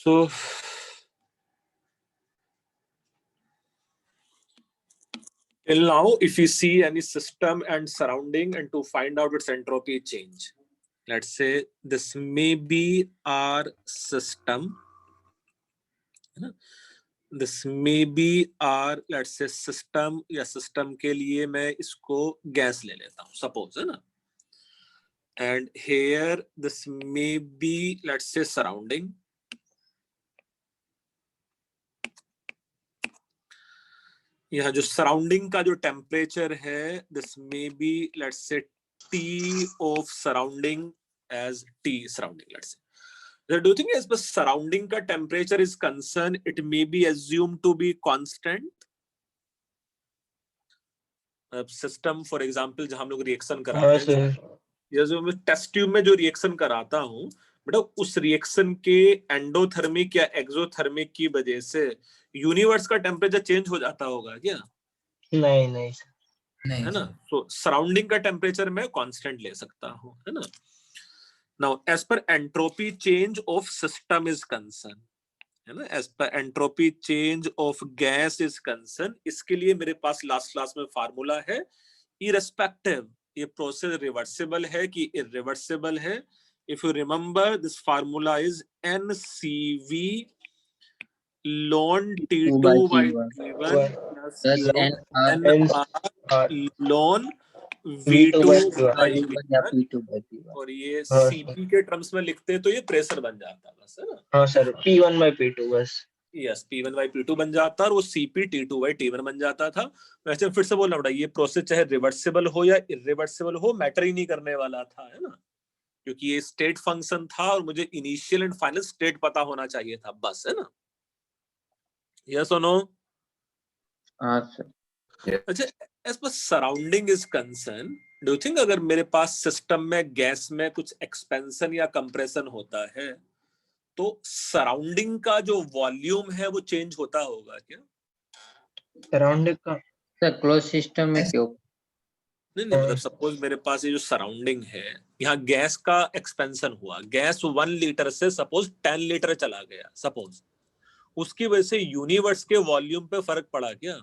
So till now, if you see any system and surrounding and to find out its entropy change, let's say this may be our system, this may be our, let's say system, या system के लिए मैं इसको gas ले लेता हूँ suppose, है ना, and here this may be, let's say surrounding. यहाँ जो सराउंडिंग का जो टेम्परेचर है, this may be let's say T of surrounding as T surrounding, let's say. Do you think as the surrounding का temperature is concerned, it may be assumed to be constant? System for example जहां हम लोग reaction कराते हैं, या जो मैं test tube में जो रिएक्शन कराता हूँ बेटा, उस रिएक्शन के एंडोथर्मिक या एक्सोथर्मिक की वजह से यूनिवर्स का टेम्परेचर चेंज हो जाता होगा क्या? नहीं नहीं नहीं है ना. तो सराउंडिंग का टेम्परेचर मैं कांस्टेंट ले सकता हूँ, है ना. Now as per entropy change of system is concern, है ना, as per entropy change of gas is concern, इसके लिए मेरे पास लास्ट क्लास में फार्मूला है. इररिस्पेक्टिव ये प्रोसेस रिवर्सिबल है कि इररिवर्सिबल है, if you remember this formula is NCV ln T2 by T1 plus NR ln V2 by V1, और ये CP के टर्म्स में लिखते हैं तो ये प्रेशर बन जाता है बस, है ना. हाँ सर, P1 by P2 बस. यस, P1 by P2 बन जाता और वो CP T2 by T1 बन जाता था. वैसे फिर से बोलना पड़ा, ये प्रोसेस चाहे रिवर्सिबल हो या इररिवर्सिबल हो, मैटर ही नहीं करने वाला था, है ना, क्योंकि ये स्टेट फंक्शन था और मुझे इनिशियल एंड फाइनल स्टेट पता होना चाहिए था बस, है ना. यस और नो? अच्छा, as per surrounding is concern, do you think अगर मेरे पास सिस्टम में गैस में कुछ एक्सपेंशन या कंप्रेशन होता है तो सराउंडिंग का जो वॉल्यूम है वो चेंज होता होगा क्या? सराउंडिंग का सर क्लोज सिस्टम में क्यों? नहीं, मतलब सपोज मेरे पास ये जो सराउंडिंग है, यहाँ गैस का एक्सपेंशन हुआ, गैस 1 लीटर से सपोज 10 लीटर चला गया सपोज, उसकी वजह से यूनिवर्स के वॉल्यूम पे फर्क पड़ा क्या?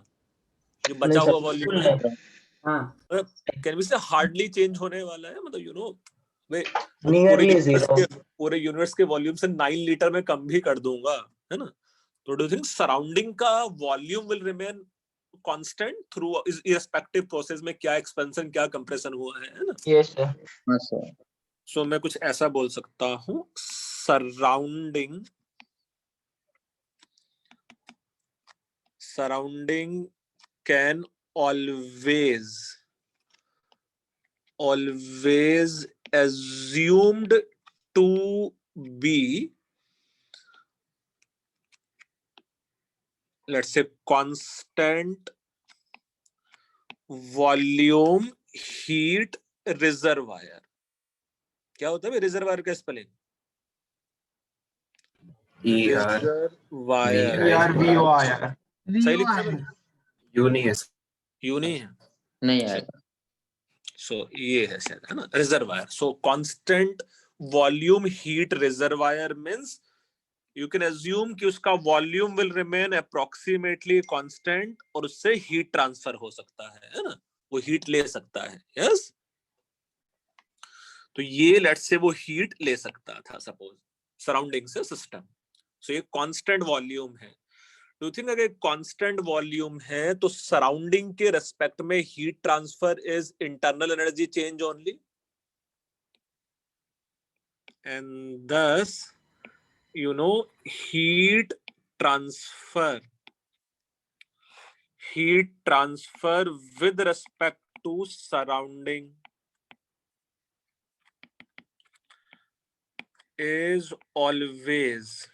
जो बचा हुआ वॉल्यूम है, कैन वी से हार्डली चेंज होने वाला है, मतलब यू नो पूरे यूनिवर्स के वॉल्यूम से 9 लीटर में कम भी कर दूंगा, है ना. तो डू यू थिंक सराउंडिंग का volume will remain constant through irrespective process में क्या एक्सपेंशन क्या कंप्रेशन हुआ है ना? Yes sir. सो मैं कुछ ऐसा बोल सकता हूं, surrounding can always assumed to be, let's say constant volume heat reservoir. क्या होता है रिजर्वायर का स्पेलिंग? रिजर्वायर. सही लिखा है? यूनी है नहीं आएगा. सो ये है शायद, है ना, reservoir. So constant volume heat reservoir means you can assume कि उसका volume will remain approximately constant और उससे हीट ट्रांसफर हो सकता है ना, वो हीट ले सकता है. यस, तो ये लेट्स से वो हीट ले सकता था सपोज सराउंडिंग से सिस्टम. सो ये कांस्टेंट वॉल्यूम है. डू यू थिंक अगर कांस्टेंट वॉल्यूम है तो सराउंडिंग के रेस्पेक्ट में heat transfer is internal energy change only, and thus you know heat transfer with respect to surrounding is always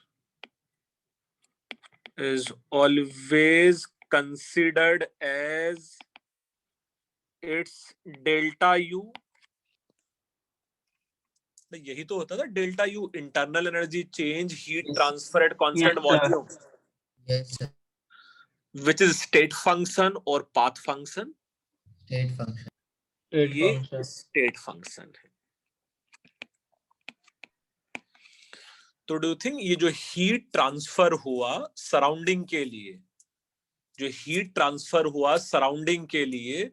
considered as its delta U. यही तो होता था delta U, internal energy change heat transfer at constant volume, which is state function और path function. ये state function है. तो do you think ये जो हीट ट्रांसफर हुआ सराउंडिंग के लिए, जो हीट ट्रांसफर हुआ सराउंडिंग के लिए,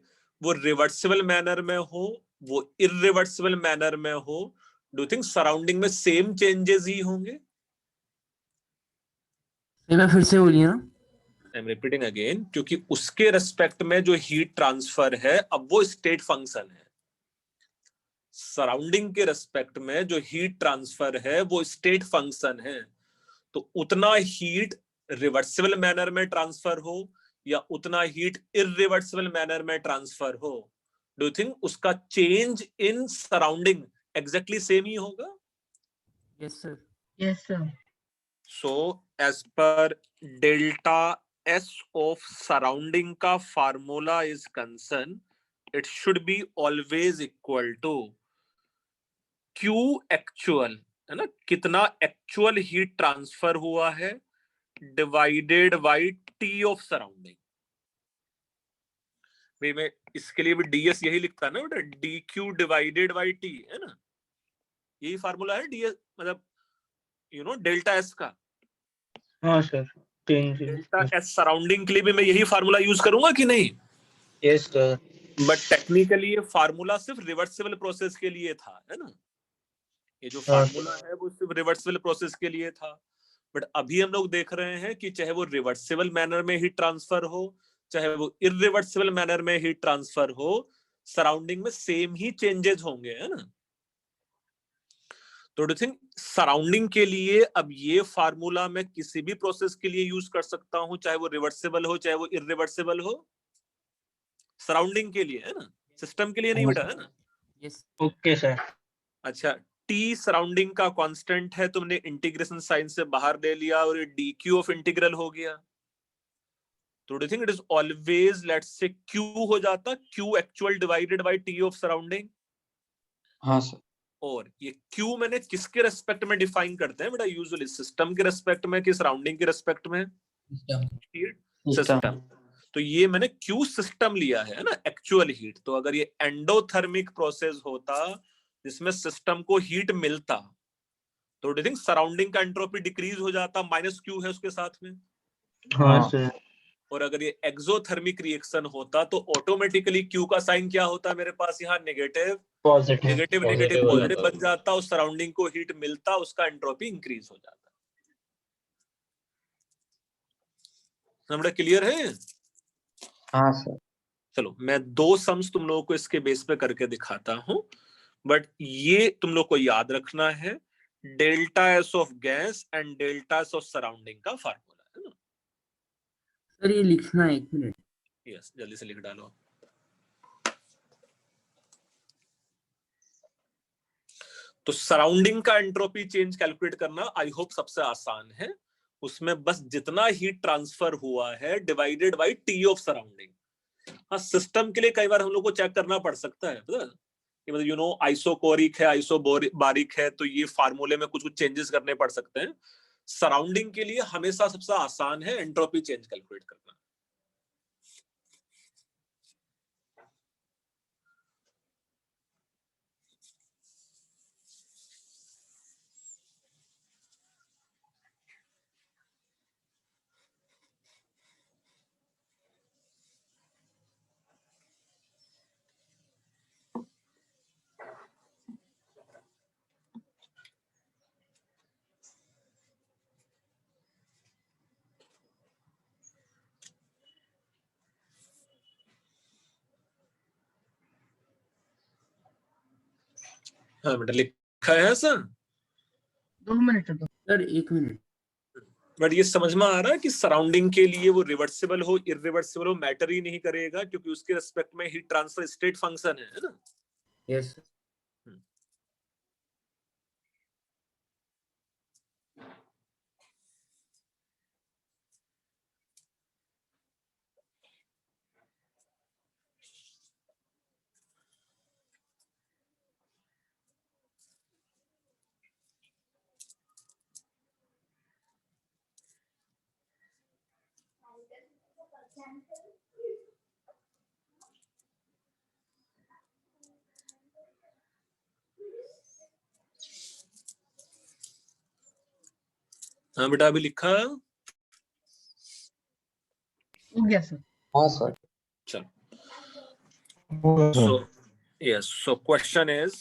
वो रिवर्सिबल मैनर में हो, वो इरिवर्सिबल मैनर में हो, डू थिंक सराउंडिंग में सेम चेंजेस ही होंगे? एक बार फिर से बोलिए ना। आई एम रिपीटिंग अगेन, क्योंकि उसके रेस्पेक्ट में जो हीट ट्रांसफर है अब वो स्टेट फंक्शन है। सराउंडिंग के रेस्पेक्ट में जो हीट ट्रांसफर है वो स्टेट फंक्शन है। तो उतना हीट रिवर्सिबल मैनर में ट्रांसफर हो या उतना हीट इरिवर्सिबल मैनर में ट्रांसफर हो, डू यू थिंक उसका change in surrounding exactly same ही होगा? Yes sir. Yes, sir. So as पर डेल्टा एस ऑफ सराउंडिंग का formula is concern, it should be always equal to Q actual, है ना, कितना एक्चुअल हीट ट्रांसफर हुआ है divided by T of surrounding. भाई मैं इसके लिए भी डीएस यही लिखता है ना बेटा, D Q divided by T, है ना, यही फार्मूला है डीएस, मतलब डेल्टा एस का। हाँ sir, change. Delta S surrounding के लिए भी मैं यही फार्मूला यूज करूंगा कि नहीं? Yes sir. बट टेक्निकली ये फार्मूला सिर्फ रिवर्सिबल प्रोसेस के लिए था, है ना, ये जो हाँ फार्मूला है वो सिर्फ रिवर्सिबल प्रोसेस के लिए था। बट अभी हम लोग देख रहे हैं कि चाहे वो रिवर्सिबल मैनर में हीट ट्रांसफर हो, चाहे वो इरिवर्सिबल मैनर में हीट ट्रांसफर हो, सराउंडिंग में सेम ही चेंजेस होंगे, है ना। तो डू थिंक सराउंडिंग के लिए अब ये फार्मूला मैं किसी भी प्रोसेस के लिए यूज कर सकता हूं, चाहे वो रिवर्सिबल हो चाहे वो इरिवर्सिबल हो, सराउंडिंग के लिए, है ना, सिस्टम के लिए नहीं बेटा, है ना। यस। Okay sir. अच्छा, टी सराउंडिंग का कांस्टेंट है, तुमने इंटीग्रेशन साइन से बाहर ले लिया और ये डी क्यू ऑफ इंटीग्रल हो गया। तो do think it is always, let's say Q हो जाता, Q actual divided by T of surrounding. हाँ सर। और ये क्यू मैंने किसके रेस्पेक्ट में डिफाइन करते हैं बेटा यूजुअली, सिस्टम के रेस्पेक्ट में कि सराउंडिंग के रेस्पेक्ट में? सिस्टम। तो ये मैंने क्यू सिस्टम लिया है ना, एक्चुअल हीट। तो अगर ये एंडोथर्मिक प्रोसेस होता जिसमें सिस्टम को हीट मिलता, तो डू थिंक सराउंडिंग का एंट्रोपी डिक्रीज हो जाता, माइनस क्यू है उसके साथ में। हाँ हाँ। सर। और अगर ये एक्सोथर्मिक रिएक्शन होता तो ऑटोमेटिकली क्यू का साइन क्या होता मेरे पास यहाँ, negative positive. Negative negative positive बन जाता, उस सराउंडिंग को हीट मिलता, उसका एंट्रोपी इंक्रीज हो जाता। हमारा क्लियर है? हाँ सर। चलो मैं दो सम्स तुम लोगों को इसके बेस पे करके दिखाता हूं, बट ये तुम लोग को याद रखना है, delta S of gas and delta S of surrounding का फार्मूला, है ना। सर ये लिखना है, 1 मिनट। यस, जल्दी से लिख डालो। तो सराउंडिंग का एंट्रोपी चेंज कैलकुलेट करना आई होप सबसे आसान है, उसमें बस जितना हीट ट्रांसफर हुआ है divided by T of surrounding. हाँ, सिस्टम के लिए कई बार हम लोग को चेक करना पड़ सकता है, पता है कि मतलब आइसोकोरिक है, आइसोबारिक है, तो ये फार्मूले में कुछ कुछ चेंजेस करने पड़ सकते हैं। सराउंडिंग के लिए हमेशा सबसे आसान है एंट्रोपी चेंज कैलकुलेट करना। हाँ बेटा, लिखा है सर। 2 मिनट तो। Sir 1 minute. बट ये समझ में आ रहा है कि सराउंडिंग के लिए वो रिवर्सिबल हो इरिवर्सिबल हो मैटर ही नहीं करेगा, क्योंकि उसके रिस्पेक्ट में हीट ट्रांसफर स्टेट फंक्शन है ना। यस। हाँ बेटा अभी लिखा। हो गया सर। हाँ सर। चलो so yes so question is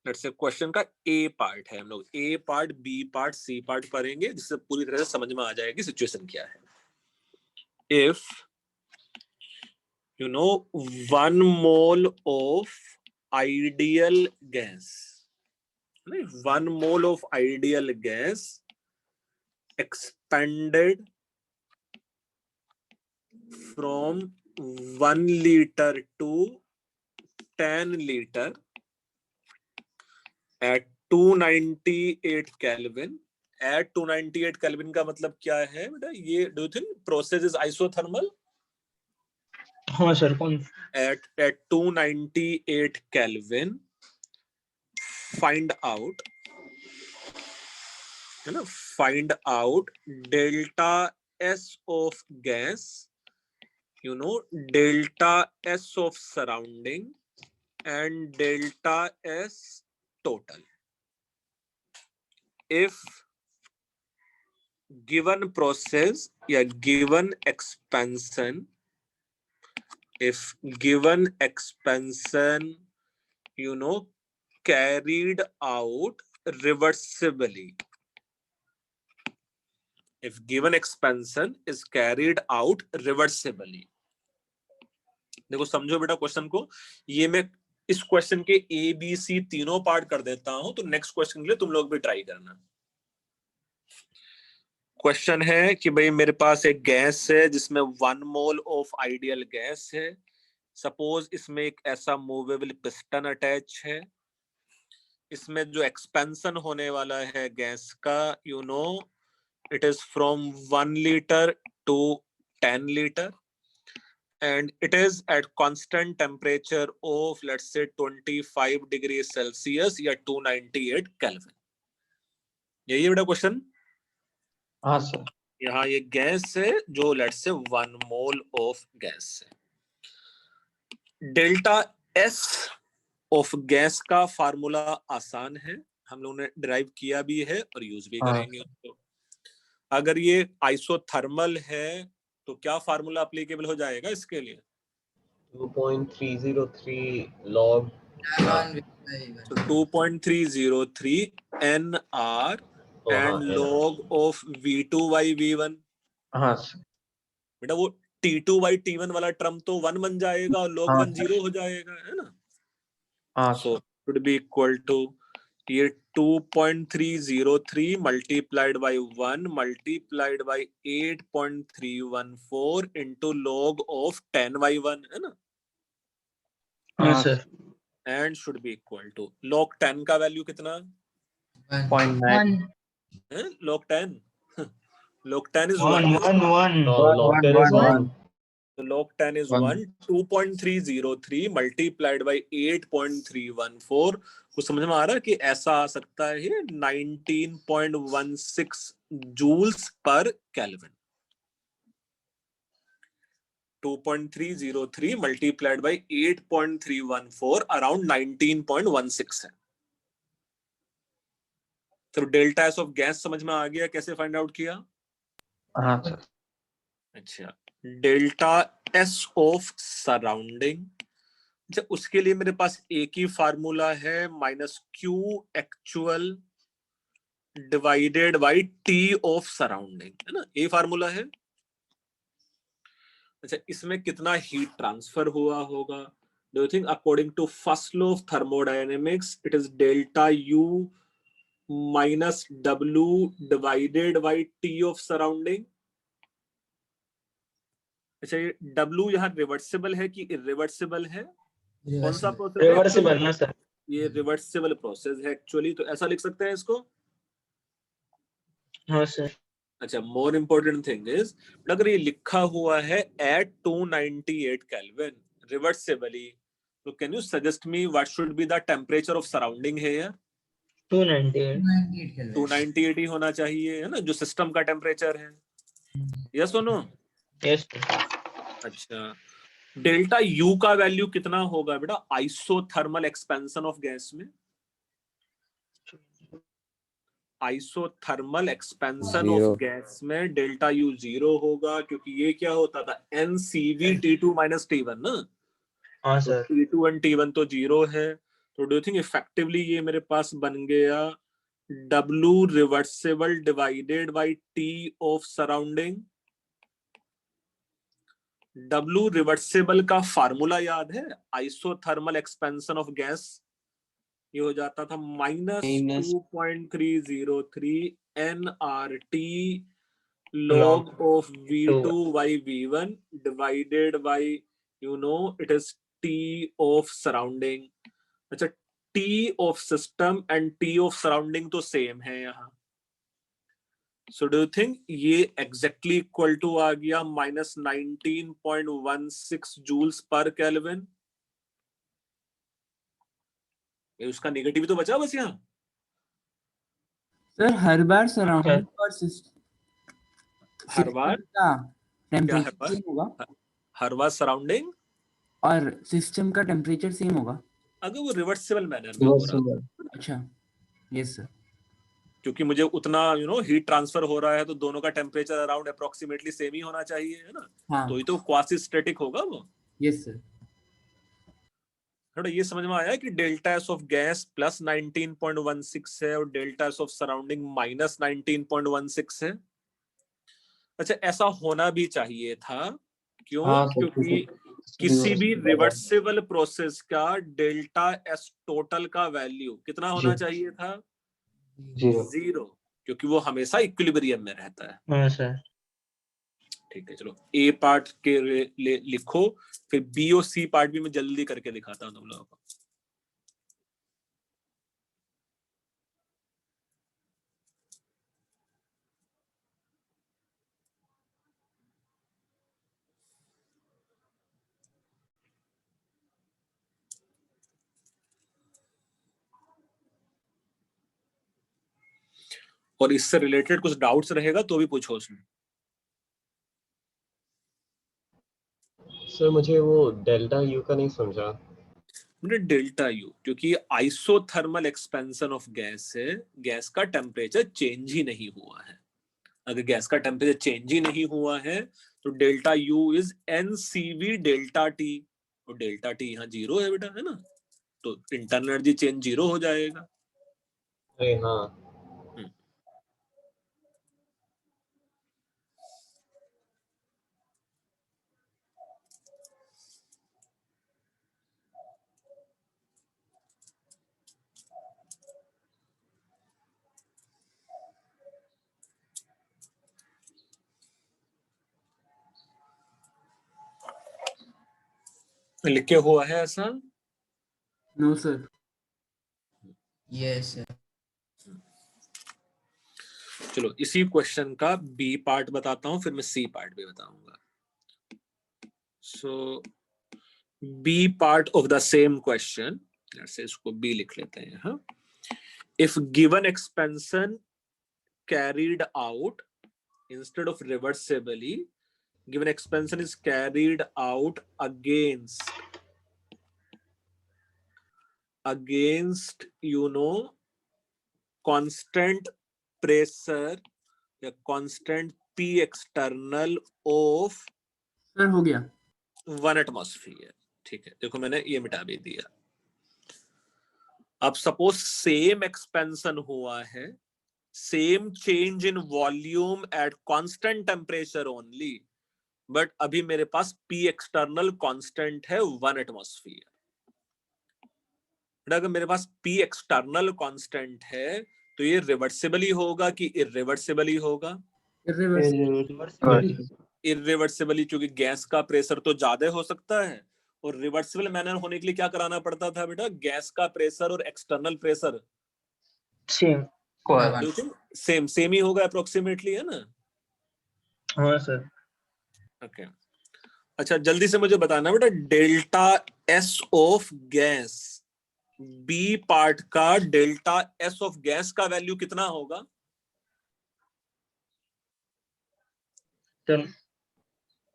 let's say question का ए पार्ट है, हम लोग A part B part C part पढ़ेंगे जिससे पूरी तरह से समझ में आ जाएगी सिचुएशन क्या है। If you know 1 mole of ideal gas, 1 mole of ideal gas expanded from 1 liter to 10 liter at 298 Kelvin. At 298 Kelvin का मतलब क्या है बेटा? ये do you think process is isothermal? हाँ सर कौन At 298 Kelvin, find out, है ना, find out delta S of gas, you know, delta S of surrounding and delta S total. If given process या given expansion, if given expansion, you know, carried out reversibly, if given expansion is carried out reversibly. देखो समझो बेटा question को, ये मैं इस question के A B C तीनों पार्ट कर देता हूं, तो नेक्स्ट क्वेश्चन के लिए तुम लोग भी ट्राई करना। क्वेश्चन है कि भाई मेरे पास एक गैस है जिसमें 1 मोल ऑफ आइडियल गैस है। सपोज इसमें एक ऐसा मूवेबल पिस्टन अटैच है। इसमें जो एक्सपेंशन होने वाला है गैस का, you know, it is from 1 litre to 10 litre and it is at constant temperature of let's say 25 degrees Celsius या 298 Kelvin। यही है बेटा क्वेश्चन। हाँ सर। यहाँ ये गैस है जो let's say 1 mole of gas है। डेल्टा एस ऑफ गैस का फार्मूला आसान है, हम लोगों ने डिराइव किया भी है और यूज भी हाँ। करेंगे उसको। अगर ये आइसोथर्मल है तो क्या फार्मूला एप्लीकेबल हो जाएगा इसके लिए? 2.303 log So 2.303 NR and log of V2 by V1। हाँ सर। बेटा वो T2 by T1 वाला टर्म तो 1 बन जाएगा और log हाँ 1 0 हो जाएगा, है ना? हाँ So sir. should be equal to ये 2.303 multiplied by 1 multiplied by 8.314 into log of 10 by 1, है ना? हाँ sir And should be equal to log 10 का वैल्यू कितना 0.9 है? log 10 log 10 is 1 1, 1 1 no, log 10 is 1. so log 10 is 1 2.303 multiplied by 8.314 कुछ समझ में आ रहा है कि ऐसा आ सकता है 19.16 जूल्स पर केल्विन। 2.303 multiplied by 8.314 अराउंड 19.16 है। तो डेल्टा एस ऑफ गैस समझ में आ गया कैसे फाइंड आउट किया? हाँ सर। अच्छा, डेल्टा एस ऑफ सराउंडिंग, अच्छा उसके लिए मेरे पास एक ही फार्मूला है -q actual divided by T of surrounding, है ना? ये फार्मूला है। अच्छा इसमें कितना हीट ट्रांसफर हुआ होगा? Do you think according to first law of thermodynamics it is delta U minus W divided by T of surrounding. अच्छा ये डब्ल्यू यहाँ रिवर्सिबल है कि इरिवर्सिबल है? कौन सा प्रोसेस है? रिवर्सिबल ना सर। ये रिवर्सिबल प्रोसेस है एक्चुअली, तो ऐसा लिख सकते हैं इसको। हाँ सर। अच्छा मोर इम्पोर्टेंट थिंग इज अगर ये लिखा हुआ है एट 298 केल्विन रिवर्सिबली, तो can you suggest me what should be the temperature of surrounding here? 298 298 ही होना चाहिए, है ना, जो सिस्टम का टेम्परेचर है। यस और नो? यस अच्छा डेल्टा यू का वैल्यू कितना होगा बेटा आइसोथर्मल एक्सपेंशन ऑफ गैस में? आइसोथर्मल एक्सपेंशन ऑफ गैस में डेल्टा यू 0 होगा, क्योंकि ये क्या होता था एनसीवी T2 माइनस T1 ना, हाँ तो सर। T2 और T1 तो 0 है। तो डू यू थिंक इफेक्टिवली ये मेरे पास बन गया W reversible divided by T of surrounding. W reversible का फार्मूला याद है, आइसोथर्मल एक्सपेंशन ऑफ गैस, ये हो जाता था -2.303 nRT log of V2 by V1 divided by, you know, it is T of surrounding। अच्छा, T of system and T of surrounding तो same है यहाँ। So do you think ये exactly equal to आ गया -19.16 joules per Kelvin? उसका negative तो बचा बस यहाँ। सर हर बार सराउंडिंग और हर बार का क्या, हर टेम्परेचर बार सेम होगा हर बार सराउंडिंग और सिस्टम का टेम्परेचर सेम होगा। अगर वो रिवर्सिबल मैनर में हो रहा है, अच्छा, यस सर। क्योंकि मुझे उतना हीट ट्रांसफर हो रहा है, तो दोनों का टेम्परेचर अराउंड अप्रोक्सीमेटली सेम ही होना चाहिए, है ना। हाँ, तो ये तो क्वासी स्टैटिक होगा वो। Yes sir. थोड़ा ये समझ में आया कि delta S of gas plus 19.16 है और delta S of surrounding minus 19.16 है। अच्छा, ऐसा होना भी चाहिए था, क्यों? हाँ सर, क्योंकि किसी भी रिवर्सिबल प्रोसेस का डेल्टा एस टोटल का वैल्यू कितना होना चाहिए था? 0, क्योंकि वो हमेशा इक्विलिब्रियम में रहता है। हाँ सर। ठीक है, चलो ए पार्ट के लिखो, फिर बी और सी पार्ट भी मैं जल्दी करके दिखाता हूँ तुम लोगों को। और इससे रिलेटेड कुछ डाउट्स रहेगा तो भी पूछो उसमें। सर मुझे वो डेल्टा यू का नहीं समझा। मैंने डेल्टा यू, क्योंकि आइसोथर्मल एक्सपेंशन ऑफ गैस है, गैस का टेम्परेचर चेंज ही नहीं हुआ है। अगर गैस का टेम्परेचर चेंज ही नहीं हुआ है तो delta U is NCV delta T, और डेल्टा टी यहाँ 0 है बेटा, है ना, तो इंटरनल एनर्जी चेंज 0 हो जाएगा। अरे हाँ, लिखे हुआ है ऐसा? No sir. Yes sir. चलो इसी क्वेश्चन का बी पार्ट बताता हूं, फिर मैं सी पार्ट भी बताऊंगा। So B part of the same question, जैसे इसको बी लिख लेते हैं। हाँ, if given expansion carried out instead of reversibly, given expansion is carried out against constant pressure या constant P external of sir हो गया 1 एटमॉस्फेयर। ठीक है, देखो मैंने ये मिटा भी दिया। अब सपोज सेम एक्सपेंशन हुआ है, same change in volume at constant temperature only, but अभी मेरे पास P एक्सटर्नल कांस्टेंट है 1 एटमॉस्फेयर। अगर मेरे पास P एक्सटर्नल कांस्टेंट है तो ये रिवर्सिबल ही होगा कि इररिवर्सिबल ही होगा? इररिवर्सिबली, क्योंकि गैस का प्रेशर तो ज्यादा हो सकता है, और रिवर्सिबल मैनर होने के लिए क्या कराना पड़ता था बेटा? गैस का प्रेशर और एक्सटर्नल प्रेशर सेम ही होगा अप्रोक्सीमेटली, है ना। हाँ सर। ओके, अच्छा जल्दी से मुझे बताना बेटा, delta S of gas, B part का डेल्टा एस ऑफ गैस का वैल्यू कितना होगा?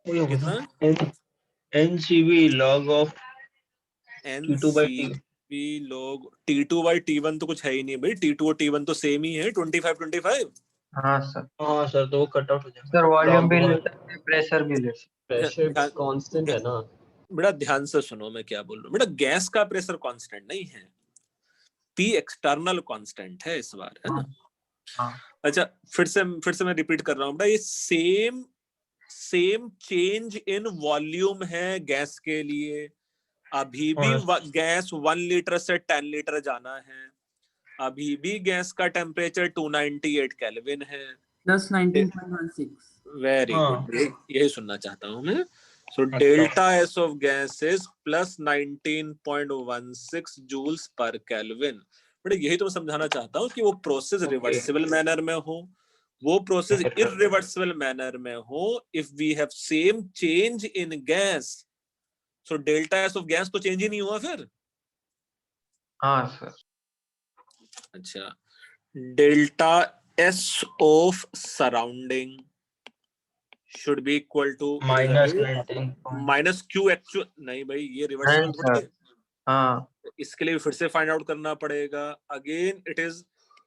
कितना? NCV log of T2 by T, P log T2 by T1 तो कुछ है ही नहीं भाई, T2 और T1 तो सेम ही है 25-25। हाँ सर। हाँ सर, तो वो कट आउट हो जाएगा। सर वॉल्यूम भी ले Log सकते हैं, प्रेशर भी ले सकते प्रेशर ध्यान कांस्टेंट है ना। बेटा ध्यान से सुनो मैं क्या बोल रहा हूँ बेटा, गैस का प्रेशर कांस्टेंट नहीं है, P एक्सटर्नल कांस्टेंट है इस बार, है हैं। ना। हाँ अच्छा फिर से मैं रिपीट कर रहा हूँ बेटा, ये सेम चेंज इन वॉल्यूम है गैस के लिए। अभी भी हाँ गैस 1 लीटर से 10 लीटर जाना है, अभी भी गैस का टेम्परेचर 298 केल्विन है। प्लस 19.16। वेरी हाँ। गुड, यही सुनना चाहता हूँ मैं। सो अच्छा। Delta S of gas is plus 19.16 joules पर केल्विन। बट यही तो मैं समझाना चाहता हूँ कि वो प्रोसेस Okay. रिवर्सिबल मैनर में हो, वो process Okay, sir. Irreversible manner में हो। If we have same change in gas, so delta S of gas तो चेंज ही नहीं हुआ फिर। हाँ सर। अच्छा, delta S of surrounding should be equal to minus 19 minus Q actual, नहीं भाई ये रिवर्सिबल नहीं थोड़ी सर। है, हाँ इसके लिए फिर से फाइंड आउट करना पड़ेगा। अगेन इट इज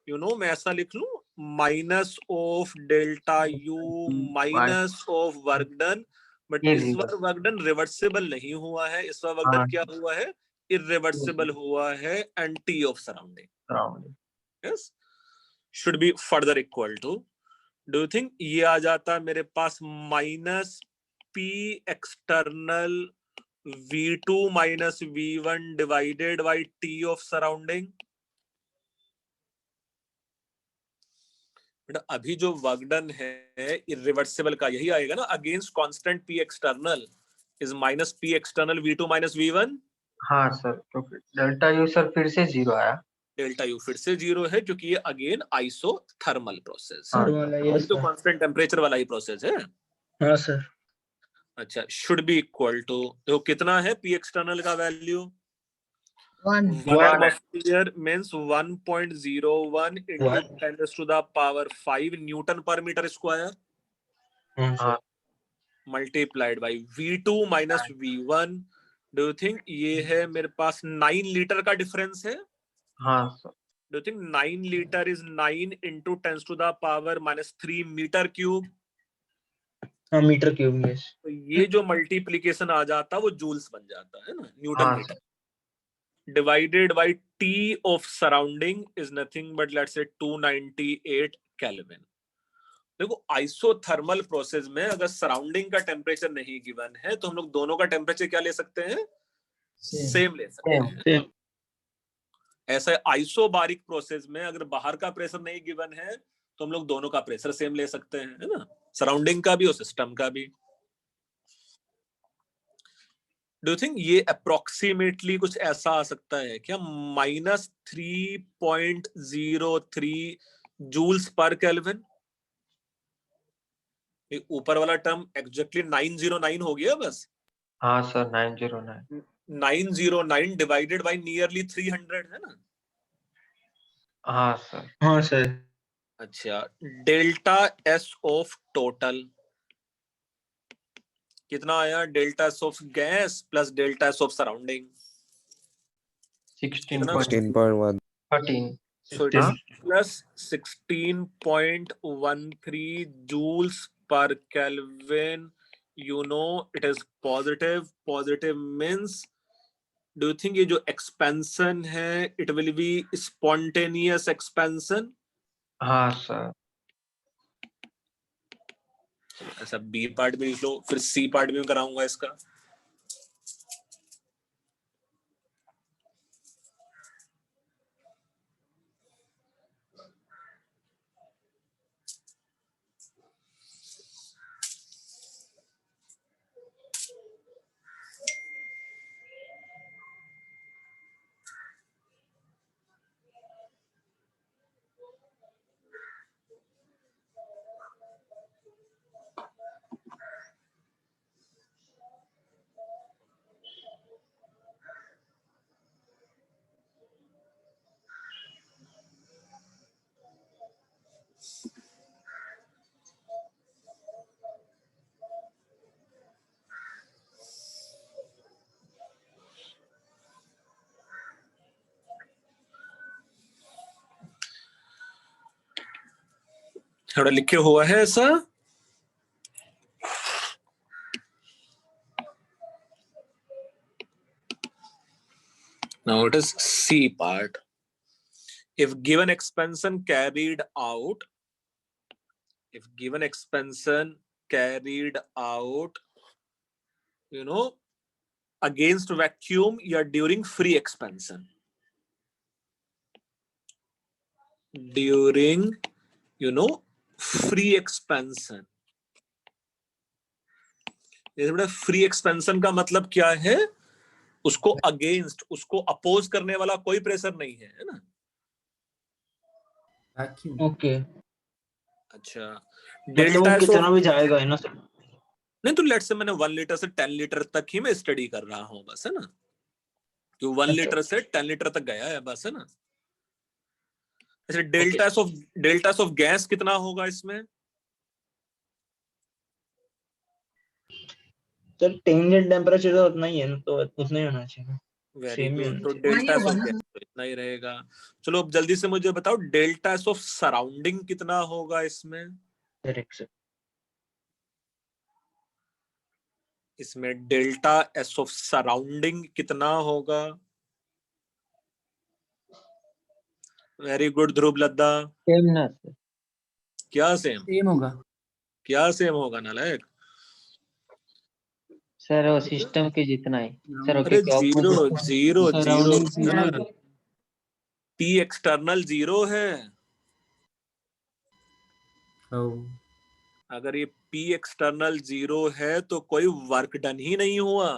मैं ऐसा लिख लूं, minus of delta U minus of work done, but ये इस बार रिवर्स। वर्क डन रिवर्सिबल नहीं हुआ है, इस बार वर्क हाँ डन क्या हुआ है, इरिवर्सिबल हुआ है, and T of surrounding surrounding. Yes should be further equal to, do you think ये आ जाता मेरे पास minus P external V2 minus V1 divided by T of surrounding. बेटा अभी जो वर्क डन है इरिवर्सिबल का यही आएगा ना, against constant P external is minus P external V2 minus V1। हाँ सर, क्योंकि डेल्टा यू सर फिर से 0 आया। डेल्टा यू फिर से 0 है क्योंकि ये अगेन आइसोथर्मल प्रोसेस है, सर वाला अभी यस तो सर। कांस्टेंट टेम्परेचर वाला ही प्रोसेस है। हाँ सर। अच्छा शुड बी इक्वल टू, देखो कितना है P एक्सटर्नल का value, 1 1 One. atmosphere means 1.01 into One. 10 raised to the power 5 Newton पर मीटर स्क्वायर हाँ हाँ sir. Multiplied by V2 minus V1। Do you think ये है मेरे पास 9 लीटर का डिफरेंस है, हाँ sir. Do you think 9 litre is 9 into 10 to the power minus 3 metre cube. हाँ मीटर क्यूब यस। तो ये जो मल्टीप्लीकेशन आ जाता है वो जूल्स बन जाता है ना, न्यूटन हाँ metre, sir. divided by T of surrounding is nothing but let's say 298 Kelvin। देखो आइसोथर्मल प्रोसेस में अगर सराउंडिंग का टेम्परेचर नहीं गिवन है तो हम लोग दोनों का टेम्परेचर क्या ले सकते हैं, सेम ले सकते Same. हैं। सेम। ऐसा आइसोबारिक प्रोसेस में अगर बाहर का प्रेशर नहीं गिवन है तो हम लोग दोनों का प्रेशर सेम ले सकते हैं, है ना, सराउंडिंग का भी और सिस्टम का भी। डू थिंक ये अप्रोक्सीमेटली कुछ ऐसा आ सकता है क्या, -3.03 जूल्स पर केल्विन। ऊपर वाला टर्म एग्जैक्टली 909 हो गया बस, हाँ सर 909। 909 डिवाइडेड बाय नियरली 300 है ना। हाँ सर। हाँ सर। अच्छा डेल्टा एस ऑफ टोटल कितना आया, delta S of gas plus delta S of surrounding कितना, 16.13। 16.1 so it हाँ is plus 16.13 joules per Kelvin. You know it is positive, positive means do you think ये जो expansion है it will be spontaneous expansion। हाँ sir. ऐसा B part भी लिख लो, फिर सी पार्ट भी कराऊंगा इसका। थोड़ा लिखे हुआ है ऐसा। Now it is C part. If given expansion carried out, you know, against vacuum या during free expansion, during, you know, free expansion. जैसे बेटा फ्री एक्सपेंशन का मतलब क्या है? उसको अगेंस्ट, उसको अपोज करने वाला कोई प्रेशर नहीं है, है ना? वैक्यूम। ओके, अच्छा, मतलब डेल्टा वो एस कितना ऑफ, भी जाएगा है ना सर? नहीं तो लेट से मैंने 1 लीटर से 10 लीटर तक ही मैं स्टडी कर रहा हूँ बस, है ना? क्यों 1 अच्छा, लीटर से 10 लीटर तक गया है बस, है ना? अच्छा, ओके डेल्टा ऑफ गैस कितना होगा इसमें? सर, टेंजेंट टेम्परेचर तो उतना ही है ना, तो उतना ही होना चाहिए, वेरी सेम ही गुड, होना तो चाहिए। डेल्टा होगा ऑफ ना गैस तो इतना ही रहेगा। चलो अब जल्दी से मुझे बताओ डेल्टा ऑफ सराउंडिंग कितना होगा इसमें? Correct sir. इसमें डेल्टा एस ऑफ सराउंडिंग कितना होगा? वेरी गुड ध्रुव लद्दा। सेम ना सर? क्या सेम? सेम होगा। क्या सेम होगा नालायक? सर वो सिस्टम के जितना है सर। ओके, अरे zero zero zero, surrounding zero. P external zero है। अगर ये पी एक्सटर्नल जीरो है तो कोई वर्क डन ही नहीं हुआ,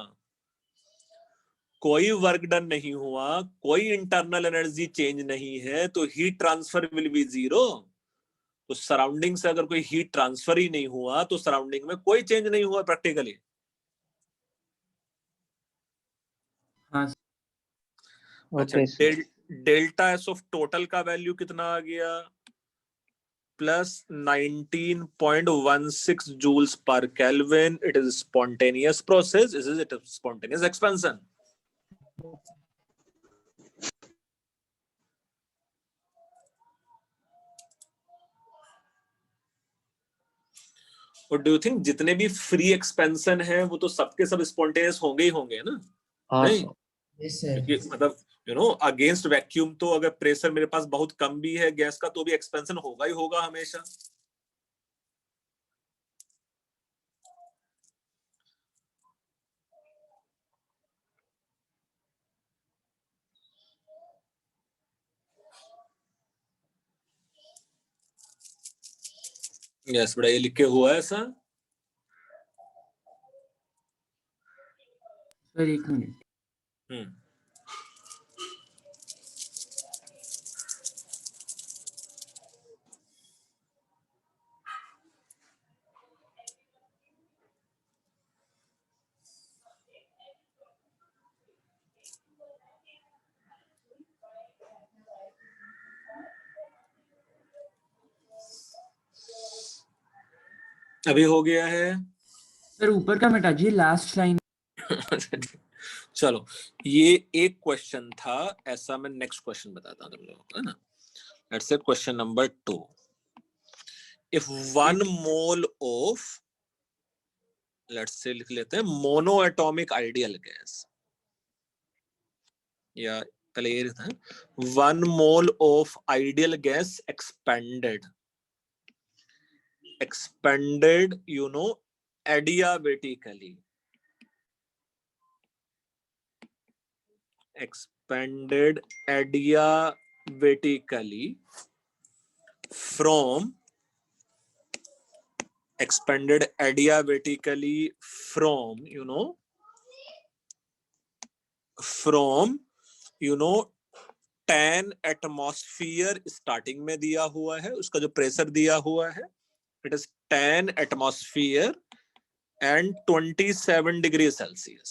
कोई वर्क डन नहीं हुआ, कोई इंटरनल एनर्जी चेंज नहीं है, तो heat transfer will be zero. तो सराउंडिंग से अगर कोई हीट ट्रांसफर ही नहीं हुआ तो सराउंडिंग में कोई चेंज नहीं हुआ प्रैक्टिकली। हाँ अच्छा, okay sir. Delta S of total का वैल्यू कितना आ गया? Plus 19.16 joules per Kelvin. It is spontaneous process. Is it a spontaneous expansion? और डू यू थिंक जितने भी फ्री एक्सपेंशन है वो तो सबके सब स्पॉन्टेनियस होंगे ही होंगे ना? हाँ नहीं, सर। Yes sir. क्योंकि मतलब अगेंस्ट वैक्यूम तो अगर प्रेशर मेरे पास बहुत कम भी है गैस का तो भी एक्सपेंशन होगा ही होगा हमेशा। यस बड़ा, ये लिखे हुआ है ऐसा। सर, एक मिनट। हम्म, अभी हो गया है। सर ऊपर का मिटा दीजिए, लास्ट लाइन। चलो, ये एक क्वेश्चन था ऐसा, मैं नेक्स्ट क्वेश्चन बताता हूँ तुम लोगों को, है ना? Let's say question number 2। If 1 mole of, let's say लिख लेते हैं मोनो एटॉमिक आइडियल गैस, या पहले ये था 1 mole of ideal gas expanded adiabatically, expanded adiabatically from from 10 atmosphere starting में दिया हुआ है, उसका जो प्रेशर दिया हुआ है it is 10 atmosphere and 27 degrees Celsius.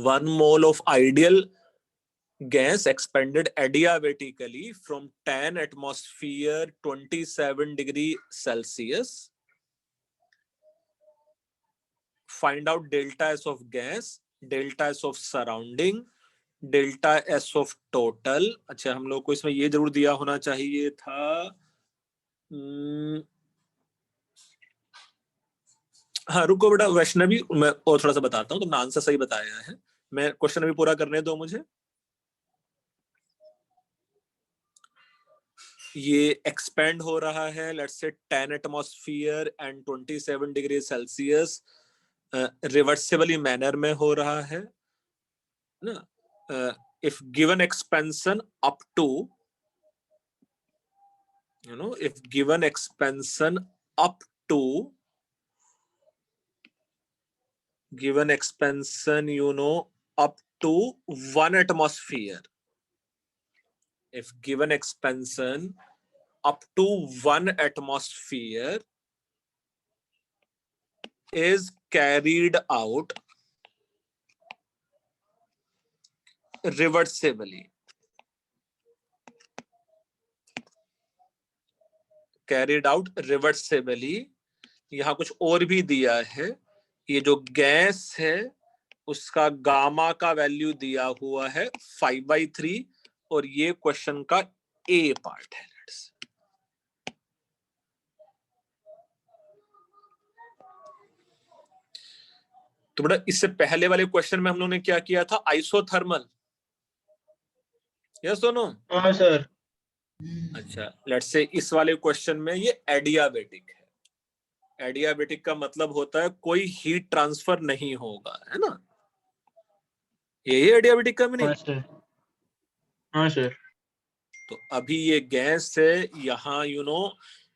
1 mole of ideal gas expanded adiabatically from 10 atmosphere 27 degree Celsius. Find out delta S of gas, delta S of surrounding, delta S of total. अच्छा, हम लोग को इसमें ये जरूर दिया होना चाहिए था हाँ रुको बेटा वैष्णवी, मैं और थोड़ा सा बताता हूँ, तुमने आंसर सही बताया है, मैं क्वेश्चन अभी पूरा करने दो मुझे। ये एक्सपेंड हो रहा है let's say 10 atmosphere and 27 degree Celsius reversibly manner में हो रहा है ना। If given expansion up to if given expansion up to up to 1 atmosphere, if given expansion up to 1 atmosphere is carried out reversibly, यहां कुछ और भी दिया है, ये जो गैस है उसका गामा का वैल्यू दिया हुआ है 5/3 और ये क्वेश्चन का ए पार्ट है। तो बेटा इससे पहले वाले क्वेश्चन में हम लोगों ने क्या किया था, आइसोथर्मल, यस दोनों? हाँ सर। अच्छा लेट्स से इस वाले क्वेश्चन में ये एडियाबेटिक है। एडियाबेटिक का मतलब होता है कोई हीट ट्रांसफर नहीं होगा, है ना, यही एडियाबेटिक का मीनिंग। हाँ सर। हाँ सर। तो अभी ये गैस है, यहाँ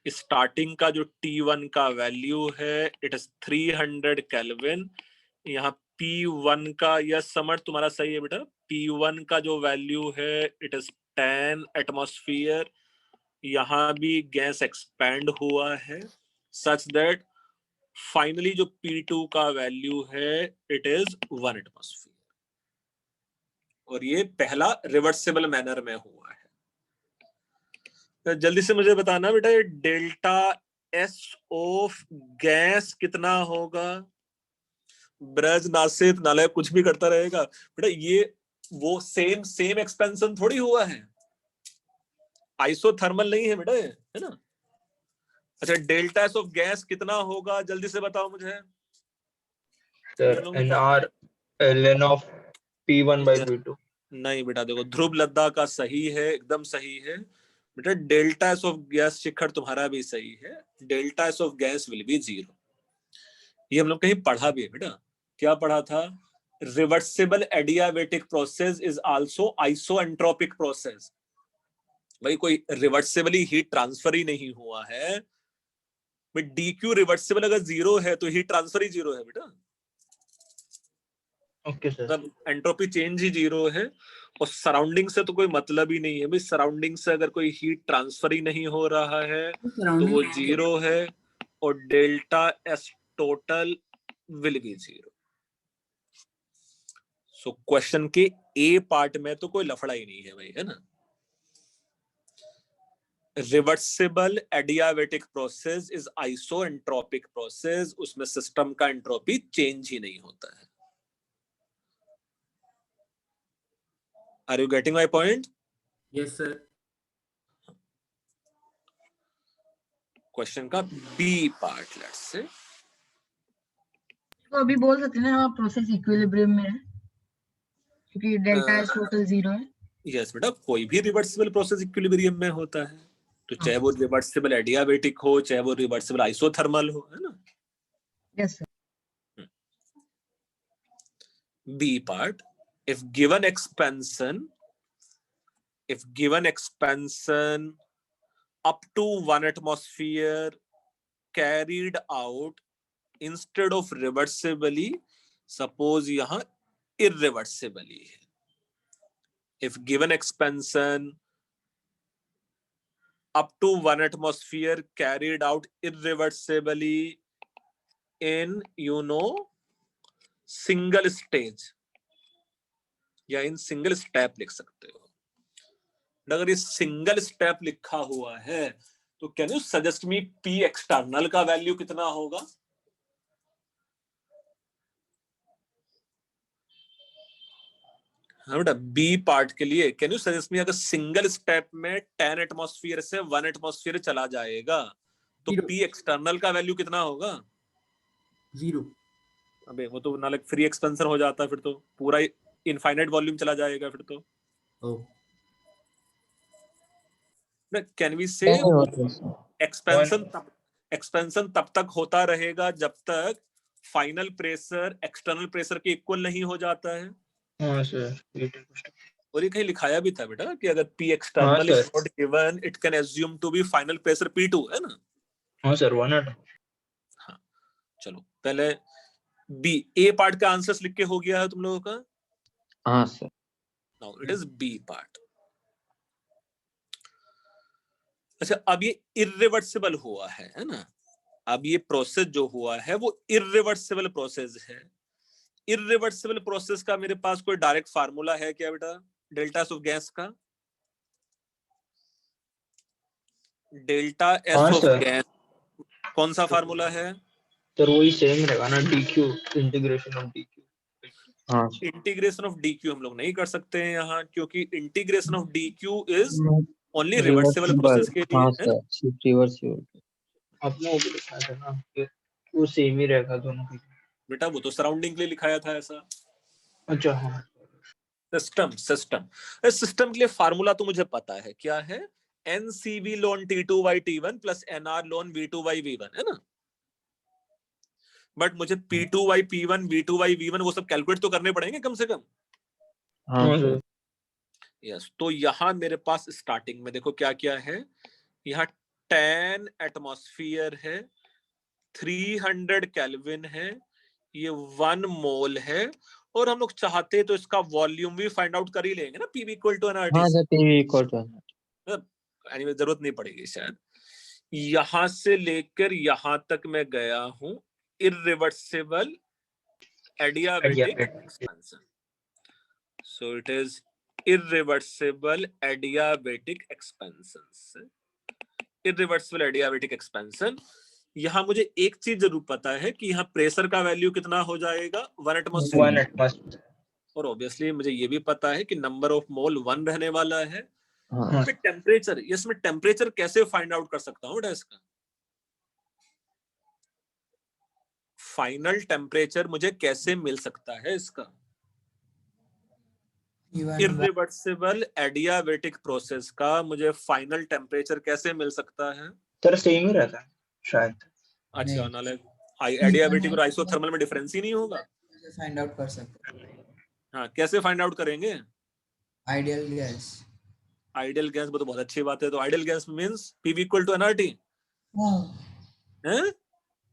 स्टार्टिंग का जो T1 का वैल्यू है इट इज 300 केल्विन, यहाँ P1 का, यस समर तुम्हारा सही है बेटा, P1 का जो वैल्यू है इट इज 10 एटमॉस्फेयर, यहाँ भी गैस एक्सपैंड हुआ है सच दैट फाइनली जो P2 का वैल्यू है इट इज 1 एटमॉस्फेयर, और ये पहला रिवर्सिबल मैनर में हुआ है। तो जल्दी से मुझे बताना बेटा ये डेल्टा एस ऑफ गैस कितना होगा? ब्रज नासित नालय कुछ भी करता रहेगा बेटा, ये वो सेम एक्सपेंशन थोड़ी हुआ है, आइसोथर्मल नहीं है बेटा ये, है ना। अच्छा डेल्टा एस ऑफ गैस कितना होगा जल्दी से बताओ मुझे। Sir N R ln of P1/P2। नहीं बेटा देखो ध्रुव लद्दा का सही है, एकदम सही है बेटा, डेल्टा एस ऑफ गैस शिखर तुम्हारा भी सही है, delta S of gas will be 0। ये हम लोग कहीं पढ़ा भी है बेटा, क्या पढ़ा था, reversible adiabatic process is also isoentropic process. भाई कोई रिवर्सिबली हीट ट्रांसफर ही नहीं हुआ है, DQ रिवर्सिबल अगर 0 है तो हीट ट्रांसफर ही 0 है बेटा, ओके सर। मतलब एंट्रोपी चेंज ही 0 है, और सराउंडिंग से तो कोई मतलब ही नहीं है भाई, सराउंडिंग से अगर कोई हीट ट्रांसफर ही नहीं हो रहा है तो वो 0 है, और delta S total will be 0। So question के ए पार्ट में तो कोई लफड़ा ही नहीं है भाई, है ना। Reversible adiabatic process is isoentropic process, उसमें सिस्टम का एंट्रोपी चेंज ही नहीं होता है। Are you getting my point? Yes sir. Question का बी पार्ट लेट्स से, तो अभी बोल सकते हैं ना प्रोसेस इक्विलिब्रियम में है क्योंकि डेल्टा एस टोटल 0 है। यस बेटा कोई भी रिवर्सिबल प्रोसेस इक्विलिब्रियम में होता है, तो चाहे वो रिवर्सिबल एडियाबेटिक हो चाहे वो रिवर्सिबल आइसोथर्मल हो, है ना। Yes sir. B part, if given expansion up to 1 atmosphere carried out instead of reversibly, suppose यहाँ irreversibly है, if given expansion up to 1 atmosphere carried out irreversibly in single stage या in single step लिख सकते हो। अगर ये single step लिखा हुआ है तो can you suggest me P external का वैल्यू कितना होगा? हाँ बेटा, बी पार्ट के लिए कैन यू सजेस्ट मी, अगर सिंगल स्टेप में 10 एटमॉस्फेयर से 1 एटमॉस्फेयर चला जाएगा तो Zero. पी एक्सटर्नल का वैल्यू कितना होगा? 0. अबे वो तो नाले फ्री एक्सपेंशन हो जाता है, फिर तो पूरा इनफाइनाइट वॉल्यूम चला जाएगा फिर तो। Oh. कैन वी से एक्सपेंशन तब तक होता रहेगा जब तक फाइनल प्रेशर एक्सटर्नल प्रेशर के इक्वल नहीं हो जाता है। हाँ सर, और ये कहीं लिखाया भी था बेटा कि अगर पी हाँ external is sir. Not given it can assume to be final pressure P2, है ना? हाँ सर, 1 एटम। हाँ चलो, पहले बी ए पार्ट का आंसर्स लिख के हो गया है तुम लोगों का? हाँ sir. Now it is B part. अच्छा, अब ये इर्रिवर्सिबल हुआ है ना? अब ये प्रोसेस जो हुआ है वो इर्रिवर्सिबल प्रोसेस है। इर्रिवर्सिबल प्रोसेस का मेरे पास कोई डायरेक्ट फार्मूला है क्या बेटा? डेल्टा ऑफ गैस का डेल्टा एस हाँ ऑफ सर। गैस कौन सा फार्मूला है? सर वही सेम रहेगा ना, dq, इंटीग्रेशन ऑफ dq। हाँ इंटीग्रेशन ऑफ dq हम लोग नहीं कर सकते हैं यहाँ, क्योंकि integration of dq is only reversible reversible. Process के लिए, हाँ है ना? Sir, reversible. आपने वो भी लिखा था ना कि वो सेम ही रहेगा दोनों की। बेटा वो तो सराउंडिंग के लिए लिखाया था ऐसा। अच्छा हाँ। सिस्टम के लिए फार्मूला तो मुझे पता है क्या है, NCV ln T2/T1 plus NR ln V2/V1, है ना? बट मुझे P2/P1 V2/V1 वो सब कैलकुलेट तो करने पड़ेंगे कम से कम। हाँ सर। यस, तो यहाँ मेरे पास स्टार्टिंग में देखो क्या क्या है। यहाँ 10 एटमॉस्फेयर है, 300 केल्विन है, ये 1 मोल है, और हम लोग चाहते तो इसका वॉल्यूम भी फाइंड आउट कर ही लेंगे ना, PV इक्वल टू NRT। हाँ sir, PV equal to anyway जरूरत नहीं पड़ेगी शायद। यहां से लेकर यहां तक मैं गया हूं, irreversible adiabatic expansion. So it is irreversible adiabatic expansion. Irreversible adiabatic expansion. यहाँ मुझे एक चीज जरूर पता है कि यहाँ प्रेशर का वैल्यू कितना हो जाएगा? 1 एटमॉस्फेयर। 1 एटमॉस्फेयर। और ऑब्वियसली मुझे ये भी पता है कि नंबर ऑफ मोल 1 रहने वाला है। हाँ। मैं टेम्परेचर, इसमें टेम्परेचर कैसे फाइंड आउट कर सकता हूँ बेटा? इसका फाइनल टेम्परेचर मुझे कैसे मिल सकता है इसका? इर्रिवर्सिबल एडियाबेटिक प्रोसेस का मुझे फाइनल टेम्परेचर कैसे मिल सकता है? सर सेम ही रहता है शायद। अच्छा, नाले एडियाबेटिक और आइसोथर्मल में डिफरेंस ही नहीं होगा? फाइंड आउट कर सकते हैं। हाँ, कैसे फाइंड आउट करेंगे? Ideal gas. आइडियल गैस, वो तो बहुत अच्छी बात है। तो ideal gas means PV equal to NRT है?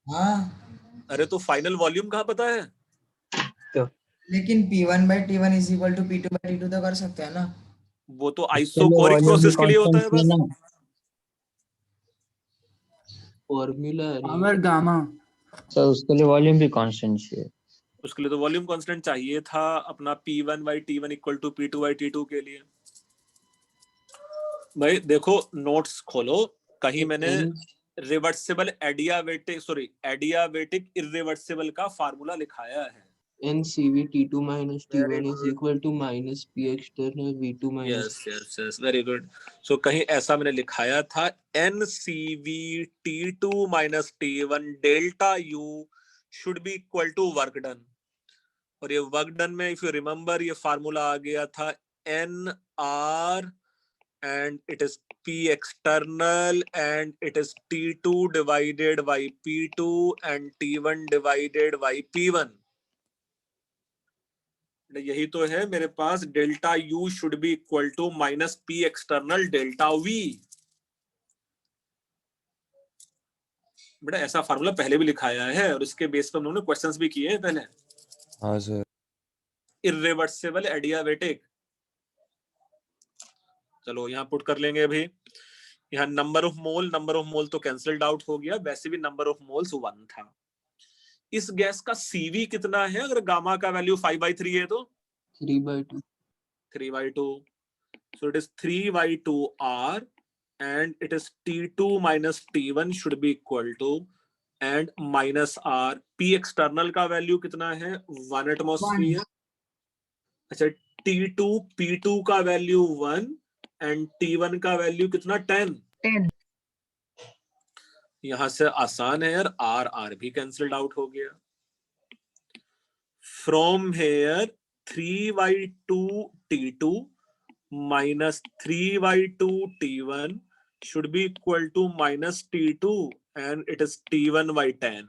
हाँ, अरे तो फाइनल वॉल्यूम कहाँ पता है? लेकिन P1/T1 is equal to P2/T2 तो कर सकते हैं ना। वो तो आइसोकोरिक प्रोसेस के लिए होता है बस। Formula power gamma. सर उसके लिए वॉल्यूम भी कांस्टेंट चाहिए। उसके लिए तो वॉल्यूम कांस्टेंट चाहिए था अपना P1/T1 इक्वल टू P2/T2 के लिए। भाई देखो, नोट्स खोलो, कहीं मैंने रिवर्सिबल एडियाबेटिक इर्रिवर्सिबल का फार्मूला लिखाया है। NCV T2 minus Very T1 is good. equal to minus P external V2 minus yes, very good. सो कहीं ऐसा मैंने लिखाया था, NCV T2 minus T1 delta U should be equal to work done. और ये वर्क डन में if you remember ये फार्मूला आ गया था NR and it is P external and it is T2 divided by P2 and T1 divided by P1। यही तो है मेरे पास, delta U should be equal to minus P external delta V। बेटा ऐसा फार्मूला पहले भी लिखाया है और इसके बेस पर हम लोगों ने क्वेश्चंस भी किए हैं पहले। हाँ सर। इर्रिवर्सिबल एडियाबेटिक, चलो यहाँ पुट कर लेंगे अभी। यहाँ नंबर ऑफ मोल तो कैंसल्ड आउट हो गया, वैसे भी नंबर ऑफ मोल्स 1 था। इस गैस का CV कितना है? अगर गामा का वैल्यू 5/3 है तो 3/2 3/2, so it is 3/2R and it is T2 minus T1 should be equal to and minus R। P external का वैल्यू कितना है? 1 एटमॉस्फेयर। अच्छा, T2 P2 का वैल्यू 1 एंड T1 का वैल्यू कितना 10। 10. यहां से आसान है यार, R भी कैंसिल्ड आउट हो गया। From here 3/2 T2 minus 3/2 T1 should be equal to minus T2 and it is T1/10।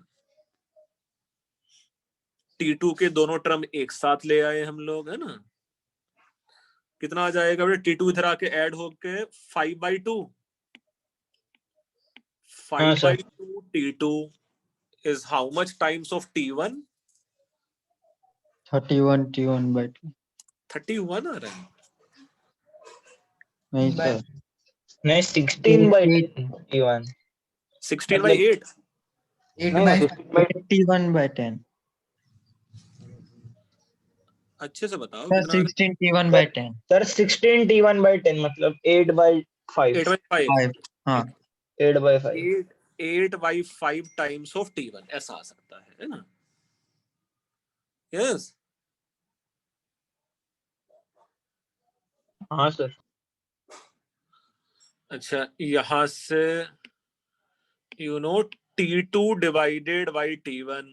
T2 के दोनों टर्म एक साथ ले आए हम लोग, है ना। कितना आ जाएगा बेटा, T2 इधर आके ऐड होके 5/2। 5/2 T2 is how much times of T1? 31 T1 by 2 31 आ रहा है। नहीं By- सर, नहीं 16/T1 16/8। 8 by 81 by 10 अच्छे से बताओ सर, कितना। 16 T1 by 10 सर 16T1/10 मतलब 8/5 8/5। 5 हाँ 8/5 8/5 टाइम्स ऑफ T1 ऐसा आ सकता है ना। यस हाँ सर। अच्छा, यहां से T2 डिवाइडेड बाई T1,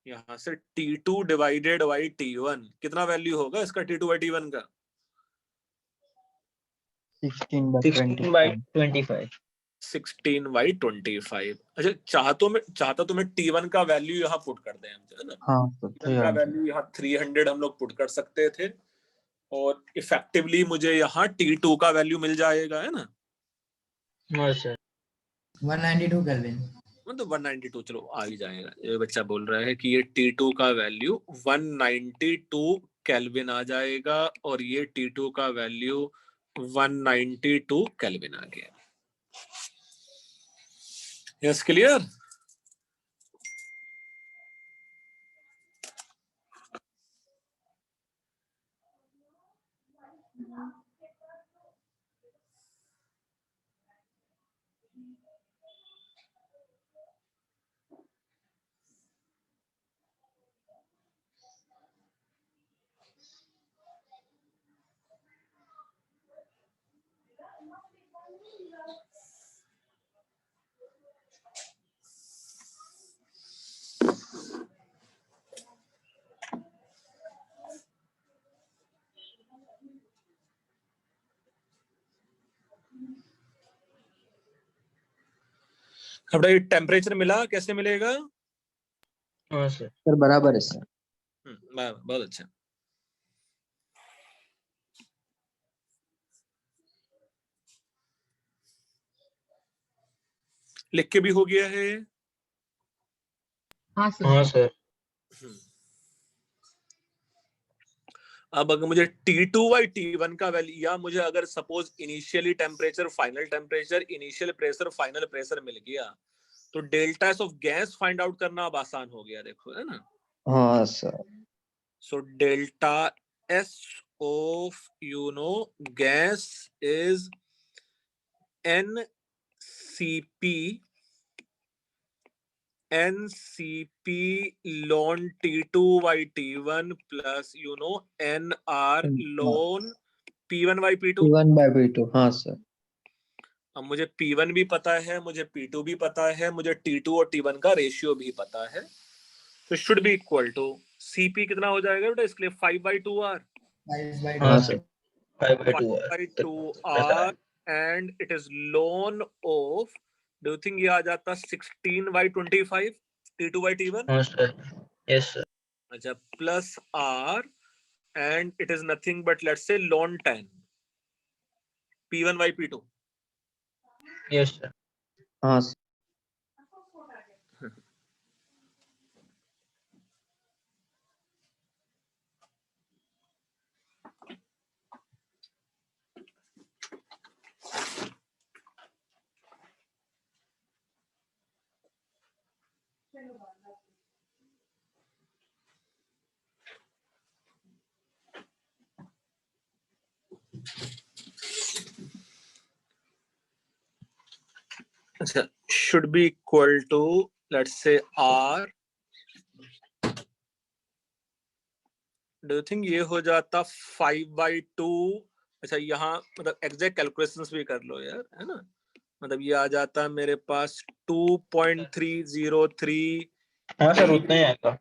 यहां से T2 डिवाइडेड बाई T1 कितना वैल्यू होगा इसका T2/T1 का? 16 by 25 16/25 16/25। अच्छा, चाहता तो मैं T1 का वैल्यू यहाँ पुट कर दें, है ना। हाँ सर, T1 का वैल्यू यहाँ 300 हम लोग पुट कर सकते थे और इफेक्टिवली मुझे यहाँ T2 का वैल्यू मिल जाएगा, है ना। हाँ सर। 192 केल्विन। मतलब 192 चलो आ ही जाएगा। ये बच्चा बोल रहा है कि ये T2 का वैल्यू 192 केल्विन आ जाएगा और ये T2 का वैल्यू 192 केल्विन आ गया। Yes, clear. अब ये टेम्परेचर मिला, कैसे मिलेगा? हाँ सर। सर बराबर है सर। बहुत अच्छा। लिख के भी हो गया है। हाँ सर. हाँ सर। अब अगर मुझे T2/T1 का वैल्यू, या मुझे अगर suppose initially temperature, final temperature, initial pressure, final pressure मिल गया तो delta S of gas find out करना अब आसान हो गया, देखो, है ना। हाँ sir. So delta S of gas is NCP ln T2/T1 plus NR ln P1/P2। P1 by P2 हाँ सर। अब मुझे P1 भी पता है, मुझे P2 भी पता है, मुझे T2 और T1 का रेशियो भी पता है, तो should be equal to CP कितना हो जाएगा बेटा इसके लिए 5/2R। 5/2 हाँ sir. 5/2R 5/2R and it is ln of, do you think ये आ जाता 16/25 T2/T1? हाँ सर। Yes sir. अच्छा, plus R and it is nothing but let's say ln 10 P1/P2। Yes sir. हाँ सर। अच्छा, should be equal to let's say R do you think ये हो जाता 5/2? अच्छा यहाँ मतलब एग्जैक्ट कैलकुलेशंस भी कर लो यार, है ना। मतलब ये आ जाता मेरे पास 2.303, हाँ सर उतना ही आएगा।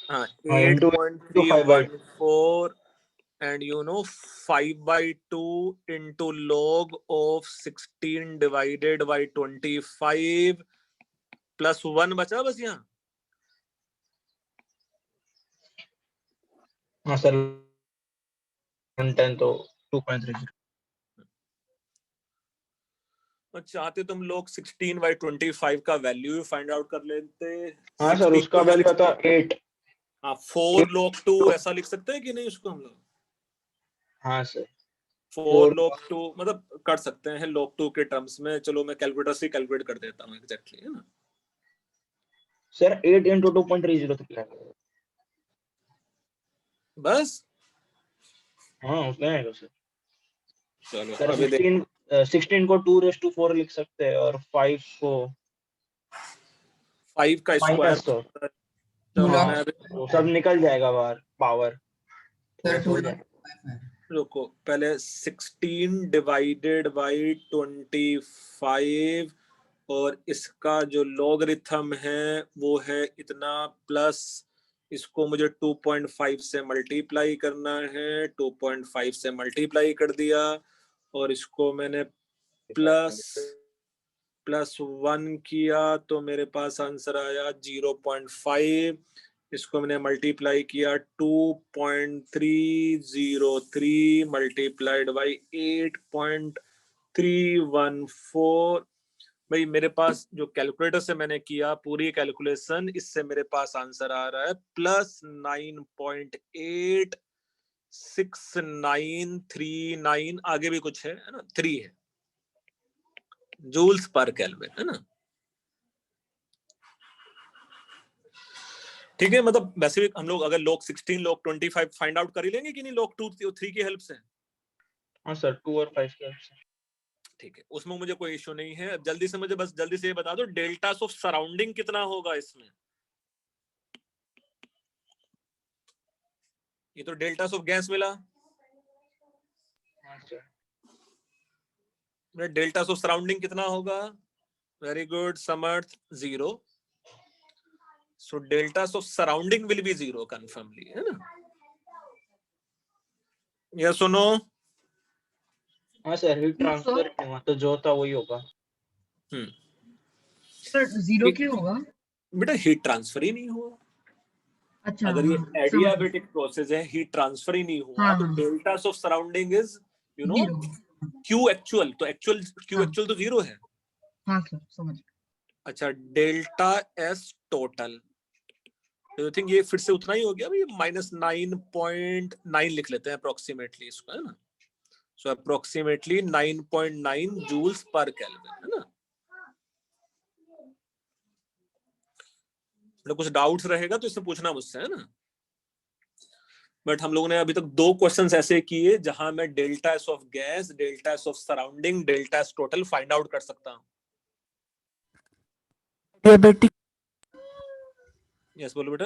हाँ हाँ, into 8.314 and 5/2 into log of 16 divided by 25 plus 1 बचा बस यहाँ। हाँ सर 110 तो 2.30। और चाहते तुम लोग 16/25 का वैल्यू फाइंड आउट कर लेते। हाँ सर 16 उसका वैल्यू आता 8। हाँ 4 log 2 ऐसा लिख सकते हैं कि नहीं उसको हम लोग? हाँ सर 4 log 2 मतलब कर सकते हैं log 2 के टर्म्स में। चलो मैं कैलकुलेटर से कैलकुलेट कर देता हूँ एग्जैक्टली, है ना। सर 8 into 2.30 तो क्या है? बस हाँ उतना आएगा सर। चलो सर अभी 16 को 2⁴ लिख सकते हैं और 5 को 5 का स्क्वायर। -100। चलो हाँ। मैं अभी तो सब निकल जाएगा बाहर पावर। सर तो 2 हो जाएगा। रुको पहले 16 डिवाइडेड बाई 25 और इसका जो लॉगरिथम है वो है इतना, प्लस इसको मुझे 2.5 से मल्टीप्लाई करना है। 2.5 से मल्टीप्लाई कर दिया और इसको मैंने +1 किया तो मेरे पास आंसर आया 0.5। इसको मैंने मल्टीप्लाई किया 2.303 मल्टीप्लाइड बाई 8.314। भाई मेरे पास जो कैलकुलेटर से मैंने किया पूरी कैलकुलेशन, इससे मेरे पास आंसर आ रहा है +9.86939। आगे भी कुछ है ना, 3 है जूल्स पर केल्विन, है ना। ठीक है, मतलब वैसे भी हम लोग अगर log 16 log 25 फाइंड आउट कर ही लेंगे कि नहीं log 2 3 की हेल्प से। हाँ सर 2 और 5 के। ठीक है, उसमें मुझे कोई इश्यू नहीं है। जल्दी से मुझे बस जल्दी से ये बता दो डेल्टास ऑफ सराउंडिंग कितना होगा इसमें। ये तो डेल्टास ऑफ गैस मिला, हाँ सर डेल्टास ऑफ सराउंडिंग कितना होगा? Very good Samarth, 0। So deltas of surrounding will be 0 कंफर्मली, है ना। या सुनो, हाँ सर हीट ट्रांसफर तो जो था वही होगा। सर 0 क्यों होगा? बेटा हीट ट्रांसफर ही नहीं हुआ। अच्छा अगर ये हाँ, समझ गई। एडियाबेटिक प्रोसेस है, हीट ट्रांसफर ही नहीं हुआ, हाँ, तो हाँ। Deltas of surrounding is Zero। Q actual. तो एक्चुअल क्यू हाँ। एक्चुअल तो 0 है। हाँ सर समझ गई। अच्छा डेल्टा एस टोटल, तो थिंक ये फिर से उतना ही हो गया भाई, -9.9 लिख लेते हैं अप्रोक्सीमेटली इसको, है ना। सो अप्रोक्सीमेटली 9.9 जूल्स पर केल्विन, है ना। मतलब कुछ डाउट्स रहेगा तो इससे पूछना मुझसे, है ना। बट हम लोगों ने अभी तक 2 क्वेश्चंस ऐसे किए जहां मैं delta S of gas, delta S of surrounding, delta S total find out कर सकता हूं। एडियाबेटिक, यस बोलो बेटा।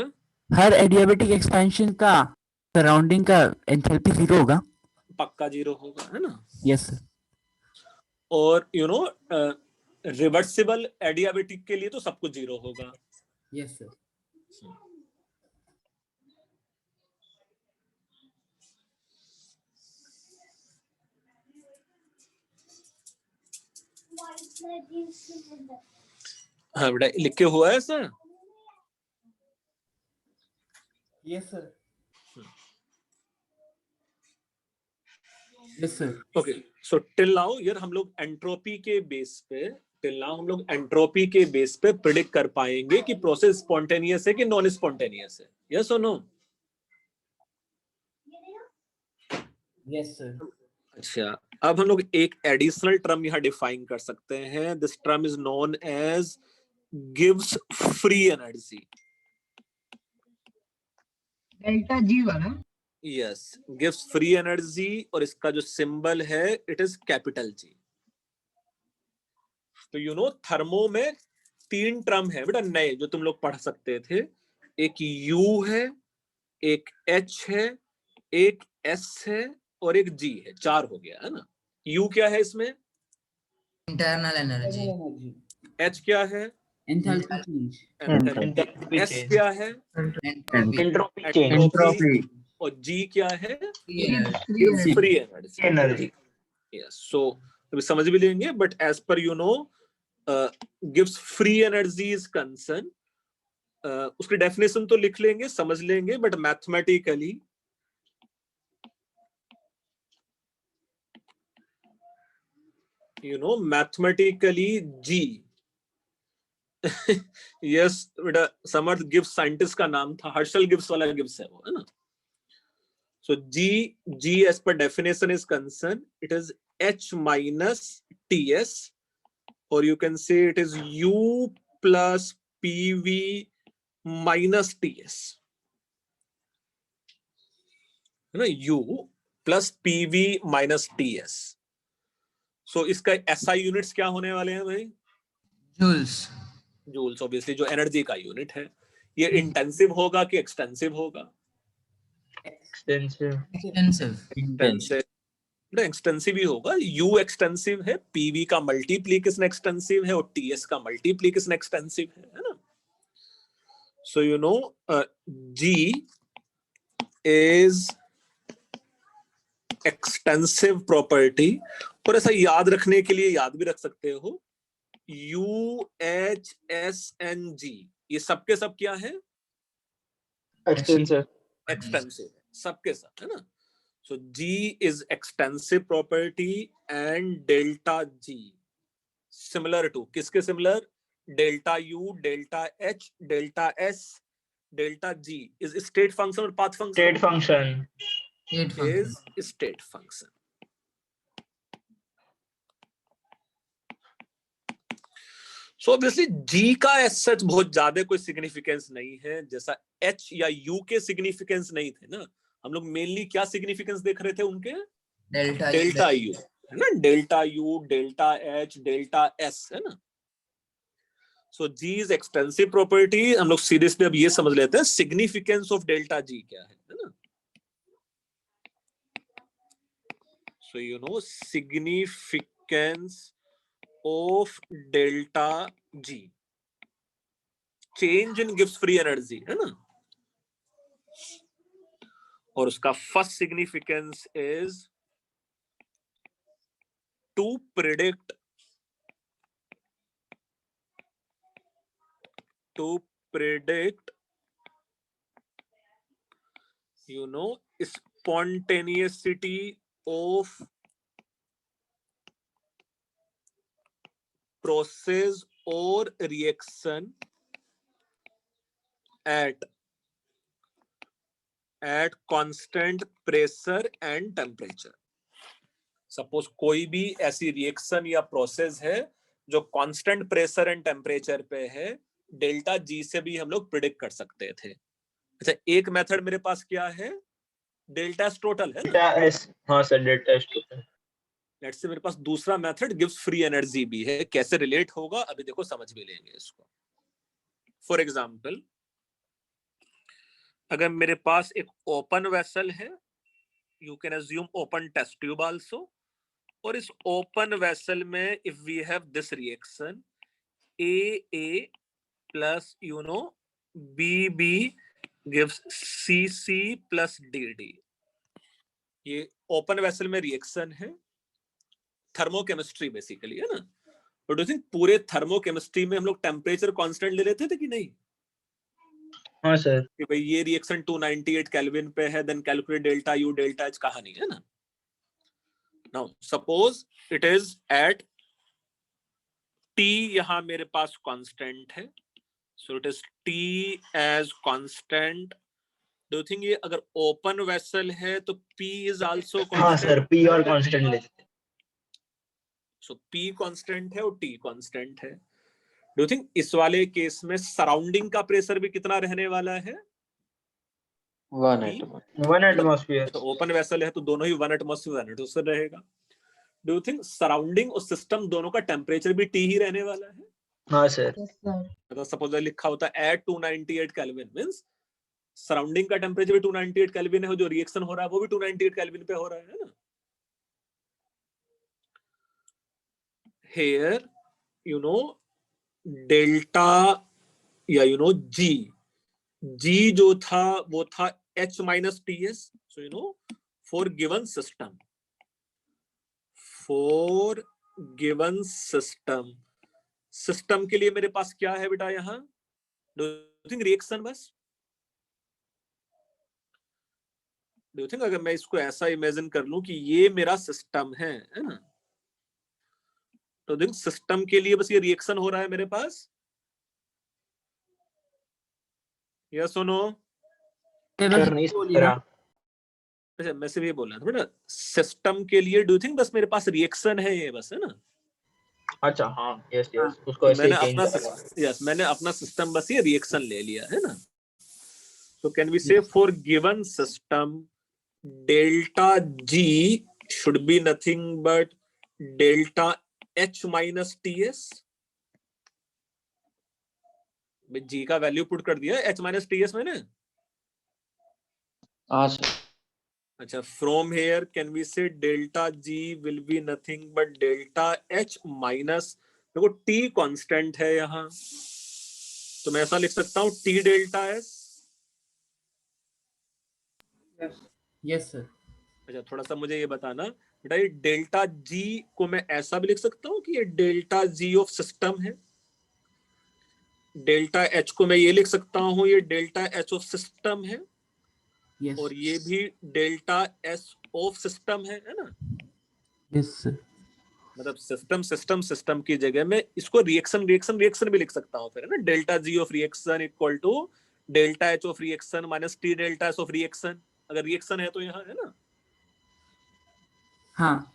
हर एडियाबेटिक एक्सपेंशन का सराउंडिंग का एंथैल्पी 0 होगा। पक्का 0 होगा, है ना। Yes sir. और रिवर्सिबल एडियाबेटिक के लिए तो सब कुछ 0 होगा। Yes sir. हाँ बेटा लिख के हुआ है sir. Yes sir. Yes sir. Okay, so till now यार हम लोग एंट्रोपी के बेस पे प्रिडिक्ट कर पाएंगे कि प्रोसेस स्पॉन्टेनियस है कि नॉन स्पॉन्टेनियस है। यस और नो? Yes sir. अच्छा, अब हम लोग एक एडिशनल टर्म यहाँ डिफाइन कर सकते हैं। This term is known as गिव्स फ्री एनर्जी। डेल्टा जी वाला। यस, गिव्स फ्री एनर्जी और इसका जो सिंबल है इट इज कैपिटल जी। तो थर्मो में 3 टर्म है बेटा नए जो तुम लोग पढ़ सकते थे। एक U है, एक H है, एक S है और एक G है, 4 हो गया है ना। U क्या है इसमें? Internal energy. H क्या है? Enthalpy change. Enthalpy. Enthalpy S change. क्या है? एंट्रोपी। Entropy change. एंट्रोपी। और G क्या है? Free गिव्स energy. Free energy. Energy. Yes, so अभी समझ भी लेंगे, बट एज पर यू नो गिव्स फ्री एनर्जी इज कंसर्न, उसकी डेफिनेशन तो लिख लेंगे, समझ लेंगे, but mathematically mathematically G yes बेटा, समर्थ गिब्स साइंटिस्ट का नाम था, हर्शल गिब्स वाला गिब्स है वो, है ना। सो G as per definition is concerned, it is H minus TS, or you can say it is U plus PV minus TS, है ना, U plus PV minus TS. So इसका SI units क्या होने वाले हैं भाई? जूल्स। जूल्स, ऑब्वियसली जो energy का यूनिट है। ये इंटेंसिव होगा कि एक्सटेंसिव होगा? Extensive. एक्सटेंसिव। एक्सटेंसिव ही होगा। U एक्सटेंसिव है, PV का मल्टीप्लीकेशन एक्सटेंसिव है, और TS का मल्टीप्लीकेशन एक्सटेंसिव है ना। So you no G is extensive property, और ऐसा याद रखने के लिए याद भी रख सकते हो, U H S N G, ये सबके सब क्या है? Extensive. एक्सटेंसिव, सबके सब, है ना। So G is extensive property and delta G similar to किसके similar? Delta U, delta H, delta S, delta G is state function or path function? State function. Is state function. So obviously G का as such बहुत ज्यादा कोई significance नहीं है, जैसा H या U के सिग्निफिकेंस नहीं थे ना। हम लोग मेनली क्या सिग्निफिकेंस देख रहे थे उनके? डेल्टा यू, है ना, delta U, delta H, delta S, है ना। सो जी इज एक्सटेंसिव प्रॉपर्टी। हम लोग सीरियसली अब ये समझ लेते हैं सिग्निफिकेंस ऑफ डेल्टा जी क्या है ना। So you know significance of delta G, change in गिव्स फ्री एनर्जी, है ना। और उसका first significance is to predict you know spontaneity of process or reaction at constant pressure and temperature. Suppose कोई भी ऐसी रिएक्शन या प्रोसेस है जो कांस्टेंट प्रेशर एंड टेम्परेचर पे है, डेल्टा जी से भी हम लोग प्रिडिक्ट कर सकते थे। अच्छा, एक मेथड मेरे पास क्या है? डेल्टा एस टोटल है ना। Delta S. हाँ sir, delta S total. Let's say मेरे पास दूसरा मेथड गिव्स फ्री एनर्जी भी है। कैसे रिलेट होगा अभी देखो, समझ भी लेंगे इसको। फॉर एग्जांपल, अगर मेरे पास एक ओपन वेसल है, you can assume open test tube also, और इस ओपन वेसल में if we have this reaction AA plus you know BB gives CC plus DD, ये ओपन वेसल में रिएक्शन है, थर्मोकेमिस्ट्री बेसिकली, है ना। बट डू थिंक पूरे thermochemistry में हम लोग टेम्परेचर कांस्टेंट ले लेते थे कि नहीं? हाँ सर। कि भाई ये रिएक्शन 298 केल्विन पे है, then calculate delta U delta H, कहानी है ना। Now suppose it is at T, यहां मेरे पास कांस्टेंट है, so it is T as constant. Do you think ये अगर ओपन वेसल है तो P इज आल्सो हाँ कांस्टेंट? सर, P और कांस्टेंट लेते हैं। सो P कांस्टेंट है और T कांस्टेंट है। डू यू थिंक इस वाले केस में सराउंडिंग का प्रेशर भी कितना रहने वाला है? 1 P? atmosphere. 1 atmosphere. तो ओपन वेसल है तो दोनों ही 1 एटमॉस्फेयर रहेगा। डू यू थिंक सराउंडिंग और सिस्टम दोनों का टेम्परेचर भी T ही रहने वाला है? हाँ सर। Yes, sir. मतलब सपोज लिखा होता है एट 298 केल्विन, मींस सराउंडिंग का टेम्परेचर भी 298 केल्विन है, जो रिएक्शन हो रहा है वो भी 298 केल्विन पे हो रहा है ना. Here you know डेल्टा या जी जो था वो था H minus TS. So for given system system के लिए मेरे पास क्या है बेटा यहाँ? डू यू थिंक रिएक्शन बस? डू यू थिंक अगर मैं इसको ऐसा इमेजिन कर लूं कि ये मेरा सिस्टम है ना, तो देख सिस्टम के लिए बस ये रिएक्शन हो रहा है मेरे पास. या सुनो, सर नहीं समझ रहा. अच्छा मैं सिर्फ ये बोल रहा था बेटा, सिस्टम के लिए डू यू थिंक बस मेरे पास रिएक्शन है ये बस, है ना? अच्छा हाँ, यस यस, उसको ऐसे ही चेंज मैंने अपना सिस्टम बस ये रिएक्शन ले लिया है ना. So can we say for given system delta G should be nothing but delta H minus TS? मैं G का वैल्यू पुट कर दिया H minus TS मैंने. हाँ सर. अच्छा, from here can we say delta G will be nothing but delta H minus, देखो T constant है यहाँ, तो मैं ऐसा लिख सकता हूँ T delta S. Yes sir. अच्छा थोड़ा सा मुझे ये बताना बेटा, ये डेल्टा जी को मैं ऐसा भी लिख सकता हूँ कि ये डेल्टा जी ऑफ सिस्टम है. डेल्टा एच को मैं ये लिख सकता हूँ ये डेल्टा एच ऑफ सिस्टम है. यस. और ये भी डेल्टा एस ऑफ सिस्टम है ना. Yes sir. मतलब सिस्टम की जगह में इसको रिएक्शन भी लिख सकता हूँ फिर, है ना. Delta G of reaction equal to delta H of reaction minus T delta S of reaction, अगर रिएक्शन है तो यहाँ, है ना. हाँ.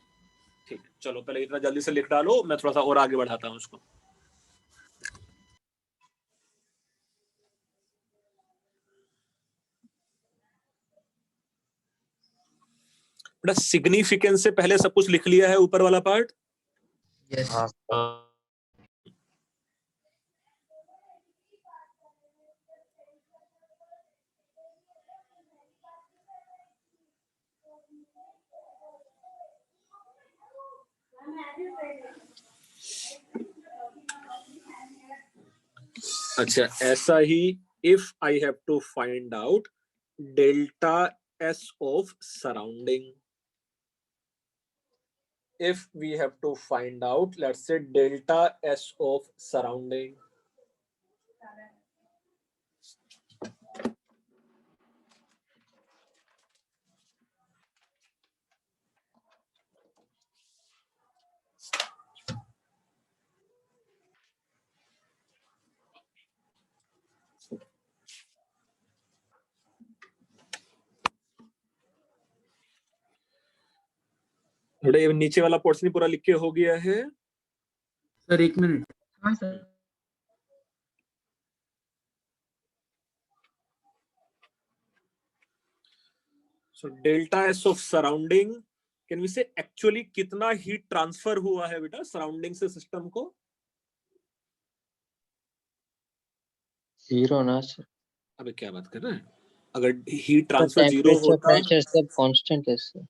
ठीक है, चलो पहले इतना जल्दी से लिख डालो, मैं थोड़ा सा और आगे बढ़ाता हूँ उसको. बेटा सिग्निफिकेंस से पहले सब कुछ लिख लिया है ऊपर वाला पार्ट? यस. अच्छा ऐसा ही if I have to find out delta S of surrounding, if we have to find out let's say delta S of surrounding, ये नीचे वाला पोर्शन पूरा लिख के हो गया है सर एक मिनट. हाँ sir. so delta S of surrounding can we say actually कितना हीट ट्रांसफर हुआ है बेटा सराउंडिंग से सिस्टम को? 0 ना सर. अबे क्या बात कर रहे हैं, अगर हीट ट्रांसफर 0 होता प्रेशर सब कांस्टेंट है सर.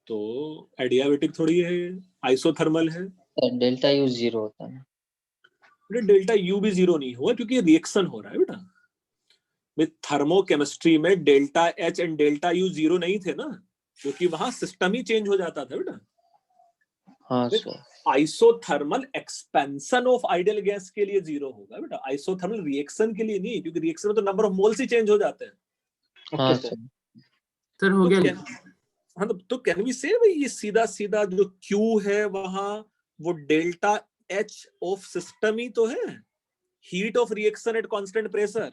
तो एडियाबेटिक थोड़ी है, आइसोथर्मल है. डेल्टा यू 0 होता है. डेल्टा यू भी 0 नहीं हुआ क्योंकि रिएक्शन हो रहा है बेटा. विद थर्मोकेमिस्ट्री में delta H and delta U 0 नहीं थे ना, क्योंकि वहां सिस्टम ही चेंज हो जाता था बेटा. हाँ sir. Isothermal expansion of ideal gas के लिए 0 होगा बेटा, आइसोथर्मल रिएक्शन के लिए नहीं, क्योंकि रिएक्शन में तो number of moles he change हो जाते हैं. हाँ सर. सर हो गया. हाँ तो कैन वी से भाई ये सीधा सीधा जो Q है वहां वो डेल्टा H ऑफ सिस्टम ही तो है, heat of reaction at constant pressure.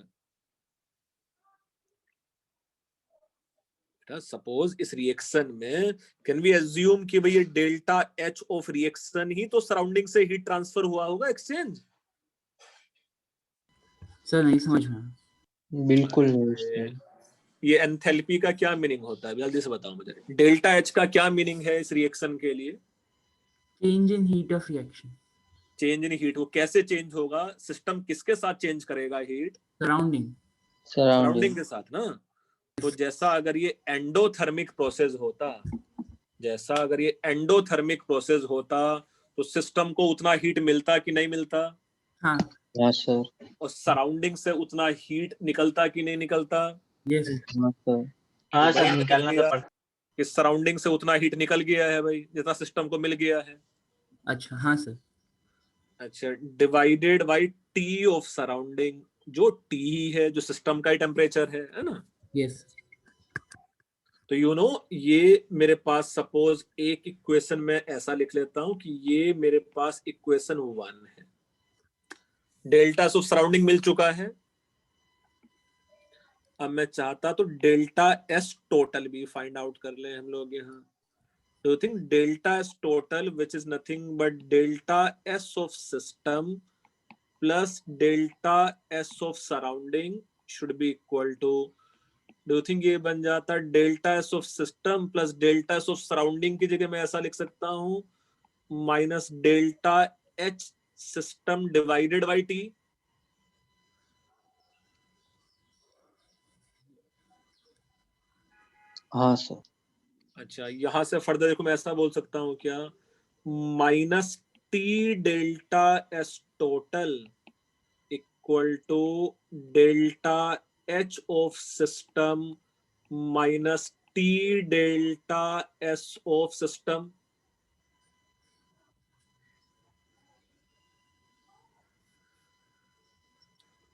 Suppose इस रिएक्शन में कैन वी एज्यूम कि भाई ये डेल्टा H ऑफ रिएक्शन ही तो सराउंडिंग से हीट ट्रांसफर हुआ होगा, एक्सचेंज. सर नहीं समझ में. बिल्कुल नहीं सर. ये एंथैल्पी का क्या मीनिंग होता है जल्दी से बताओ मुझे. डेल्टा H का क्या मीनिंग है इस रिएक्शन के लिए? Change in heat of reaction. Change in heat, वो कैसे चेंज होगा? सिस्टम किसके साथ चेंज करेगा हीट? सराउंडिंग. सराउंडिंग सराउंडिंग के साथ ना। तो जैसा अगर ये एंडोथर्मिक प्रोसेस होता, जैसा अगर ये एंडोथर्मिक प्रोसेस होता तो सिस्टम को उतना हीट मिलता कि नहीं मिलता, हाँ हाँ सर और सराउंडिंग से उतना हीट निकलता कि नहीं निकलता। यस हाँ सर हाँ भाई सर, निकालना तो पड़ता। इस सराउंडिंग से उतना हीट निकल गया है भाई जितना सिस्टम को मिल गया है। अच्छा हाँ सर अच्छा, divided by T of surrounding, जो टी ही है जो सिस्टम का ही टेम्परेचर है ना। यस तो ये मेरे पास सपोज एक इक्वेशन में ऐसा लिख लेता हूं कि ये मेरे पास इक्वेशन 1 है। डेल्टा ऑफ सराउंडिंग मिल चुका है। अब मैं चाहता तो डेल्टा एस टोटल भी फाइंड आउट कर ले हम लोग यहाँ। Do you think delta S total which is nothing but delta S of system plus delta S of surrounding should be equal to, do you think ये बन जाता delta S of system plus delta S of surrounding की जगह मैं ऐसा लिख सकता हूं minus delta H system divided by T. हाँ सर अच्छा, यहां से फर्दर देखो मैं ऐसा बोल सकता हूं क्या, minus T delta S total equal to delta H of system minus T delta S of system.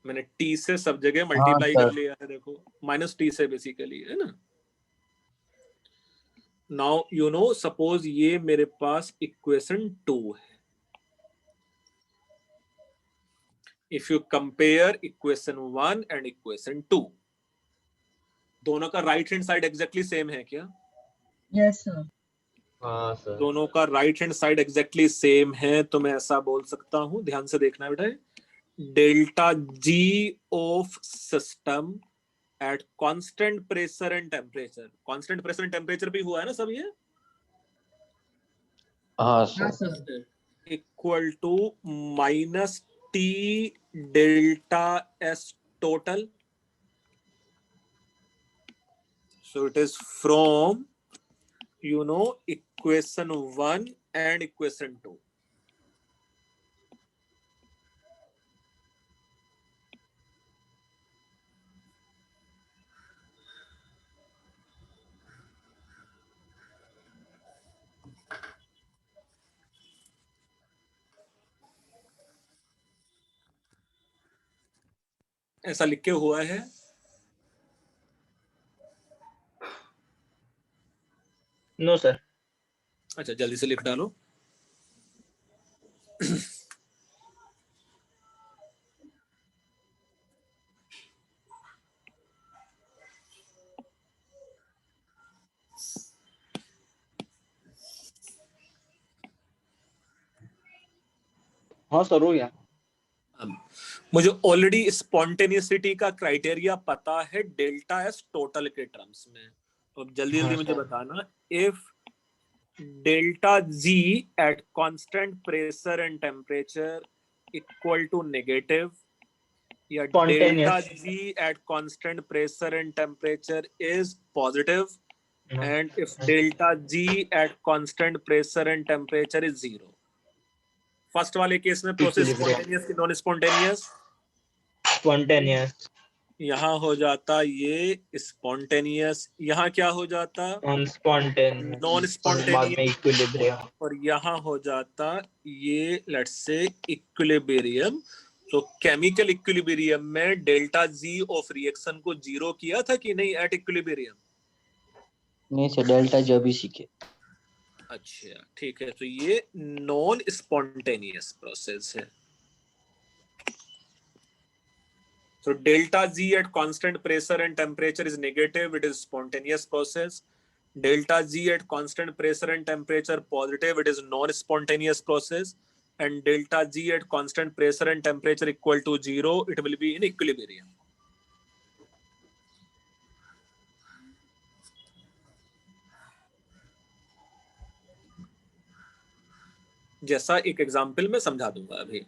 मैंने टी से सब जगह मल्टीप्लाई कर सर। लिया है, देखो माइनस टी से बेसिकली है ना। नाउ सपोज ये मेरे पास इक्वेशन 2 है। If you compare equation 1 and equation 2, दोनों का right hand side exactly same है क्या? Yes, sir. हाँ सर। दोनों का right hand side exactly same है तो मैं ऐसा बोल सकता हूं, ध्यान से देखना बेटा, delta G of system at constant pressure and temperature. Constant pressure and temperature भी हुआ है ना सब ये, हाँ Yes, sir sir. Equal to minus T delta S total. So it is from equation 1 and equation 2. ऐसा लिख के हुआ है। No sir. अच्छा, जल्दी से लिख डालो। हाँ सर, हो गया। मुझे ऑलरेडी स्पॉन्टेनियसिटी का क्राइटेरिया पता है डेल्टा एस टोटल के टर्म्स में। तो जल्दी जल्दी हाँ मुझे सर। बताना, if delta G at constant pressure and temperature equal to negative, या delta Spontaneous. G at constant pressure and temperature is positive, No. and if delta G at constant pressure and temperature is 0. First वाले case में process Equilibrium. Spontaneous की non spontaneous, Spontaneous. यहाँ हो जाता ये spontaneous, यहाँ क्या हो जाता Non-spontaneous. नॉन और बाद में स्पॉन्टेनियस, equilibrium. और यहाँ हो जाता ये लेट्स से इक्विलिब्रियम। तो केमिकल इक्विलिब्रियम में डेल्टा जी ऑफ रिएक्शन को 0 किया था कि नहीं एट इक्विलिब्रियम? नहीं सर डेल्टा जब ही सीखे। अच्छा ठीक है, तो ये नॉन स्पॉन्टेनियस प्रोसेस है। So delta G at constant pressure and temperature is negative, it is spontaneous process. Delta G at constant pressure and temperature positive, it is non-spontaneous process. And delta G at constant pressure and temperature equal to 0, it will be in equilibrium. जैसा एक example में समझा दूंगा अभी।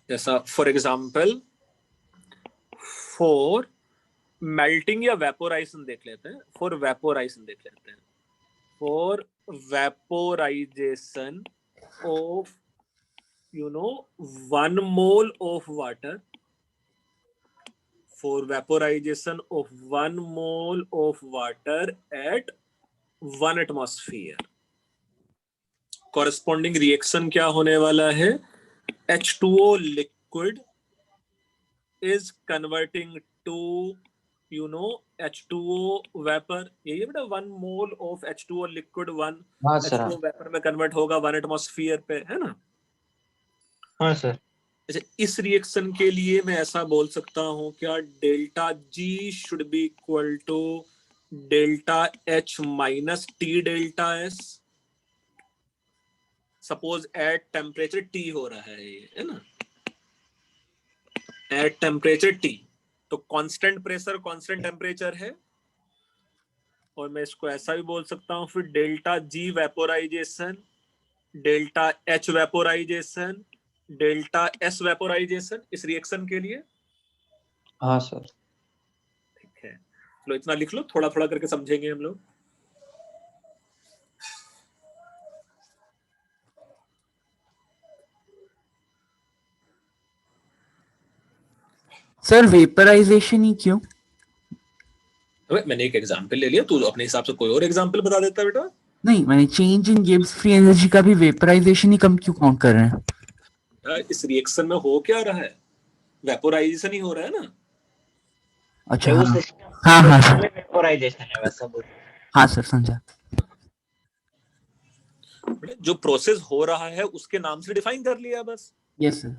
जैसा for example for melting या vaporisation देख लेते हैं, फॉर वेपोराइजेशन देख लेते हैं, for vaporisation of 1 mole of water, for vaporization of 1 mole of water at 1 atmosphere, corresponding reaction क्या होने वाला है? H2O liquid is converting to H2O vapor. यही है बेटा, 1 mole of H2O liquid 1 हाँ सर, H2O vapor में कन्वर्ट होगा 1 एटमॉस्फेयर पे, है ना? हाँ सर। अच्छा, इस रिएक्शन के लिए मैं ऐसा बोल सकता हूं क्या? Delta G should be equal to delta H minus T delta S. Suppose at temperature T हो रहा है ये, है ना? एट टेम्परेचर टी, तो कांस्टेंट प्रेशर कांस्टेंट टेम्परेचर है, और मैं इसको ऐसा भी बोल सकता हूं फिर delta G vaporisation, delta H vaporisation, delta S vaporisation इस रिएक्शन के लिए। हाँ सर। ठीक है, चलो इतना लिख लो, थोड़ा थोड़ा करके समझेंगे हम लोग। सर वेपराइजेशन ही क्यों? अबे मैंने एक एग्जांपल ले लिया, तू अपने हिसाब से कोई और एग्जांपल बता देता बेटा। नहीं, मैंने change in Gibbs free energy का भी वेपराइजेशन ही कम क्यों काउंट कर रहे हैं? इस रिएक्शन में हो क्या रहा है? वेपोराइजेशन ही हो रहा है ना। अच्छा, वो हाँ सिस्टम हाँ हाँ सर, वेपोराइजेशन है, वैसा बोल। हाँ सर समझा। बेटा, जो प्रोसेस हो रहा है उसके नाम से डिफाइन कर लिया बस। Yes sir.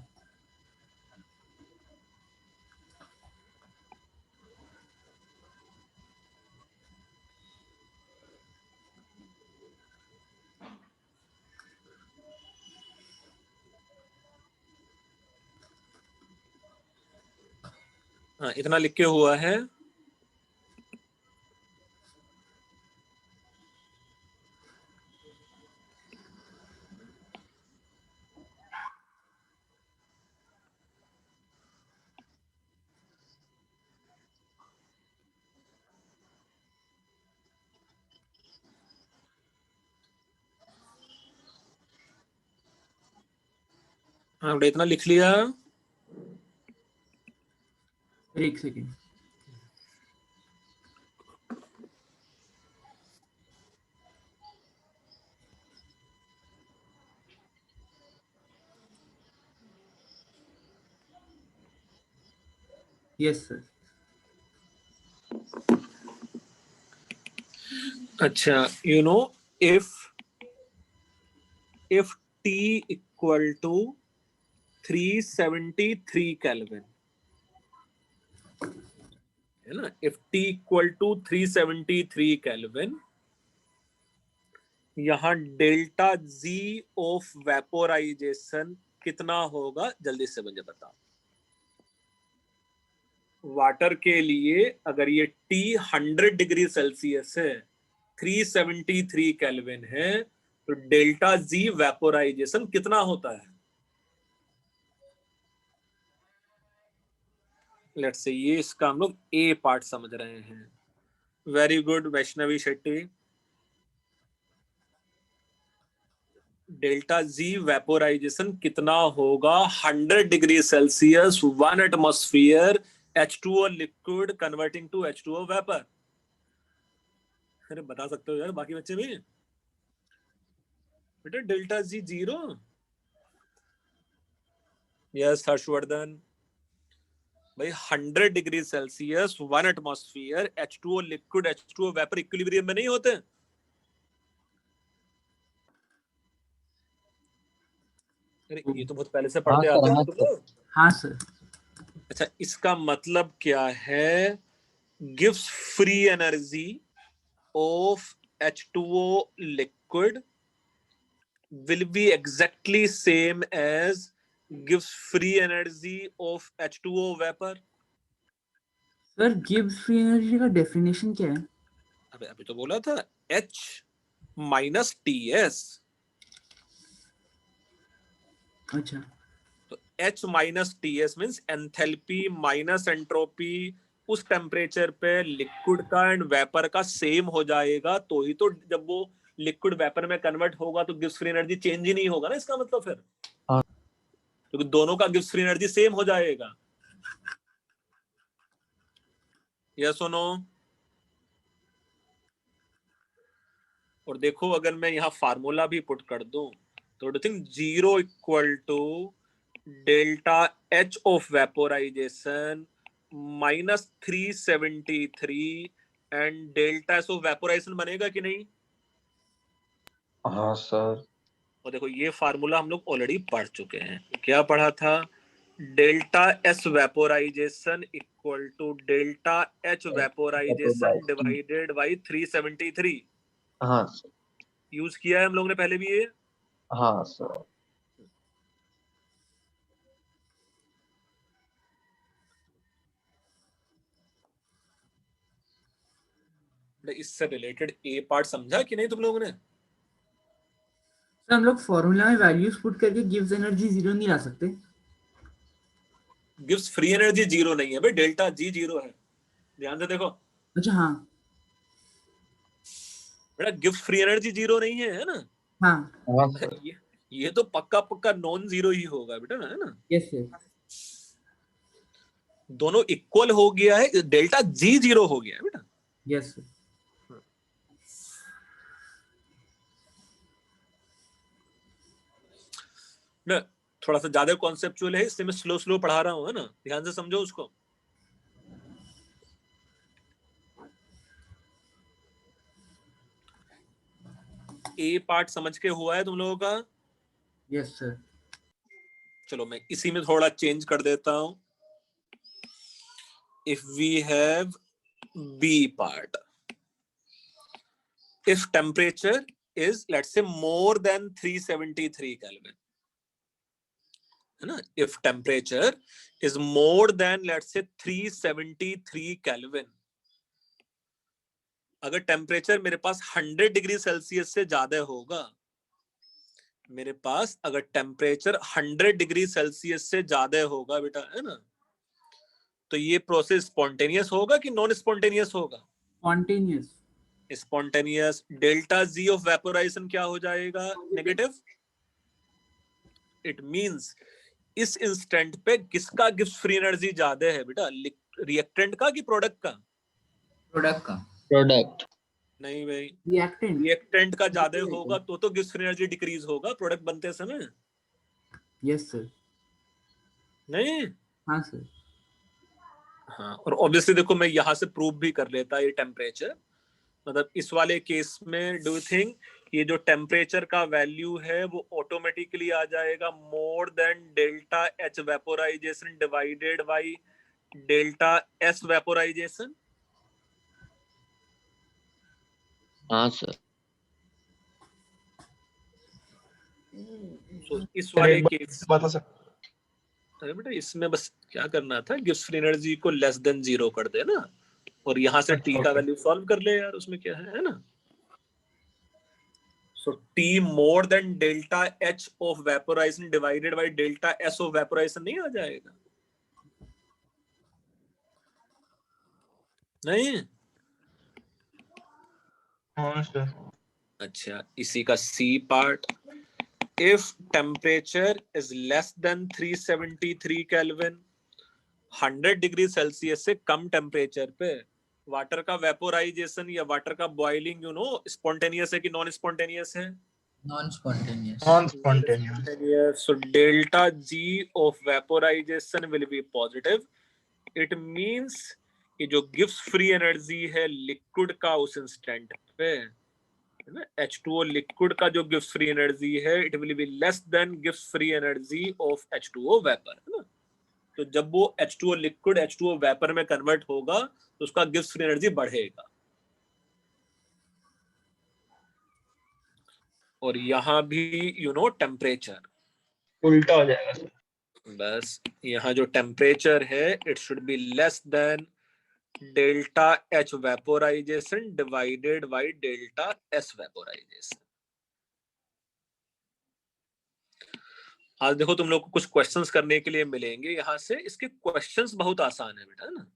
हाँ, इतना लिख के हुआ है। हाँ बेटा, इतना लिख लिया। एक सेकेंड। Yes sir. अच्छा, if T equal to 373 Kelvin, है ना? if T equal to 373 Kelvin, यहाँ डेल्टा जी ऑफ वेपोराइजेशन कितना होगा? जल्दी से मुझे बताओ। वाटर के लिए अगर ये T 100 डिग्री सेल्सियस है, 373 केल्विन है, तो डेल्टा जी वेपोराइजेशन कितना होता है? लेट्स से ये इसका हम लोग ए पार्ट समझ रहे हैं। Very good Vaishnavi Shetty. Delta G vaporization कितना होगा? 100 degree Celsius, 1 atmosphere, H2O liquid converting to H2O vapour. अरे बता सकते हो यार बाकी बच्चे भी? बेटा डेल्टा जी 0। यस हर्षवर्धन भाई, 100 degree Celsius, 1 atmosphere, H2O liquid, H2O vapour equilibrium में नहीं होते। अरे ये तो बहुत पहले से पढ़ते हाँ आते सर, हो हाँ तुम सर। लोग। हाँ सर। अच्छा, इसका मतलब क्या है? Gives free energy of H2O liquid will be exactly same as gives free energy of H2O vapor. Sir Gibbs free energy का डेफिनेशन क्या है? अभी तो बोला था H माइनस TS। अच्छा। तो H minus TS means enthalpy minus entropy उस टेम्परेचर पे लिक्विड का एंड वेपर का सेम हो जाएगा, तो ही तो जब वो लिक्विड वेपर में कन्वर्ट होगा तो गिब्स फ्री एनर्जी चेंज ही नहीं होगा ना, इसका मतलब फिर हाँ। क्योंकि दोनों का गिब्स फ्री एनर्जी सेम हो जाएगा। यस और नो? और देखो अगर मैं यहाँ फार्मूला भी पुट कर दूं तो do think 0 equal to delta H of vaporization minus 373 and delta S of vaporization बनेगा कि नहीं? हाँ सर। और देखो ये फार्मूला हम लोग ऑलरेडी पढ़ चुके हैं। क्या पढ़ा था? Delta S vaporization equal to delta H vaporization divided by 373। हाँ सर। यूज किया है हम लोग ने पहले भी ये। हाँ सर। इससे रिलेटेड ए पार्ट समझा कि नहीं तुम लोगों ने? सर हम लोग फॉर्मूला में वैल्यूज पुट करके गिव्स एनर्जी 0 नहीं ला सकते? गिव्स फ्री एनर्जी 0 नहीं है भाई, डेल्टा जी 0 है, ध्यान से देखो। अच्छा हाँ बेटा गिव्स फ्री एनर्जी 0 नहीं है ना? हाँ हाँ सर। ये तो पक्का पक्का नॉन जीरो ही होगा बेटा, है ना? Yes sir. दोनों इक्वल हो गया है, डेल्टा जी 0 हो गया है बेटा। Yes sir. ना थोड़ा सा ज्यादा कॉन्सेप्चुअल है, इसलिए मैं स्लो स्लो पढ़ा रहा हूँ, है ना? ध्यान से समझो उसको। ए पार्ट समझ के हुआ है तुम लोगों का? Yes sir. चलो मैं इसी में थोड़ा चेंज कर देता हूं। If we have B part, if temperature is let's say more than 373 kelvin, है ना? If temperature is more than let's say 373 kelvin, अगर टेम्परेचर मेरे पास 100 डिग्री सेल्सियस से ज्यादा होगा, मेरे पास अगर टेम्परेचर 100 डिग्री सेल्सियस से ज्यादा होगा बेटा, है ना, तो ये प्रोसेस स्पॉन्टेनियस होगा कि नॉन स्पॉन्टेनियस होगा? Spontaneous. Spontaneous. Delta G of vaporisation क्या हो जाएगा? नेगेटिव। इट मींस इस इंस्टेंट पे किसका गिब्स फ्री एनर्जी ज्यादा है बेटा, रिएक्टेंट का कि प्रोडक्ट का? प्रोडक्ट का। प्रोडक्ट। नहीं भाई, रिएक्टेंट। रिएक्टेंट का ज्यादा होगा तो गिब्स फ्री एनर्जी डिक्रीज होगा प्रोडक्ट बनते समय। Yes sir. नहीं? हाँ सर। हाँ, और ऑब्वियसली देखो मैं यहां से प्रूव भी कर लेता ये टेम्परेचर, मतलब इस वाले केस में डू यू थिंक ये जो टेम्परेचर का वैल्यू है वो ऑटोमेटिकली आ जाएगा more than delta H vaporization divided by delta S vaporisation? हाँ सर। तो इस वाले केस बता सकते? अरे बेटा इसमें बस क्या करना था, गिब्स फ्री एनर्जी को लेस देन 0 कर देना और यहां से टी का वैल्यू सॉल्व कर ले यार, उसमें क्या है ना? So T more than delta H of vaporization divided by delta S of vaporization नहीं आ जाएगा? नहीं? हाँ सर। अच्छा, इसी का C part, if temperature is less than 373 Kelvin, 100 degree Celsius से कम टेम्परेचर पे वाटर का वेपोराइजेशन या वाटर का बॉइलिंग स्पॉन्टेनियस है कि नॉन स्पॉन्टेनियस है? Non spontaneous. Non spontaneous. So delta G of vaporization will be positive. It means कि जो गिब्स फ्री एनर्जी है लिक्विड का उस इंस्टेंट पे, है ना, H2O लिक्विड का जो गिब्स फ्री एनर्जी है it will be less than Gibbs free energy of H2O vapour, है ना? तो जब वो H2O लिक्विड H2O वेपर में कन्वर्ट होगा तो उसका गिब्स फ्री एनर्जी बढ़ेगा। और यहां भी टेम्परेचर उल्टा हो जाएगा सर। बस यहाँ जो टेम्परेचर है it should be less than delta H vaporisation divided by delta S vaporisation. आज देखो तुम लोग को कुछ क्वेश्चंस करने के लिए मिलेंगे यहाँ से। इसके क्वेश्चंस बहुत आसान है बेटा, है ना,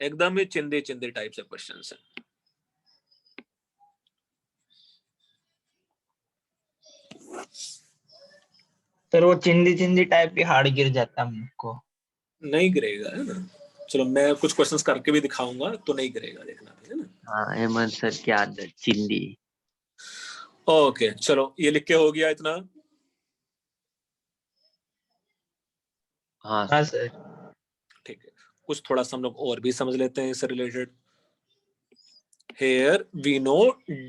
एकदम ही चिंदे चिंदे टाइप से क्वेश्चंस है। सर वो चिंदी चिंदी टाइप भी हार्ड गिर जाता है हम लोग को। नहीं गिरेगा, है ना। चलो मैं कुछ क्वेश्चंस करके भी दिखाऊंगा तो नहीं गिरेगा, देखना, है ना। हाँ हेमंत सर की आदत चिंदी। ओके चलो ये लिख के हो गया इतना। हाँ हाँ सर। सर। ठीक है, कुछ थोड़ा सा हम लोग और भी समझ लेते हैं इससे related. Here we know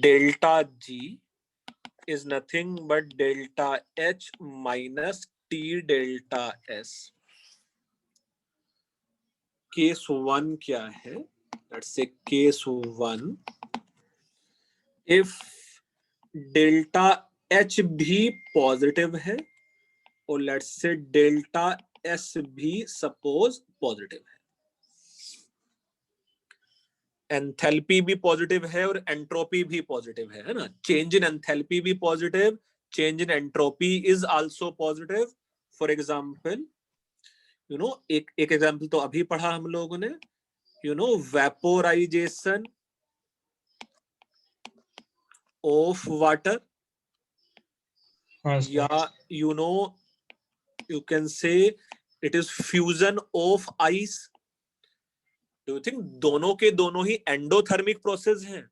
delta G is nothing but delta H minus T delta S. Case 1 क्या है? Let's say case 1, if delta H भी पॉजिटिव है और लेट्स से डेल्टा S भी सपोज पॉजिटिव है, एंथैल्पी भी पॉजिटिव है और एंट्रोपी भी पॉजिटिव है ना। चेंज इन एंथैल्पी भी positive, change in entropy is also positive. For example you know, एक एग्जांपल तो अभी पढ़ा हम लोगों ने, you know, vaporisation of water, हाँ सर। या you no you can say it is fusion of ice. Do you think दोनों के दोनों ही एंडोथर्मिक प्रोसेस हैं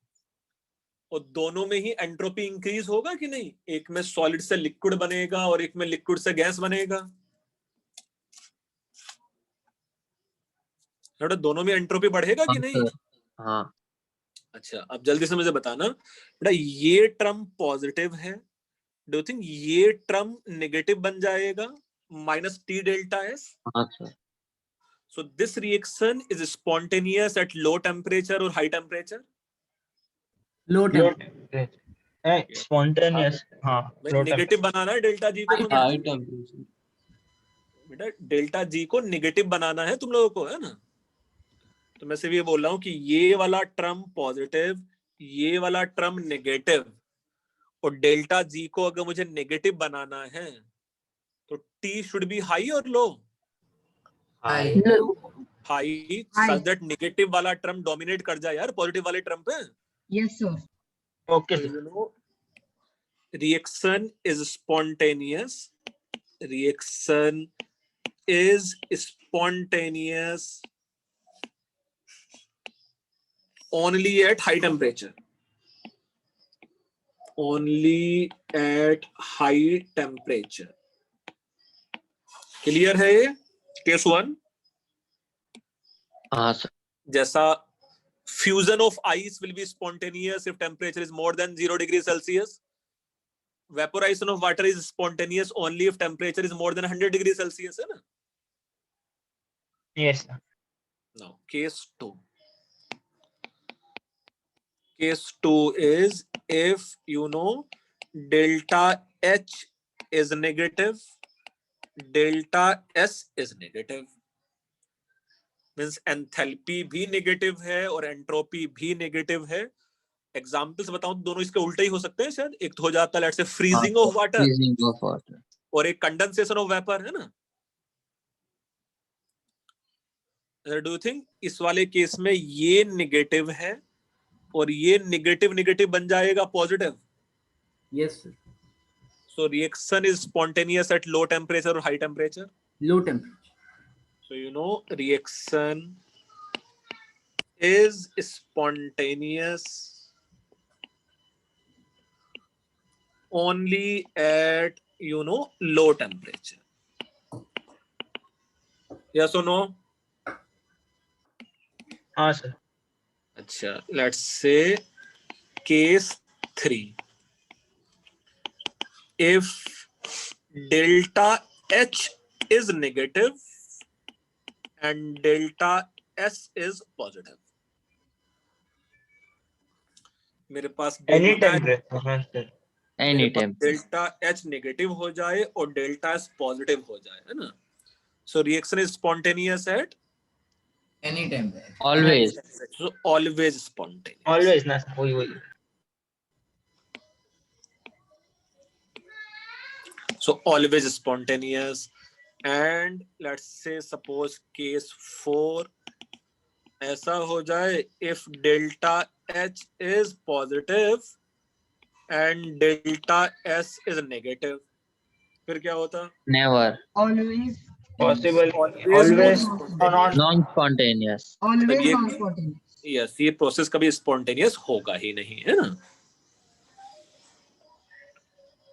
और दोनों में ही एंट्रोपी इंक्रीज होगा कि नहीं? एक में सॉलिड से लिक्विड बनेगा और एक में लिक्विड से गैस बनेगा, दोनों में एंट्रोपी बढ़ेगा कि नहीं? हाँ। अच्छा अब जल्दी से मुझे बताना बेटा, ये टर्म पॉजिटिव है, डू यू थिंक ये टर्म नेगेटिव बन जाएगा माइनस टी डेल्टा एस? हाँ sir. So this reaction is spontaneous at low temperature or high temperature? Low low temperature, spontaneous. हाँ लो नेगेटिव बनाना है डेल्टा जी को High तुम्हें। High temperature. बेटा delta जी को नेगेटिव बनाना है तुम लोगों को, है ना। तो मैं सिर्फ ये बोल रहा हूँ कि ये वाला टर्म पॉजिटिव, ये वाला टर्म नेगेटिव, और डेल्टा जी को अगर मुझे नेगेटिव बनाना है तो टी शुड बी हाई और low? High. High, High. Such that negative वाला टर्म डोमिनेट कर जाए यार पॉजिटिव वाले टर्म पे। Yes, sir. Okay So, sir. you know, reaction is spontaneous. Reaction is spontaneous only at high temperature. Only at high temperature. Clear है ये? Case 1 हाँ sir. जैसा fusion of ice will be spontaneous if temperature is more than 0 degrees Celsius. Vaporization of water is spontaneous only if temperature is more than 100 degrees Celsius, है ना? Yes sir. Now, case 2. Case 2 is if you know delta H is negative, delta S is negative. Means enthalpy भी negative है और entropy भी negative है। Examples बताऊं तो दोनों इसके उल्टे ही हो सकते हैं शायद। एक तो हो जाता है let's say freezing of water Freezing of water. और एक condensation of vapor, है ना। डू यू थिंक इस वाले केस में ये नेगेटिव है और ये नेगेटिव नेगेटिव बन जाएगा positive? Yes sir, so reaction is spontaneous at low temperature और high temperature? Low temperature. So you know reaction is spontaneous only at you know low temperature. Yes और no? हाँ sir. अच्छा let's say case 3, if delta H is negative and delta S is positive. मेरे पास any delta temperature. हाँ sir. Anytime. Delta H negative हो जाए और delta S positive हो जाए, है ना। सो reaction is spontaneous at any time. Always. so always spontaneous. Always ना सर, वही वही। So always spontaneous. And let's say suppose case 4 ऐसा हो जाए if delta H is positive and delta S is negative, फिर क्या होता? Never. Always. Possible. Always Always non-spontaneous. Non-spontaneous. Always ये- non-spontaneous. यस, ये प्रोसेस कभी स्पॉन्टेनियस होगा ही नहीं, है ना?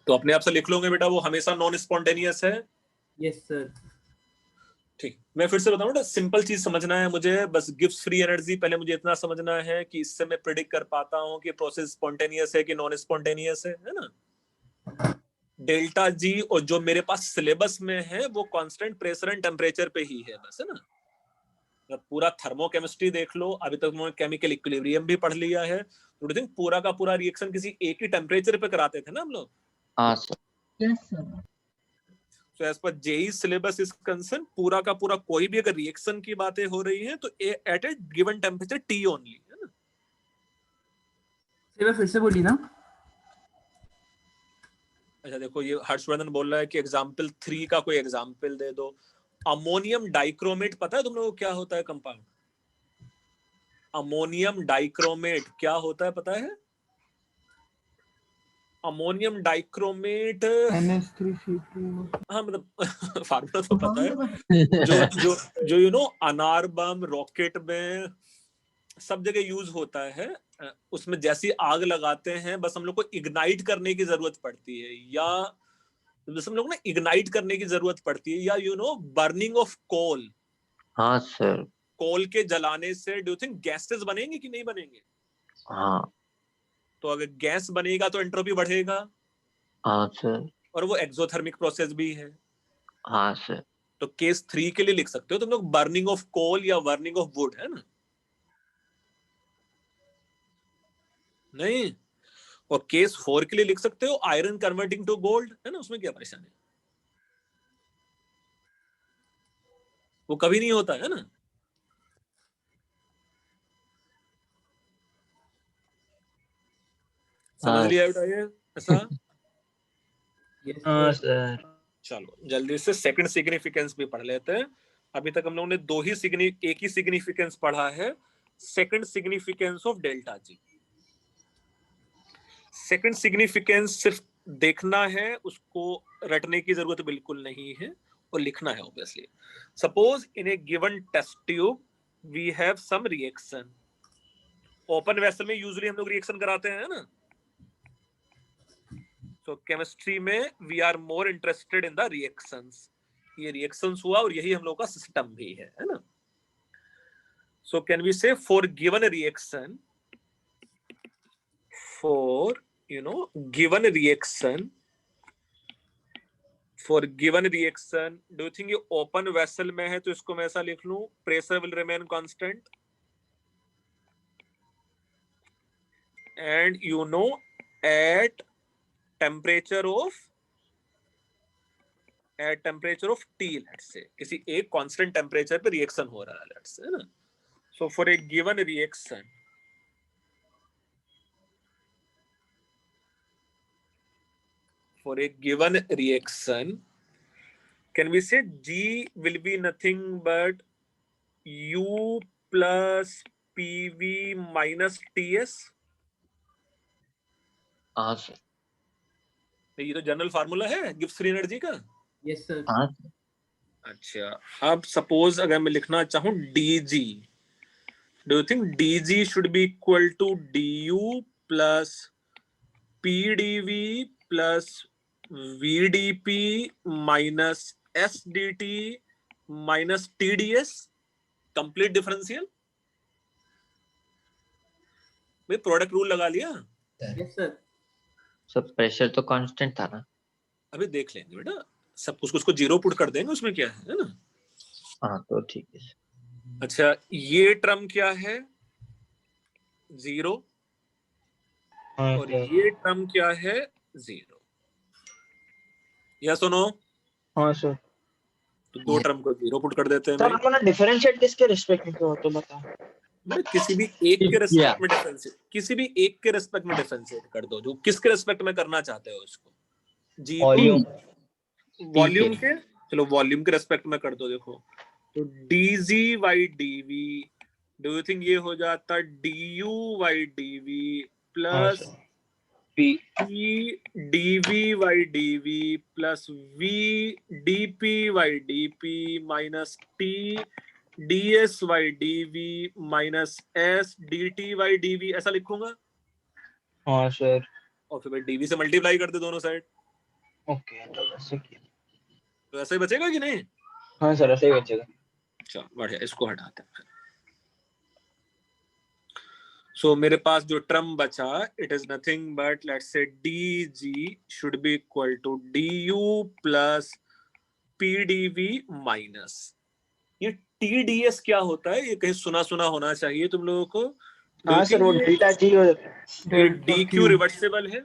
तो अपने आप से लिख लोगे बेटा वो हमेशा नॉन स्पॉन्टेनियस है। Yes sir. ठीक, मैं फिर से बताऊं ना, सिंपल चीज समझना है मुझे, बस गिब्स फ्री एनर्जी पहले मुझे इतना समझना है कि इससे मैं प्रिडिक्ट कर पाता हूं कि प्रोसेस स्पॉन्टेनियस है कि नॉन स्पॉन्टेनियस है ना? डेल्टा जी और जो मेरे पास सिलेबस में है वो कांस्टेंट प्रेशर एंड टेम्परेचर पे ही है बस, है ना? अब पूरा थर्मोकेमिस्ट्री देख लो, अभी तक उन्होंने केमिकल इक्विलिब्रियम भी पढ़ लिया है, तो थिंक पूरा का पूरा रिएक्शन किसी एक ही टेम्परेचर पे कराते थे ना हम लोग। हाँ sir. Yes, sir. So as per JEE syllabus is concerned, पूरा का पूरा कोई भी अगर रिएक्शन की बातें हो रही हैं तो एट ए गिवन टेम्परेचर T ओनली, है ना? एक बार फिर से बोलिए ना। अच्छा देखो, ये हर्षवर्धन बोल रहा है कि एग्जाम्पल 3 का कोई एग्जाम्पल दे दो। अमोनियम डाइक्रोमेट पता है तुम लोगों को क्या होता है कंपाउंड? अमोनियम डाइक्रोमेट क्या होता है पता है? Ammonium dichromate, NH3CP। हाँ मतलब फार्मूला तो पता है, जो यू नो अनार बम रॉकेट में सब जगह यूज होता है, उसमें जैसी आग लगाते हैं बस हम लोग को इग्नाइट करने की जरूरत पड़ती है, या बस हम लोग ना इग्नाइट करने की जरूरत पड़ती है, या you know burning of coal, हाँ सर। कोल के जलाने से डू यू थिंक गैसेस बनेंगे कि नहीं बनेंगे? हाँ। तो अगर गैस बनेगा तो एंट्रोपी बढ़ेगा, हाँ सर। और वो एक्सोथर्मिक प्रोसेस भी है। हाँ सर। तो केस 3 के लिए लिख सकते हो तुम लोग बर्निंग ऑफ कोल या बर्निंग ऑफ वुड, है ना? नहीं, और केस 4 के लिए लिख सकते हो आयरन कन्वर्टिंग टू गोल्ड, है ना? उसमें क्या परेशानी है? वो कभी नहीं होता है ना? समझ लिया बेटा ये ऐसा? हाँ सर। चलो जल्दी से सेकंड सिग्निफिकेंस भी पढ़ लेते हैं। अभी तक हम लोगों ने एक ही सिग्निफिकेंस पढ़ा है, second significance of delta ji. Second significance सिर्फ देखना है, उसको रटने की जरूरत बिल्कुल नहीं है, और लिखना है obviously. Suppose in a given test tube we have some reaction. Open vessel में यूजुअली हम लोग रिएक्शन कराते हैं ना, तो केमिस्ट्री में we are more interested in the reactions. ये रिएक्शंस हुआ और यही हम लोग का सिस्टम भी है ना? सो कैन वी से for given reaction, for you know given reaction, for given reaction do you think ये ओपन वेसल में है तो इसको मैं ऐसा लिख लूं, pressure will remain constant and you know at temperature of T, let's say किसी एक कांस्टेंट टेम्परेचर पे रिएक्शन हो रहा है, लेट्स से, है ना? So for a given reaction, for a given reaction, can we say G will be nothing but U plus PV minus TS? हाँ सर। ये तो जनरल फार्मूला है गिब्स फ्री एनर्जी का। Yes sir. हाँ sir. अच्छा, अब suppose अगर मैं लिखना चाहूं DG, do you think DG should be equal to DU plus PdV plus VdP minus SdT minus TdS, complete differential? भाई प्रोडक्ट रूल लगा लिया? Yes sir. सब प्रेशर तो कांस्टेंट था ना? अभी देख लेंगे बेटा, सब कुछ उसको जीरो पुट कर देंगे, उसमें क्या है ना? हाँ तो ठीक है। अच्छा, ये टर्म क्या है? 0, हाँ और सर। ये टर्म क्या है? 0। या सुनो, हाँ सर। तो दो टर्म को 0 पुट कर देते हैं सर भाई। अपना डिफरेंशिएट किसके रिस्पेक्ट में हो तो बताओ। किसी भी एक के रेस्पेक्ट में डिफरेंशिएट, किसी भी एक के रेस्पेक्ट में डिफरेंशिएट कर दो, जो किसके रेस्पेक्ट में करना चाहते हो उसको। जी वॉल्यूम। वॉल्यूम के, चलो वॉल्यूम के रेस्पेक्ट में कर दो। देखो तो dg by dv, do you think ये हो जाता du by dv plus sir. P p dv by dv plus v dp by dp minus t ds by dv minus s dt by dv, ऐसा लिखूंगा। हाँ sir. और फिर dv से multiply कर दे दोनों साइड, ओके तो ऐसे किया। तो ऐसा ही बचेगा कि नहीं? हाँ सर ऐसे ही बचेगा। अच्छा बढ़िया, इसको हटाते हैं। सो मेरे पास जो टर्म बचा, it is nothing but let's say dg should be equal to du plus pdv minus ये tds क्या होता है, ये कहीं सुना सुना होना चाहिए तुम लोगों को। हाँ सर वो डेल्टा जी हो जाता है। ये dq रिवर्सिबल है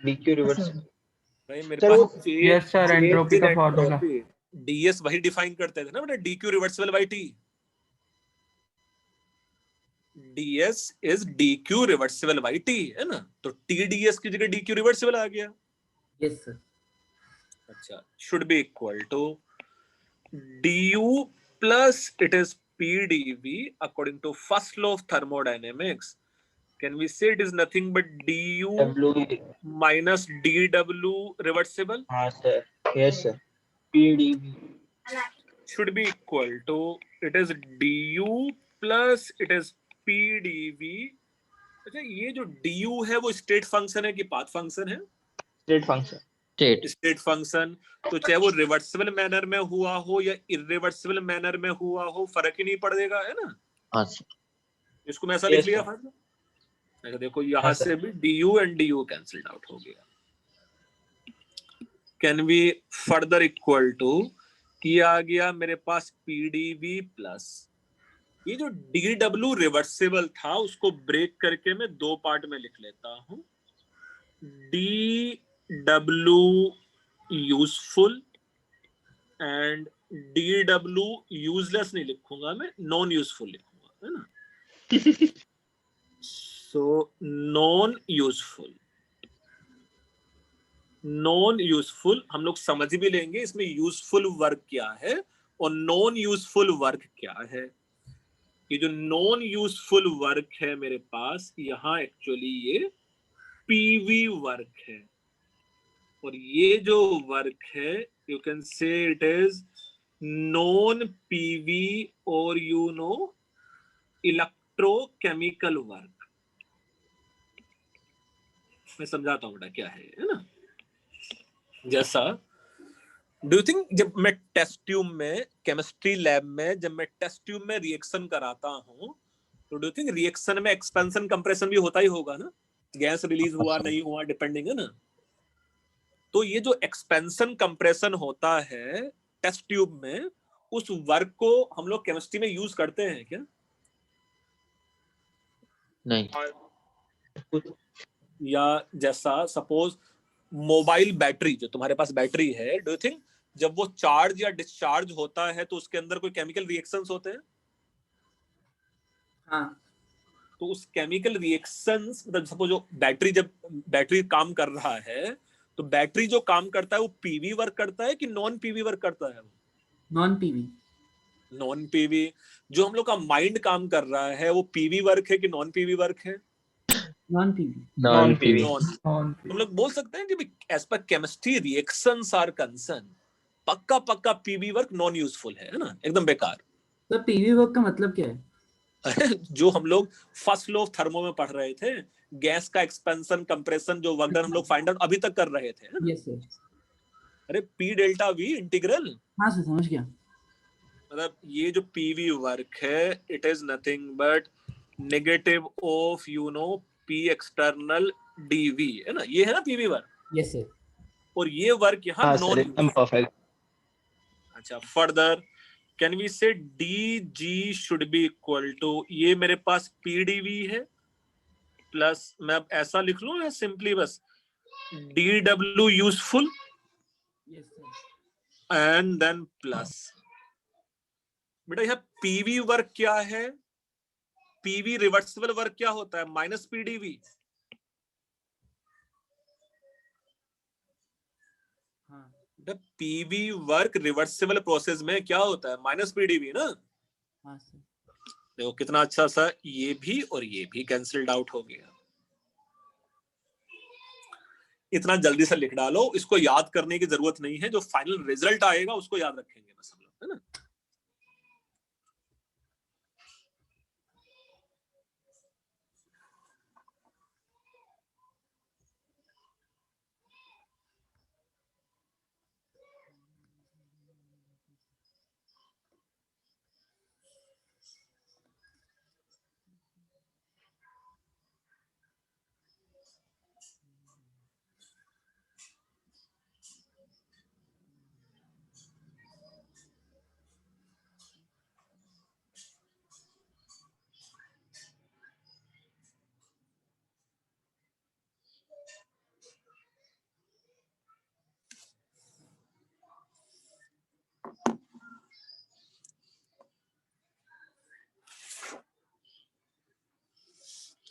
dq रिवर्स। भाई मेरे सर वो पास Yes sir, entropy का formula. ds वही डिफाइन करते थे ना बेटा, dq reversible by t। ds is dq reversible by t, है ना, तो tds की जगह dq रिवर्सिबल आ गया। Yes sir. अच्छा, should be equal to du plus it is pdv according to first law of thermodynamics. Can we say it is nothing but du w minus dw reversible हाँ sir yes sir pdv should be equal to it is du plus it is pdv। अच्छा, ये जो du है वो state function है कि path function है? State function. State state function, तो चाहे वो रिवर्सिबल मैनर में हुआ हो या इरिवर्सिबल मैनर में हुआ हो, फर्क ही नहीं पड़ेगा, है ना। हाँ सर। इसको मैं ऐसा Yes, लिख लिया sir. था। देखो यहाँ हाँ, sir. से भी du and du cancelled out हो गया। Can we further equal to, ये आ गया मेरे पास pdv प्लस ये जो dw रिवर्सिबल था उसको ब्रेक करके मैं दो पार्ट में लिख लेता हूं। dw useful and dw useless नहीं लिखूंगा मैं, नॉन यूजफुल लिखूंगा, है ना। सो नॉन यूजफुल हम लोग समझ भी लेंगे इसमें यूजफुल वर्क क्या है और नॉन यूजफुल वर्क क्या है। ये जो नॉन यूजफुल वर्क है मेरे पास यहाँ एक्चुअली ये पीवी वर्क है, और ये जो वर्क है you can say it is non PV और यू नो इलेक्ट्रोकेमिकल वर्क। मैं समझाता हूँ बेटा क्या है ना। जैसा डू यू थिंक जब मैं टेस्ट ट्यूब में केमिस्ट्री लैब में जब मैं टेस्ट ट्यूब में रिएक्शन कराता हूँ तो डू यू थिंक रिएक्शन में एक्सपेंशन कंप्रेशन भी होता ही होगा ना, गैस रिलीज हुआ नहीं हुआ डिपेंडिंग, है ना। तो ये जो एक्सपेंशन कंप्रेशन होता है टेस्ट ट्यूब में, उस वर्क को हम लोग केमिस्ट्री में यूज करते हैं क्या? नहीं। या जैसा सपोज मोबाइल बैटरी, जो तुम्हारे पास बैटरी है, डू यू थिंक जब वो चार्ज या डिस्चार्ज होता है तो उसके अंदर कोई केमिकल रिएक्शंस होते हैं? हाँ। तो उस केमिकल रिएक्शंस मतलब सपोज जो जब बैटरी काम कर रहा है तो बैटरी जो काम करता है वो पीवी वर्क करता है कि नॉन पीवी वर्क करता है? Non PV. Non PV. जो हम लोग का माइंड काम कर रहा है वो पीवी वर्क है कि नॉन पीवी वर्क है? Non PV. Non PV. तुम लोग बोल सकते हैं कि as far chemistry reactions are concern पक्का पीवी वर्क नॉन यूजफुल है ना, एकदम बेकार। तो पीवी वर्क का मतलब क्या है? जो हम लोग फर्स्ट लॉ ऑफ थर्मो में पढ़ रहे थे, गैस का एक्सपेंशन कंप्रेशन जो वर्क डन हम लोग फाइंड आउट अभी तक कर रहे थे, है ना? Yes sir. अरे पी डेल्टा वी इंटीग्रल, हाँ सर समझ गया। मतलब ये जो पीवी वर्क है it is nothing but negative of you know P external dV, है ना, ये है ना पीवी वर्क। Yes sir. और ये वर्क यहाँ हाँ सर एकदम नॉन। परफेक्ट। अच्छा, further can we say dg should be equal to, ये मेरे पास pdv है प्लस मैं अब ऐसा लिख लूं या सिंपली बस dw useful yes sir. And then plus, बेटा यह pv वर्क क्या है, pv रिवर्सिबल वर्क क्या होता है, minus pdv। PV work reversible process में क्या होता है, माइनस पीडीवी ना। हाँ सर। देखो कितना अच्छा सा, ये भी और ये भी कैंसिल्ड आउट हो गया। इतना जल्दी से लिख डालो, इसको याद करने की जरूरत नहीं है, जो फाइनल रिजल्ट आएगा उसको याद रखेंगे बस हम लोग, है ना।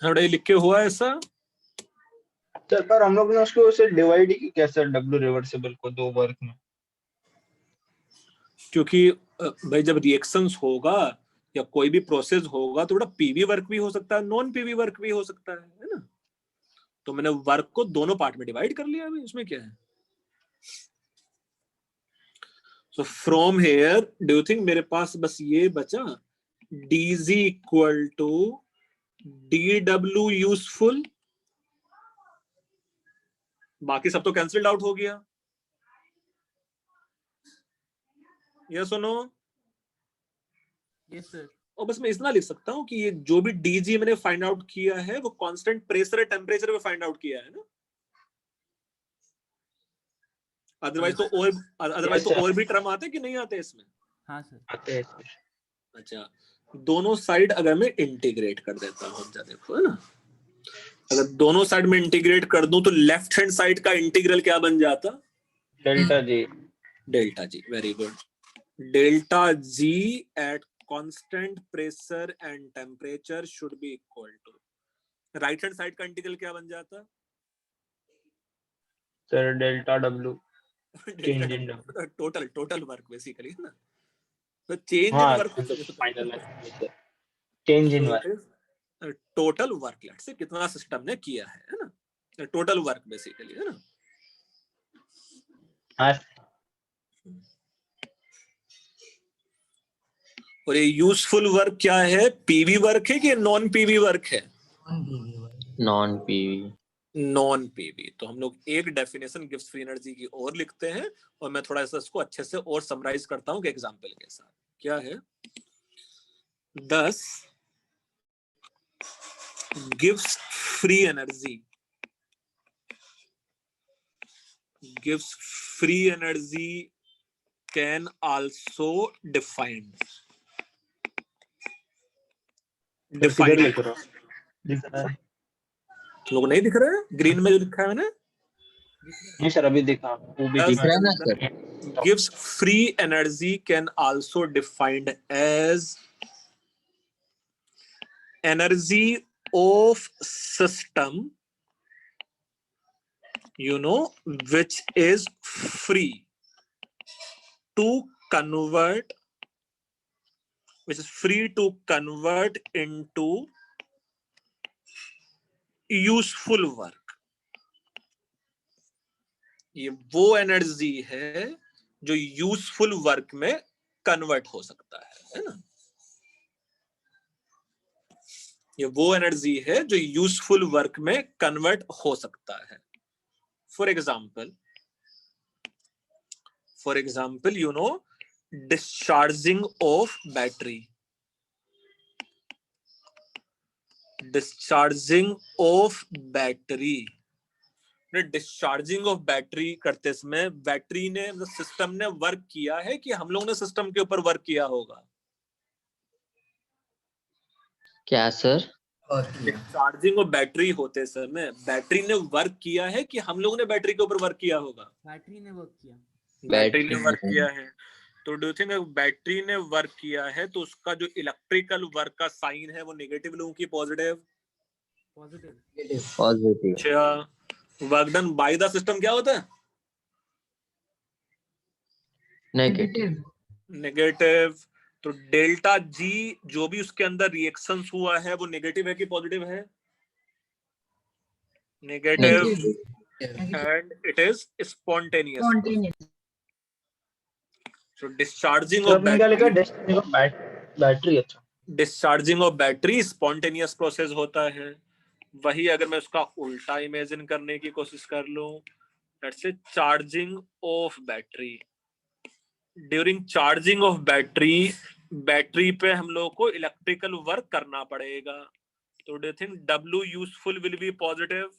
थोड़ा लिख के हुआ ऐसा। सर पर हम लोग ने उसको उसे डिवाइड ही किया सर, डब्ल्यू रिवर्सिबल को 2 वर्क में। क्योंकि भाई जब रिएक्शंस होगा या कोई भी प्रोसेस होगा तो बड़ा पीवी वर्क भी हो सकता है, नॉन पीवी वर्क भी हो सकता है ना। तो मैंने वर्क को दोनों पार्ट में डिवाइड कर लिया, अभी उसमें क्या है। So from here do you think मेरे पास बस ये बचा, DG equal to D W useful, बाकी सब तो कैंसिल्ड आउट हो गया। ये सुनो, यस सर। और बस मैं इतना लिख सकता हूँ कि ये जो भी डीजी मैंने फाइंड आउट किया है वो कांस्टेंट प्रेशर या टेम्परेचर पे फाइंड आउट किया है ना। अदरवाइज तो और भी टर्म आते कि नहीं आते इसमें। हाँ सर। आते हैं सर। अच्छा, दोनों साइड अगर मैं इंटीग्रेट कर देता हूँ, देखो है ना, अगर दोनों साइड में इंटीग्रेट कर दूं तो लेफ्ट हैंड साइड का इंटीग्रल क्या बन जाता, delta G. Delta G, very good. Delta G at constant pressure and temperature should be equal to, right hand side का इंटीग्रल क्या बन जाता sir delta W change in W. Total work basically है ना। तो चेंज इन हाँ work final change in work, total work let's say कितना system ने किया है ना, टोटल वर्क बेसिकली है ना। हाँ। और ये यूजफुल वर्क क्या है, पीवी वर्क है कि नॉन पीवी वर्क है, नॉन पीवी। Non PV. तो हम लोग एक डेफिनेशन गिव्स फ्री एनर्जी की और लिखते हैं, और मैं थोड़ा सा इसको अच्छे से और समराइज करता हूँ एग्जांपल के साथ। क्या है, 10 gives free energy can also defined लिख रहा है। लोग नहीं दिख रहे हैं, ग्रीन में जो लिखा है मैंने, नहीं सर अभी दिखा, वो भी दिख दिखा। रहा है ना sir. gives free energy can also defined as energy of system, you know, which is free to convert into useful work. ये वो एनर्जी है जो यूजफुल वर्क में कन्वर्ट हो सकता है ना। ये वो एनर्जी है जो यूजफुल वर्क में कन्वर्ट हो सकता है। For example you know, discharging of battery, discharging of battery करते समय बैटरी ने, सिस्टम ने वर्क किया है कि हम लोग ने सिस्टम के ऊपर वर्क किया होगा। क्या सर? डिस्चार्जिंग ऑफ बैटरी होते समय बैटरी ने वर्क किया है कि हम लोग ने बैटरी के ऊपर वर्क किया होगा। बैटरी ने वर्क किया। बैटरी ने वर्क किया है। तो डू यू थिंक बैटरी ने वर्क किया है तो उसका जो इलेक्ट्रिकल वर्क का साइन है वो नेगेटिव लूं कि पॉजिटिव? पॉजिटिव। अच्छा, work done by the system क्या होता है? Negative negative. तो डेल्टा जी जो भी उसके अंदर रिएक्शंस हुआ है वो नेगेटिव है कि पॉजिटिव है? Negative. And it is spontaneous. Spontaneous. So discharging तो of आपने क्या लिखा? battery, battery. अच्छा, discharging of battery spontaneous process होता है। वही अगर मैं उसका उल्टा इमेजिन करने की कोशिश कर लूं, let's say charging of battery, during charging of battery, battery पे हम लोग को इलेक्ट्रिकल वर्क करना पड़ेगा। तो do you think W useful will be positive,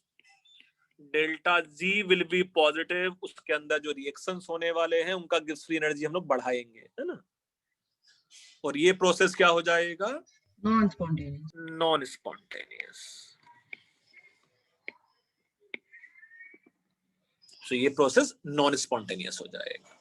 delta G will be positive, उसके अंदर जो रिएक्शंस होने वाले हैं उनका गिब्स फ्री एनर्जी हम लोग बढ़ाएंगे, है ना? और ये प्रोसेस क्या हो जाएगा? Non-spontaneous. Non spontaneous. तो ये प्रोसेस नॉन स्पॉन्टेनियस हो जाएगा।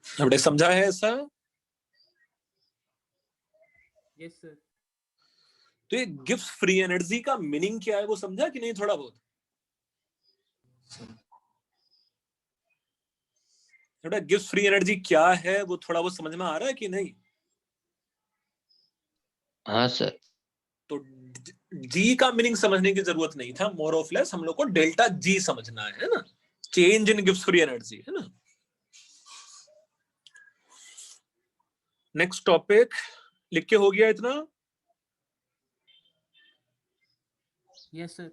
हमने समझा है ऐसा? Yes sir. तो ये गिब्स फ्री एनर्जी का मीनिंग क्या है वो समझा कि नहीं? थोड़ा बहुत थोड़ा गिब्स फ्री एनर्जी क्या है वो थोड़ा बहुत समझ में आ रहा है कि नहीं? हाँ सर। तो जी का मीनिंग समझने की जरूरत नहीं था, मोर ऑफ लेस हम लोग को डेल्टा जी समझना है ना, change in Gibbs free energy, है ना? नेक्स्ट टॉपिक लिख के हो गया इतना? Yes sir.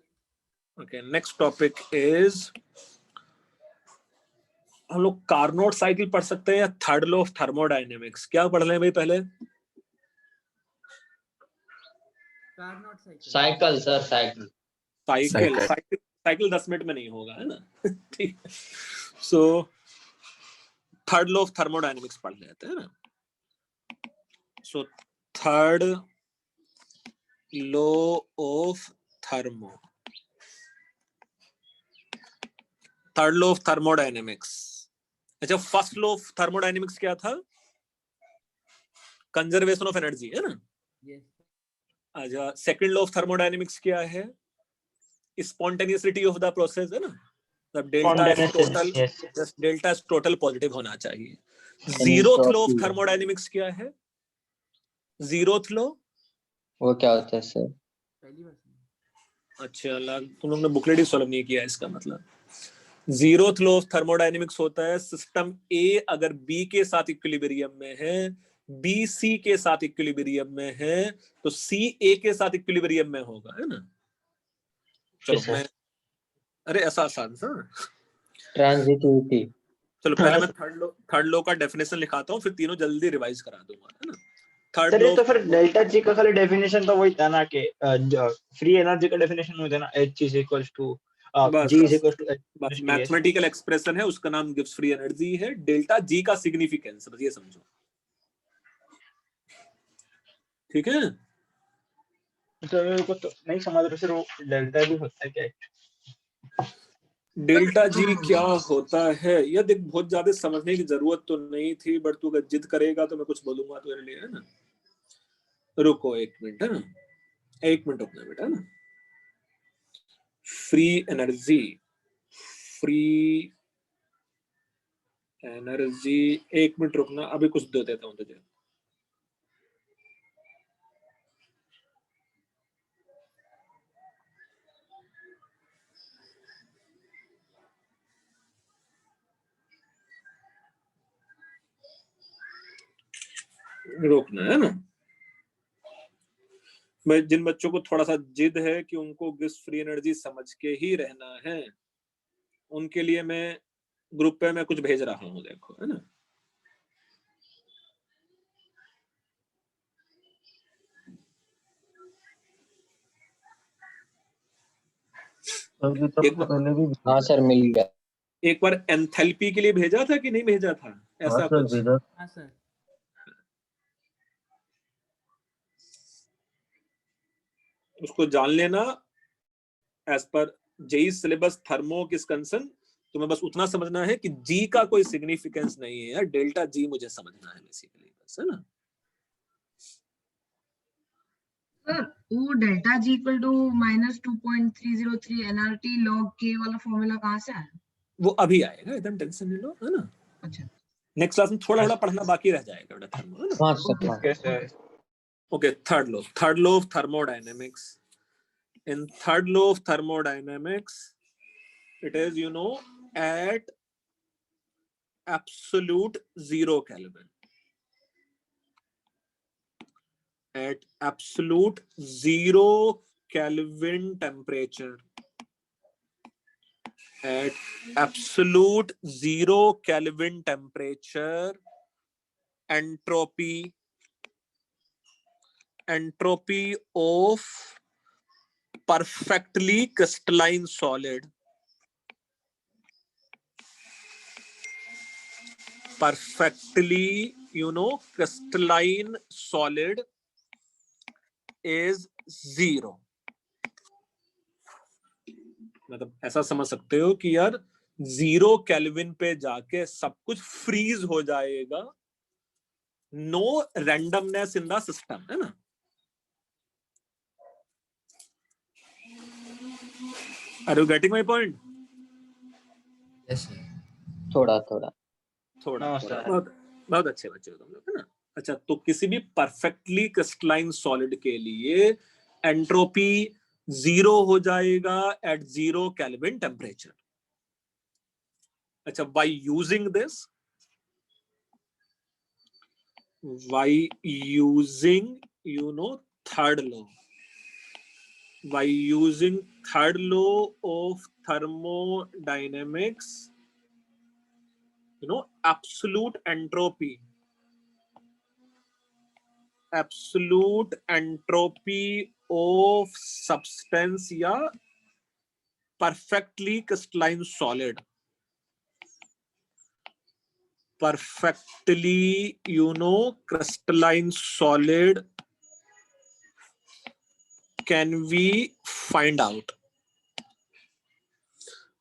Okay, next topic is, हम लोग कार्नोट साइकिल पढ़ सकते हैं या थर्ड लॉ ऑफ थर्मोडायनेमिक्स? क्या पढ़ रहे हैं भाई पहले? Carnot cycle. Cycle sir, cycle. Cycle cycle cycle 10 minute में नहीं होगा, है ना? ठीक है। So third law of thermodynamics पढ़ लेते हैं ना। So third law of thermodynamics. अच्छा, फर्स्ट लॉ ऑफ थर्मोडायनेमिक्स क्या था? कंजर्वेशन ऑफ एनर्जी, है ना? यस। अच्छा, सेकंड लॉ ऑफ थर्मोडायनेमिक्स क्या है? स्पॉन्टेनियसिटी ऑफ द प्रोसेस, है ना? तब delta is total, just delta is total positive होना चाहिए। जीरोथ लॉ ऑफ थर्मोडायनेमिक्स क्या है? जीरोथ लॉ वो क्या होता है सर? पहली बार सुना। अच्छा, तुम लोग ने बुकलेट ही सॉल्व नहीं किया, इसका मतलब जीरोथ लॉ ऑफ थर्मोडायनेमिक्स होता है, सिस्टम ए अगर बी के साथ इक्विलिब्रियम में है, बी सी के साथ इक्विलिब्रियम में है, तो सी ए के साथ इक्विलिब्रियम में होगा, है ना? चलो मैं, अरे ऐसा आसान सा। ट्रांजिटिविटी। चलो पहले मैं थर्ड लॉ का डेफिनेशन लिखाता हूँ, फिर तीनों जल्दी रिवाइज करा दूंगा, है ना? थर्ड सर लॉ, ये तो फिर डेल्टा जी का खाली डेफिनेशन तो वही था ना कि फ्री एनर्जी का डेफिनेशन वही था ना, H is equals to G is equals to बस मैथमेटिकल एक्सप्रेशन है, उसका नाम गिब्स फ्री एनर्जी है। डेल्टा जी का सिग्निफिकेंस बस ये समझो, ठीक है? तो मेरे को तो नहीं समझ रहा सर, वो डेल्टा भी होता है क्या? डेल्टा जी क्या होता है? यह देख, बहुत ज्यादा समझने की जरूरत तो नहीं थी, बट तू अगर जिद करेगा तो मैं कुछ बोलूंगा तेरे लिए, है ना? रुको एक मिनट, है ना? एक मिनट रुकना बेटा, है ना? फ्री एनर्जी, एक मिनट रुकना, अभी कुछ दे देता हूं तुझे। रोकना है ना? मैं जिन बच्चों को थोड़ा सा जिद है कि उनको गिब्स फ्री एनर्जी समझ के ही रहना है, उनके लिए मैं ग्रुप पे मैं कुछ भेज रहा हूँ, देखो, है ना? पहले भी हाँ सर, मिल गया। एक बार एंथैल्पी के लिए भेजा था कि नहीं भेजा था? ऐसा कुछ। हाँ सर। उसको जान लेना as per JEE syllabus thermo किस कंसर्न। तुम्हें बस उतना समझना है कि जी का कोई सिग्निफिकेंस नहीं है यार, डेल्टा जी मुझे समझना है बेसिकली, बस, है ना। सर वो delta G equal to -2.303 NRT log के वाला फॉर्मूला कहाँ से आया? वो अभी आएगा, एकदम टेंशन नहीं लो, है ना। अच्छा नेक्स्ट क्लास में थोड़ा थोड़ा पढ़ना बाकी रह जाएगा बेटा थर्मो, है ना। हाँ सर हाँ okay sir. Okay, third law of thermodynamics. In third law of thermodynamics, it is, at absolute 0 Kelvin. At absolute 0 Kelvin temperature. At absolute 0 Kelvin temperature, entropy of perfectly crystalline solid. Perfectly, crystalline solid is 0. मतलब ऐसा समझ सकते हो कि यार 0 kelvin पे जाके सब कुछ फ्रीज हो जाएगा, no randomness in the system, है ना। Are you getting my point? Yes sir. थोड़ा थोड़ा हाँ, सर। बहुत बहुत अच्छे बच्चे हो तुम लोग, है ना। अच्छा, तो किसी भी परफेक्टली क्रिस्टलाइन सॉलिड के लिए एंट्रोपी 0 हो जाएगा एट 0 केल्विन टेम्परेचर। अच्छा, by using third law, by using third law of thermodynamics, absolute entropy of substance या perfectly crystalline solid, perfectly crystalline solid can we find out.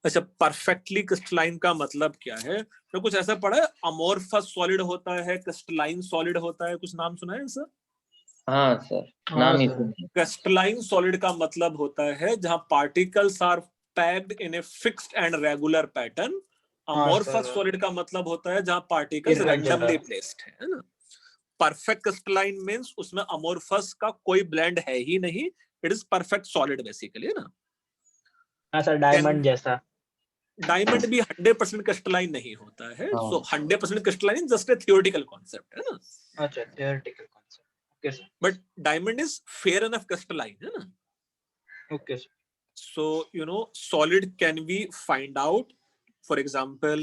अच्छा, perfectly crystalline का मतलब क्या है? तो कुछ ऐसा पढ़ा है, अमोर्फस सॉलिड होता है, क्रिस्टलाइन सॉलिड होता है, कुछ नाम सुना है सर? हाँ सर हाँ, नाम ही सर। सुना। क्रिस्टलाइन सॉलिड का मतलब होता है जहां particles are packed in a fixed and regular pattern. हाँ, अमोर्फस सर। सॉलिड का मतलब होता है जहां पार्टिकल्स Irregular. रैंडमली प्लेस्ड है ना। परफेक्ट क्रिस्टलाइन मींस उसमें अमोर्फस का कोई ब्लेंड है ही नहीं, it is perfect solid basically, है ना। हाँ सर, डायमंड जैसा। डायमंड भी 100% क्रिस्टलाइन नहीं होता है, हाँ। सो 100% crystalline just a theoretical concept, है ना। अच्छा, theoretical concept. Okay sir. But diamond is fair enough crystalline, है ना। Okay sir. So, solid can we find out, for example,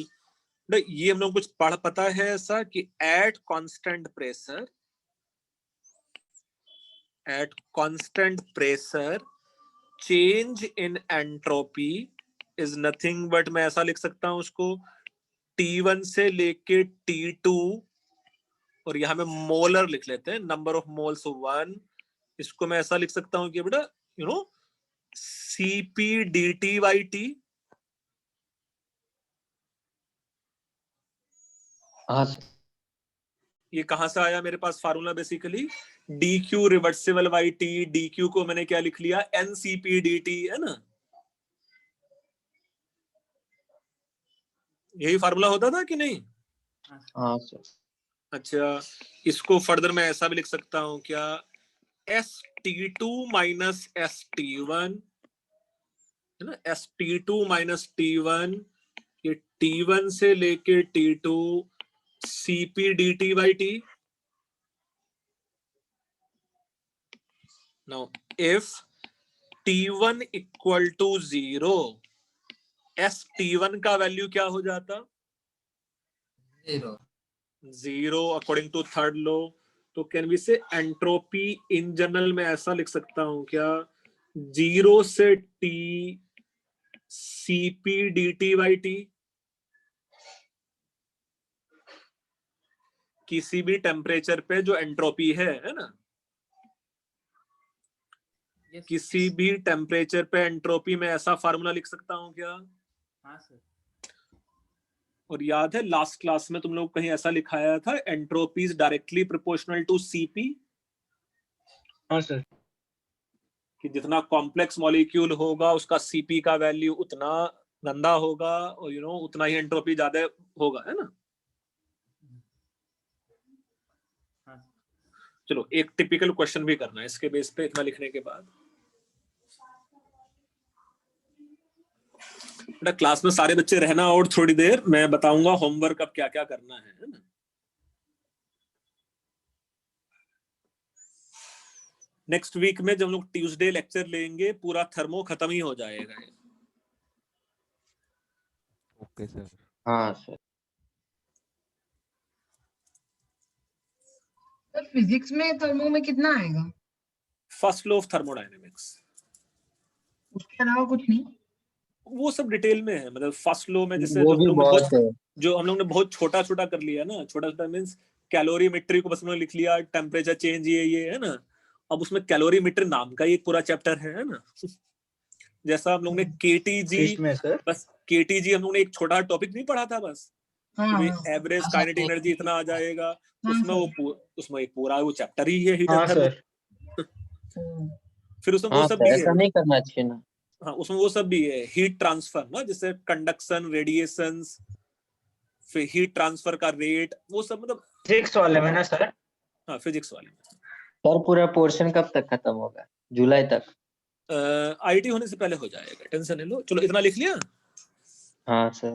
ये हम लोग कुछ पता है ऐसा कि at constant pressure change in entropy is nothing but, मैं ऐसा लिख सकता हूं उसको, T1 से लेके T2, और यहां में मोलर लिख लेते हैं, नंबर ऑफ मोल्स 1। इसको मैं ऐसा लिख सकता हूं कि बेटा CP dt by T। हाँ सर ये कहां से आया मेरे पास formula? Basically dq reversible by t, dq को मैंने क्या लिख लिया, ncp dt, है ना। यही फार्मूला होता था कि नहीं? हाँ सर। अच्छा, इसको फर्दर मैं ऐसा भी लिख सकता हूं क्या, st2 माइनस st1, है ना। st2 माइनस t1, ये t1 से लेके t2 cp dt by t। Now, if T1 equal to 0, ST1 का वैल्यू क्या हो जाता? 0 अकॉर्डिंग टू थर्ड लॉ। तो कैन वी से एंट्रोपी इन जनरल में ऐसा लिख सकता हूं क्या, 0 से T CP dt by T। किसी भी टेम्परेचर पे जो एंट्रोपी है ना, Yes. किसी भी टेम्परेचर पे एंट्रोपी में ऐसा फार्मूला लिख सकता हूँ क्या? हाँ सर। और याद है लास्ट क्लास में तुम लोग कहीं ऐसा लिखाया था, entropy is directly proportional to CP. हाँ सर। कि जितना कॉम्प्लेक्स मॉलिक्यूल होगा उसका सीपी का वैल्यू उतना गंदा होगा और उतना ही एंट्रोपी ज्यादा होगा, है ना? हाँ। चलो एक टिपिकल क्वेश्चन भी करना है इसके बेस पे, इतना लिखने के बाद। बेटा क्लास में सारे बच्चे रहना और थोड़ी देर, मैं बताऊंगा होमवर्क अब क्या क्या करना है ना? नेक्स्ट वीक में जब हम लोग ट्यूसडे लेक्चर लेंगे पूरा थर्मो खत्म ही हो जाएगा। Okay sir. हाँ सर। तो फिजिक्स में थर्मो में कितना आएगा? फर्स्ट लॉ ऑफ थर्मोडायनेमिक्स, उसके अलावा कुछ नहीं? वो सब डिटेल में है। मतलब फर्स्ट लॉ में जैसे वो भी बहुत है। जो हम लोग ने बहुत छोटा छोटा कर लिया ना, छोटा छोटा मीन्स कैलोरीमेट्री को बस हमने लिख लिया, टेम्परेचर चेंज ये है ना। अब उसमें कैलोरीमीटर नाम का ही एक पूरा चैप्टर है ना। जैसा हम लोग ने केटीजी, में सर। बस केटीजी हम लोग ने एक छोटा टॉपिक नहीं पढ़ा था बस, हाँ एवरेज काइनेटिक एनर्जी इतना आ जाएगा, हाँ उसमें सर। वो उसमें एक पूरा वो चैप्टर ही है हीट हाँ एंड थर्मो। सर। फिर उसमें वो हाँ सब सर, भी ऐसा है। नहीं करना चाहिए ना। हाँ उसमें वो सब भी है, हीट ट्रांसफर ना, जैसे कंडक्शन, रेडिएशंस, फिर हीट ट्रांसफर का रेट, वो सब मतलब फिजिक्स वाले में ना सर। हाँ फिजिक्स वाले में। सर पूरा पोर्शन कब तक खत्म होगा? जुलाई तक? आईटी होने से पहले हो जाएगा, टेंशन नहीं लो। चलो इतना लिख लिया हाँ सर।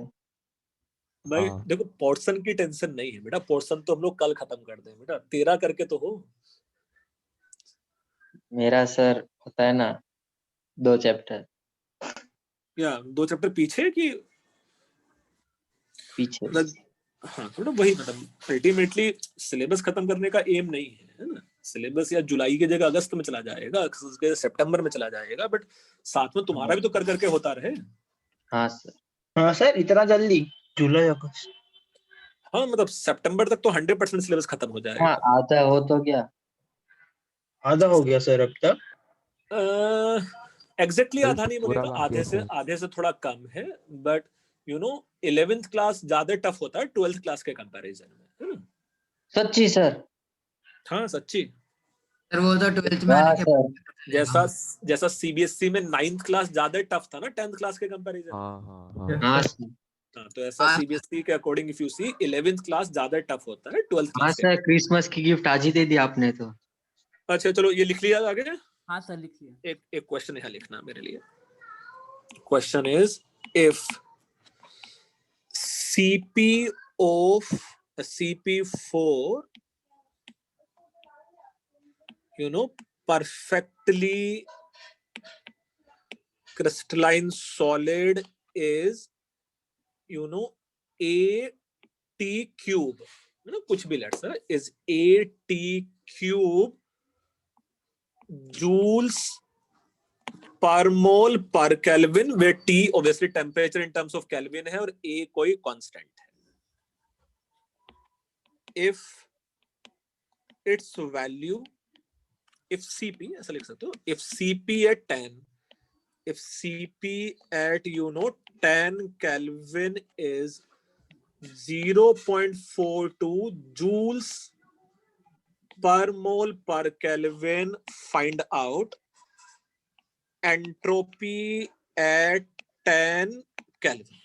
भाई। हाँ। देखो पोर्शन की टेंशन नहीं है बेटा, पोर्शन तो हम लोग कल खत्म कर दें बेटा, 13 करके तो हो। मेरा सर होता है ना 2 चैप्टर या 2 चैप्टर पीछे की पीछे। मतलब, हाँ थोड़ा वही, मतलब अल्टीमेटली सिलेबस खत्म करने का एम नहीं है ना। सिलेबस या जुलाई की जगह अगस्त में चला जाएगा, सितंबर में चला जाएगा, बट साथ में तुम्हारा भी तो कर करके होता रहे। हाँ सर। हाँ सर, इतना जल्दी? जुलाई अगस्त? हाँ मतलब सितंबर तक तो 100% सिलेबस खत्म हो जाएगा। हाँ आधा हो तो क्या? आधा हो गया सर अब तक? एग्जैक्टली अभी आधा तो नहीं पूरा बोलेगा, बाकी है सर। आधे से थोड़ा कम है, बट 11th क्लास ज्यादा टफ होता है 12th क्लास के कंपैरिजन में, है ना? सच्ची सर? हाँ सच्ची। सर वो तो 12th में वाह आने के सर। जैसा जैसा सीबीएसई में 9th क्लास ज्यादा टफ था ना 10th क्लास के कंपैरिजन में। हाँ हाँ हाँ। हाँ सर। हाँ तो ऐसा हाँ। सीबीएसई के according if you see 11th class ज्यादा टफ होता है 12th हाँ क्लास के। सर, क्रिसमस की गिफ्ट आज ही दे दी आपने तो। अच्छा चलो ये लिख लिया आगे। हाँ सर लिख लिया। एक क्वेश्चन यहाँ लिखना मेरे लिए। Question is if CP of CP4 perfectly crystalline solid is AT cube, कुछ भी let's is AT cube joules per mole per Kelvin, where T obviously temperature in terms of Kelvin है और A कोई constant है। If its value, if CP ऐसा लिख सकते हो, if CP at 10, if CP at 10 Kelvin is 0.42 joules per mole per Kelvin, find out entropy at 10 Kelvin।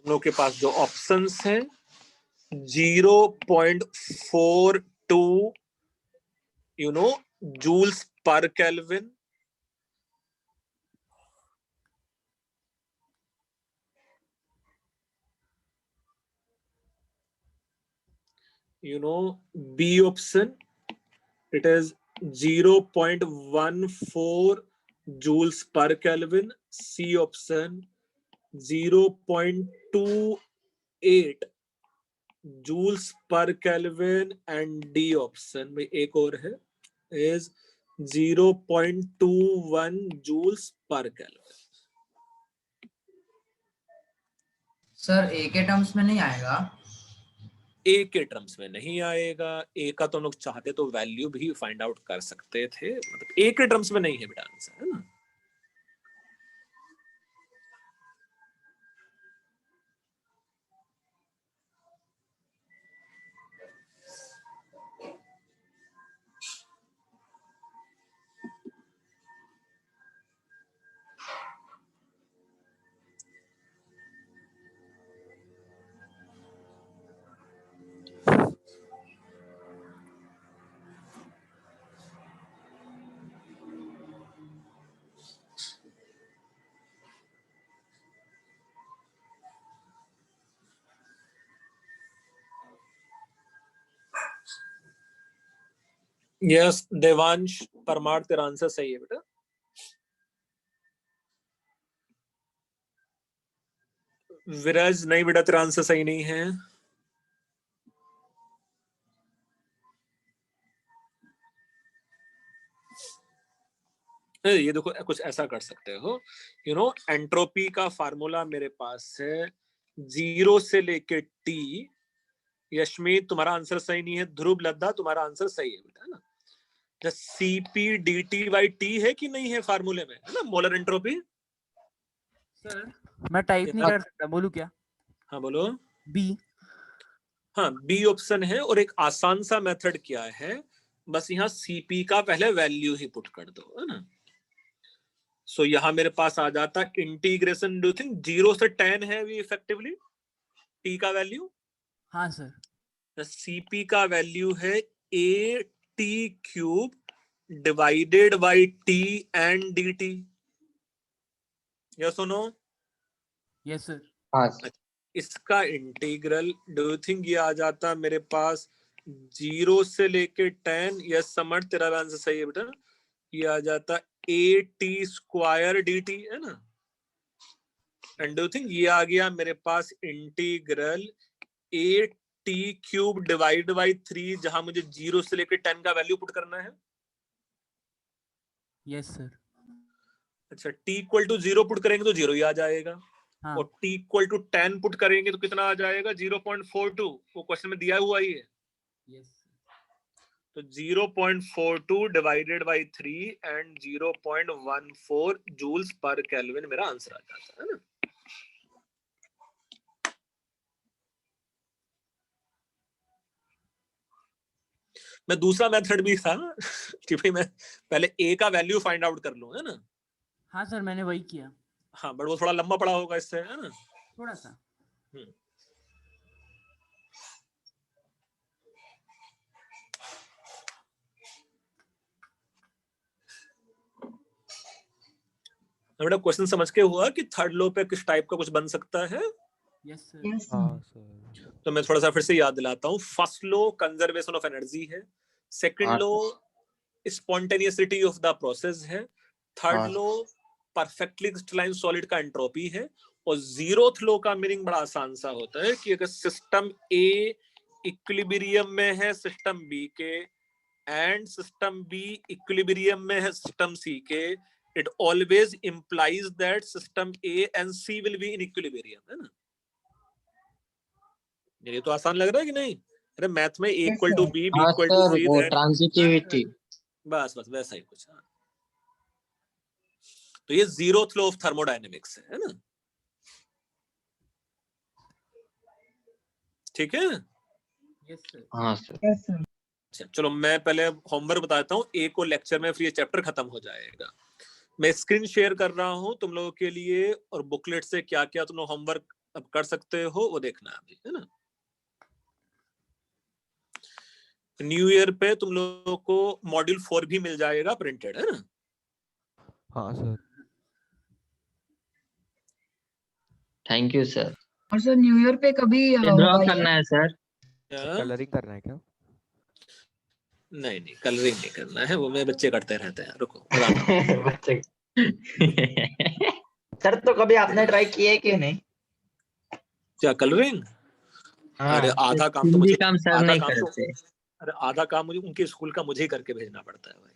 हम लोग के पास जो ऑप्शंस हैं 0.42 जूल्स पर kelvin, B option it is 0.14 joules per Kelvin, C option 0.28 joules per Kelvin, and D option में एक और है is 0.21 joules per Kelvin। Sir ए के टर्म्स में नहीं आएगा। ए के टर्म्स में नहीं आएगा। ए का तो हम लोग चाहते तो वैल्यू भी फाइंड आउट कर सकते थे, मतलब ए के टर्म्स में नहीं है बेटा आंसर, है ना। यस देवांश परमार, तेरा आंसर सही है बेटा। विराज नहीं बेटा, तेरा आंसर सही नहीं है। ये देखो कुछ ऐसा कर सकते हो, एंट्रोपी का फार्मूला मेरे पास है 0 से लेके टी। यशमीत तुम्हारा आंसर सही नहीं है। ध्रुव लद्दा तुम्हारा आंसर सही है बेटा, है ना। सीपी dt बाई टी है कि नहीं है फार्मूले में, है ना, मोलर एंट्रोपी। सर मैं टाइप नहीं कर सकता, बोलूं क्या? हाँ बोलो। बी। हाँ बी ऑप्शन है, और एक आसान सा मेथड क्या है, बस यहाँ सीपी का पहले वैल्यू ही पुट कर दो, है ना। सो यहाँ मेरे पास आ जाता इंटीग्रेशन, डू थिंक 0 से 10 है भी इफेक्टिवली टी का वैल्यू। हाँ सर। सीपी का वैल्यू है ए T cube divided by T and D T. Yes और नो? Yes sir. हाँ इसका इंटीग्रल डू यू थिंक ये आ जाता मेरे पास 0 से लेके 10। यस समर, तेरा आंसर सही है बेटा। ये आ जाता A T square D T, है ना। एंड डू यू थिंक ये आ गया मेरे पास integral A T cube divide by 3, जहां मुझे 0 से लेकर 10 का वैल्यू पुट करना है। Yes sir. अच्छा, t इक्वल टू 0 पुट करेंगे तो 0 ही आ जाएगा। हाँ। और t इक्वल टू 10 पुट करेंगे तो कितना आ जाएगा? 0.42। वो क्वेश्चन में दिया हुआ ही है। यस। तो 0.42 डिवाइडेड बाई 3 एंड 0.14 जूल्स पर केल्विन मेरा आंसर आ जाता है ना। मैं दूसरा मेथड भी था कि भाई मैं पहले a का वैल्यू फाइंड आउट कर लूं, है ना। हाँ सर, मैंने वही किया। हाँ बट वो थोड़ा लंबा पड़ा होगा इससे, है ना। थोड़ा सा। बेटा क्वेश्चन समझ के हुआ कि थर्ड लो पे किस टाइप का कुछ बन सकता है। Yes sir. Yes, sir. तो मैं थोड़ा सा फिर से याद दिलाता हूँ। First low conservation of energy है। सेकंड हाँ, लो स्पॉन्टेनियसलिटी ऑफ द प्रोसेस है। थर्ड हाँ। लो परफेक्टली क्रिस्टलाइन सॉलिड का एंट्रोपी है। और जीरोथ लो का मीनिंग बड़ा आसान सा होता है कि अगर सिस्टम ए इक्विलिब्रियम में है सिस्टम बी के, एंड सिस्टम बी इक्विलिब्रियम में है सिस्टम सी के, it always implies that system A and C will be in equilibrium, है ना। ये तो आसान लग रहा है कि नहीं? अरे मैथ में A equal to B, B हाँ इक्वल टू सर, सी, वो ट्रांजिटिविटी। बस बस वैसा ही कुछ। तो ये जीरोथ लॉ ऑफ थर्मोडायनेमिक्स है ना। ठीक है। Yes sir. हाँ सर। Yes, sir. अच्छा चलो मैं पहले होमवर्क बताता हूँ। ए को लेक्चर में फिर ये चैप्टर खत्म हो जाएगा। मैं स्क्रीन शेयर कर रहा हूँ तुम लोगों के लिए, और बुकलेट से क्या क्या तुम लोग होमवर्क अब कर सकते हो वो देखना अभी, है ना। न्यू ईयर पे तुम लोगों को मॉड्यूल 4 भी मिल जाएगा प्रिंटेड, है ना। हाँ सर। Thank you sir. और सर न्यू ईयर पे कभी ड्रॉ होगा ये? करना है सर। कलरिंग करना है क्या? नहीं कलरिंग नहीं करना है, वो मेरे बच्चे करते रहते हैं। रुको बच्चे सर, तो कभी आपने ट्राई किया है कि नहीं? क्या कलरिंग? हाँ। अरे आधा काम तो हिंदी मुझे, काम सर आधा नहीं काम तो, करते। अरे आधा काम मुझे उनके स्कूल का मुझे ही करके भेजना पड़ता है भाई।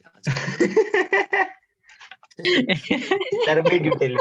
सर भी डिटेल।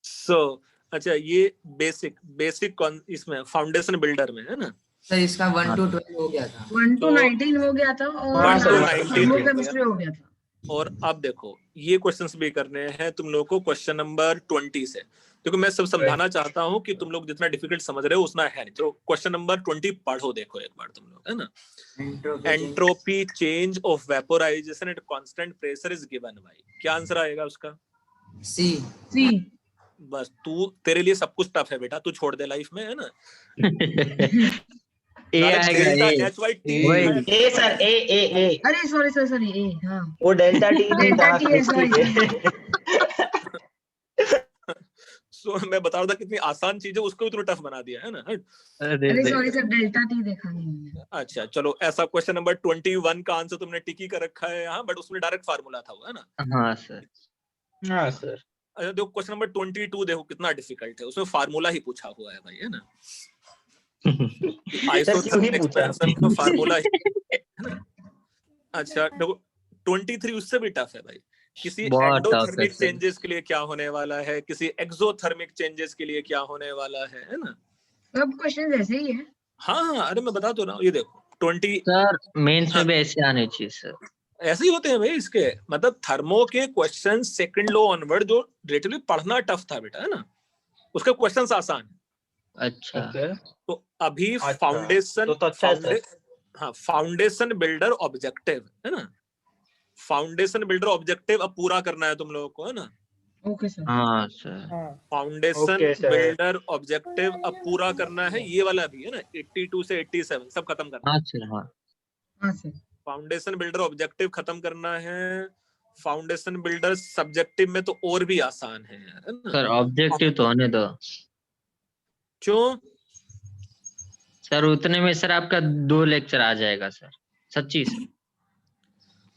सो अच्छा ये बेसिक इसमें फाउंडेशन बिल्डर में है ना। सर इसका 1 to 12 हो गया था। 1 to तो 19 हो गया था और 1 to 19 हो गया। केमिस्ट्री हो गया था। और अब देखो ये क्वेश्चंस भी करने हैं तुम लोगों को क्वेश्चन नंबर 20 से। देखो मैं सब समझाना चाहता हूँ कि तुम लोग जितना डिफिकल्ट समझ रहे हो उतना है नहीं। तो क्वेश्चन नंबर 20 पढ़ो, देखो एक बार तुम लोग, है ना। Entropy change of vaporisation eight constant pressure is given by, क्या आंसर आएगा उसका? सी। सी। बस तेरे लिए सब कुछ टफ है बेटा, तू छोड़ दे लाइफ में, है ना। ए आएगा ए वही। ए सर, ए अरे सॉरी ए, हाँ वो डेल्टा टी डेल्टा टी है, सॉरी। सो मैं बता रहा था कितनी आसान चीज है, उसको भी तूने टफ बना दिया, है ना। अरे सॉरी सर, डेल्टा टी देखा नहीं मैंने। अच्छा चलो, ऐसा क्वेश्चन नंबर 21 का आंसर तुमने टिकी कर रखा है यहाँ, बट उसमें डायरेक्ट फार्मूला था वो, है ना। हाँ सर। हाँ सर। अच्छा देखो क्वेश्चन नंबर 22 देखो कितना डिफिकल्ट है, उसमें फार्मूला ही पूछा हुआ है भाई, है ना। आइसोथर्मल एक्सपेंशन का फार्मूला है ना। अच्छा देखो 23 उससे भी टफ है भाई। किसी बहुत tough है एंडोथर्मिक सर। चेंजेस के लिए क्या होने वाला है, किसी एक्सोथर्मिक चेंजेस के लिए क्या होने वाला है ना। सब क्वेश्चन ऐसे ही है। हाँ अरे मैं बता तो रहा हूँ, ये देखो 20 सर मेंस में भी ऐसे आने चाहिए सर। ऐसे ही होते हैं भाई इसके, मतलब थर्मो के क्वेश्चन सेकंड लो ऑनवर्ड जो रिलेटिवली पढ़ना टफ था बेटा, है ना, उसके क्वेश्चंस आसान है। अच्छा तो अभी अच्छा, फाउंडेशन तो अच्छा है सर। हाँ फाउंडेशन बिल्डर ऑब्जेक्टिव, है ना। फाउंडेशन बिल्डर ऑब्जेक्टिव अब पूरा करना है तुम लोगों को, है ना। Okay sir. हाँ sir. Foundation okay sir. Builder objective अब पूरा करना है, ये वाला भी है ना, 82 से 87 सब खत्म करना है। हाँ सर। हाँ हाँ सर। फाउंडेशन बिल्डर ऑब्जेक्टिव खत्म करना है। फाउंडेशन बिल्डर सब्जेक्टिव में तो और भी आसान है यार, है ना। सर ऑब्जेक्टिव तो होने दो क्यों? सर, उतने में सर आपका 2 लेक्चर आ जाएगा सर, सच्ची सर।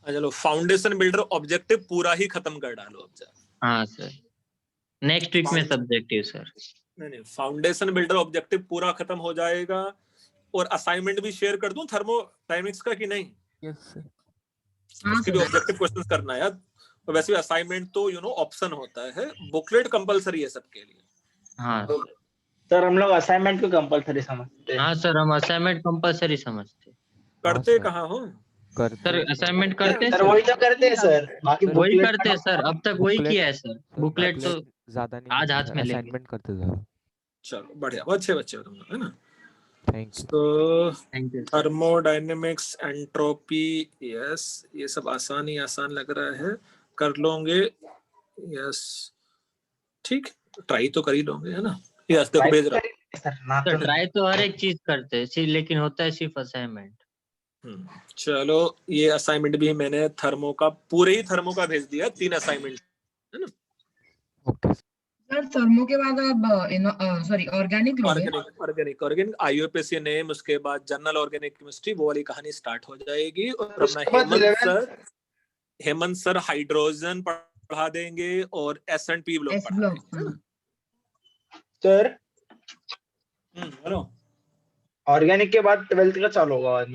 चलो फाउंडेशन बिल्डर ऑब्जेक्टिव पूरा ही खत्म कर डालो अब जा। हाँ सर, नेक्स्ट वीक में सब्जेक्टिव सर। नहीं फाउंडेशन बिल्डर ऑब्जेक्टिव पूरा खत्म हो जाएगा। और असाइनमेंट भी शेयर कर दूं थर्मोडायनेमिक्स का कि नहीं? Yes sir. उसकी भी ऑब्जेक्टिव क्वेश्चंस करना है यार। तो वैसे भी असाइनमेंट तो ऑप्शन होता है, बुकलेट कंपलसरी है सबके लिए। हाँ सर हम लोग असाइनमेंट को कंपलसरी समझते हैं। हाँ सर, हम असाइनमेंट कंपलसरी समझते। करते सर। कहाँ हो? सर असाइनमेंट करते हैं सर सर, वही तो करते हैं सर, बाकी वही booklet करते हैं सर, अब तक वही बुकलेट- किया है सर। बुकलेट तो ज्यादा नहीं आज हाथ में लेंगे। असाइनमेंट करते ज्यादा। चलो बढ़िया, बहुत अच्छे बच्चे हो तुम लोग, है ना। Thank you. तो thank you. Thermodynamics, entropy, yes ये सब आसान ही आसान लग रहा है, कर लोगे। यस ठीक, ट्राई तो कर ही लोगे, है ना। यस देखो भेज रहा हूं। सर ना सर तो ट्राई तो हर एक चीज करते हैं, लेकिन होता है सिर्फ असाइनमेंट। चलो ये असाइनमेंट भी मैंने थर्मो का, पूरे ही थर्मो का भेज दिया, 3 असाइनमेंट, है ना। ओके सर थर्मो के बाद आप सॉरी ऑर्गेनिक लोगे। ऑर्गेनिक आईयूपीएसी नेम, उसके बाद जनरल ऑर्गेनिक केमिस्ट्री, वो वाली कहानी स्टार्ट हो जाएगी। और अपना उसके बाद हेमंत सर हाइड्रोजन पढ़ा देंगे और S&P ब्लॉक एस पढ़ा ब्लॉक। देंगे, है ना। सर बोलो। ऑर्गेनिक के बाद 12th का चालू होगा बाद में।